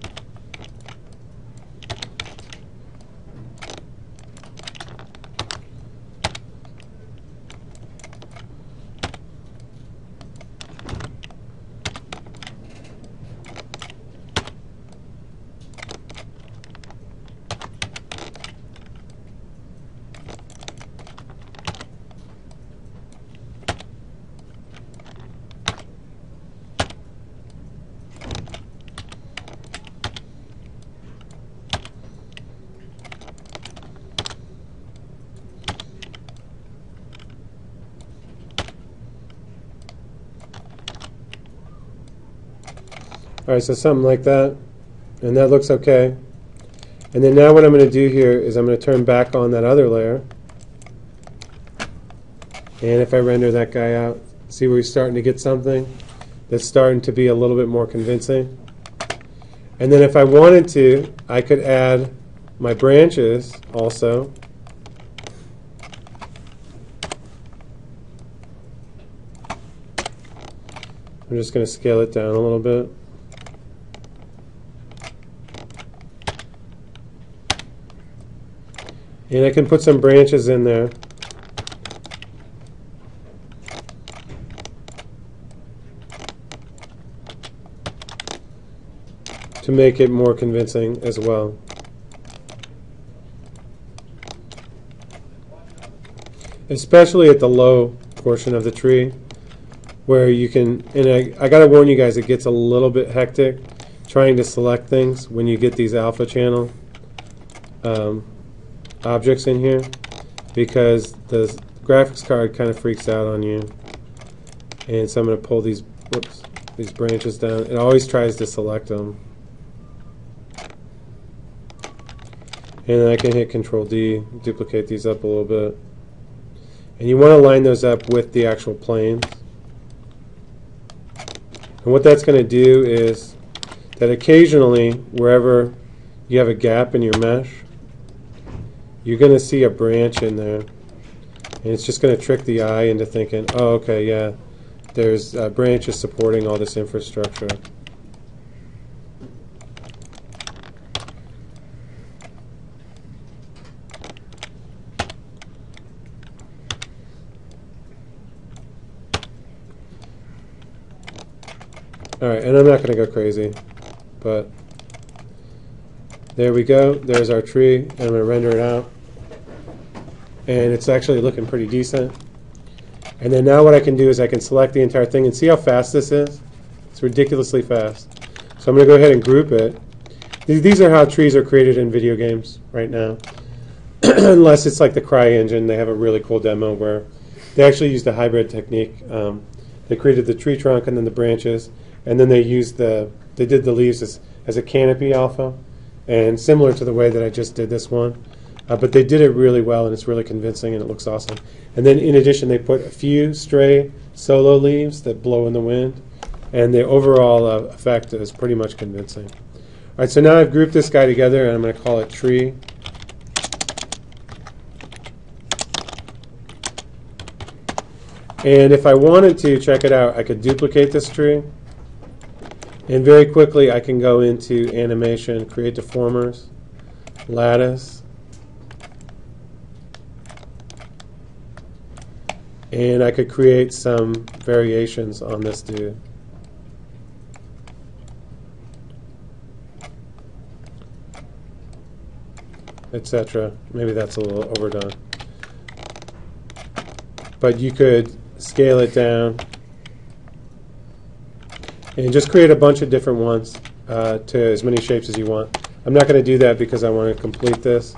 Alright, so something like that, and that looks okay. And then now what I'm going to do here is I'm going to turn back on that other layer, and if I render that guy out, see where we're starting to get something that's starting to be a little bit more convincing. And then if I wanted to, I could add my branches also. I'm just going to scale it down a little bit. And I can put some branches in there. To make it more convincing as well. Especially at the low portion of the tree, where you can, and I gotta warn you guys, it gets a little bit hectic trying to select things when you get these alpha channel objects in here, because the graphics card kind of freaks out on you. And so I'm going to pull these branches down. It always tries to select them. And then I can hit Control D, duplicate these up a little bit. And you want to line those up with the actual planes. And what that's going to do is that occasionally, wherever you have a gap in your mesh, you're going to see a branch in there, and it's just going to trick the eye into thinking, oh, okay, yeah, there's branches supporting all this infrastructure. Alright, and I'm not going to go crazy, but there we go. There's our tree, and I'm going to render it out. And it's actually looking pretty decent. And then now what I can do is I can select the entire thing and see how fast this is. It's ridiculously fast. So I'm going to go ahead and group it. These are how trees are created in video games right now. Unless it's like the CryEngine, they have a really cool demo where they actually used a hybrid technique. They created the tree trunk and then the branches, and then they did the leaves as a canopy alpha, and similar to the way that I just did this one. But they did it really well, and it's really convincing, and it looks awesome. And then in addition, they put a few stray solo leaves that blow in the wind, and the overall effect is pretty much convincing. All right, so now I've grouped this guy together, and I'm going to call it tree. And if I wanted to, check it out, I could duplicate this tree. And very quickly I can go into animation, create deformers, lattice. And I could create some variations on this dude. Etc. Maybe that's a little overdone. But you could scale it down and just create a bunch of different ones to as many shapes as you want. I'm not going to do that because I want to complete this.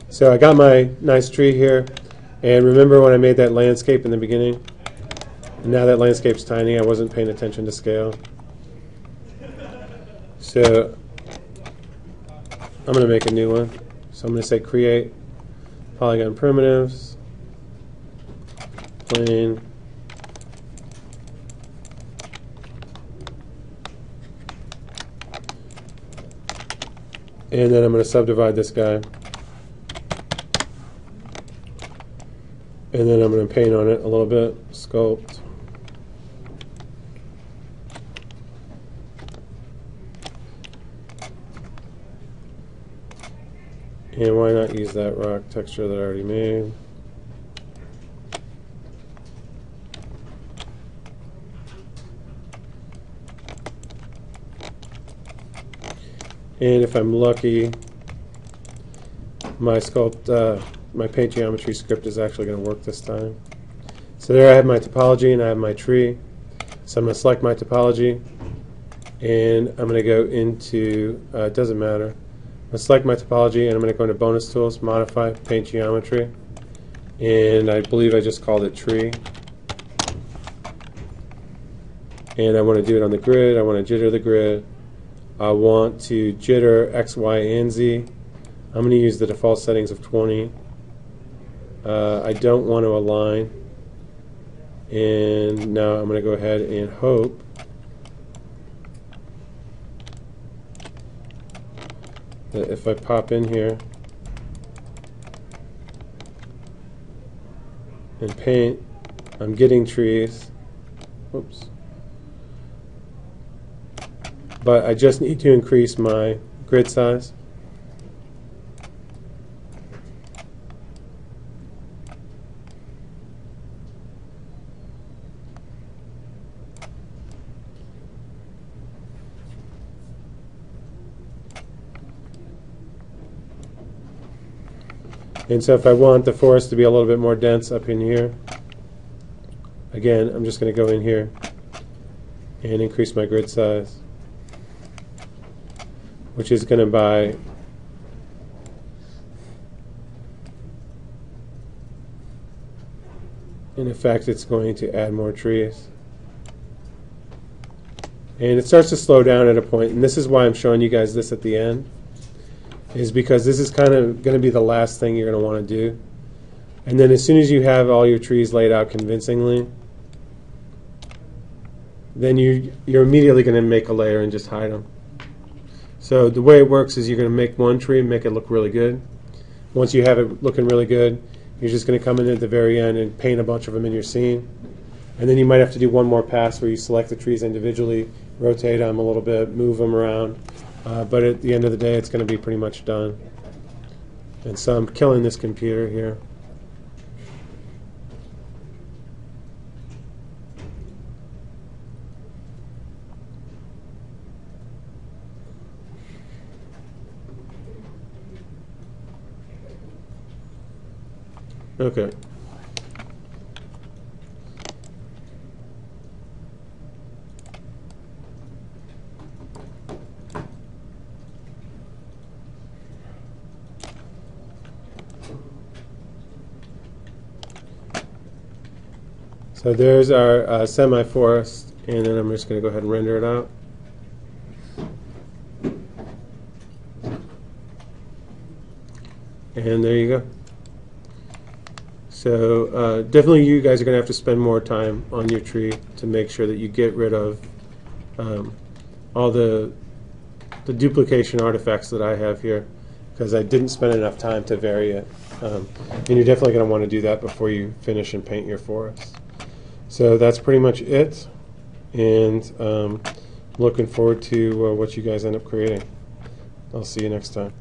So I got my nice tree here. And remember when I made that landscape in the beginning? And now that landscape's tiny, I wasn't paying attention to scale. So I'm going to make a new one. So I'm going to say create polygon primitives, plane, and then I'm going to subdivide this guy. And then I'm going to paint on it a little bit, sculpt. And why not use that rock texture that I already made? And if I'm lucky, my paint geometry script is actually going to work this time. So there I have my topology and I have my tree. So I'm going to select my topology and I'm going to go into, it doesn't matter. I'm going to select my topology and I'm going to go into bonus tools, modify, paint geometry. And I believe I just called it tree. And I want to do it on the grid. I want to jitter the grid. I want to jitter X, Y, and Z. I'm going to use the default settings of 20. I don't want to align. And now I'm going to go ahead and hope that if I pop in here and paint, I'm getting trees. Oops. But I just need to increase my grid size. And so if I want the forest to be a little bit more dense up in here, again, I'm just going to go in here and increase my grid size, which is going to by in effect, it's going to add more trees. And it starts to slow down at a point, and this is why I'm showing you guys this at the end, is because this is kind of going to be the last thing you're going to want to do. And then as soon as you have all your trees laid out convincingly, then you're immediately going to make a layer and just hide them. So the way it works is you're going to make one tree and make it look really good. Once you have it looking really good, you're just going to come in at the very end and paint a bunch of them in your scene. And then you might have to do one more pass where you select the trees individually, rotate them a little bit, move them around. But at the end of the day, it's going to be pretty much done. And so I'm killing this computer here. Okay. So there's our semi-forest, and then I'm just going to go ahead and render it out. And there you go. So definitely you guys are going to have to spend more time on your tree to make sure that you get rid of all the duplication artifacts that I have here, because I didn't spend enough time to vary it. And you're definitely going to want to do that before you finish and paint your forest. So that's pretty much it, and looking forward to what you guys end up creating. I'll see you next time.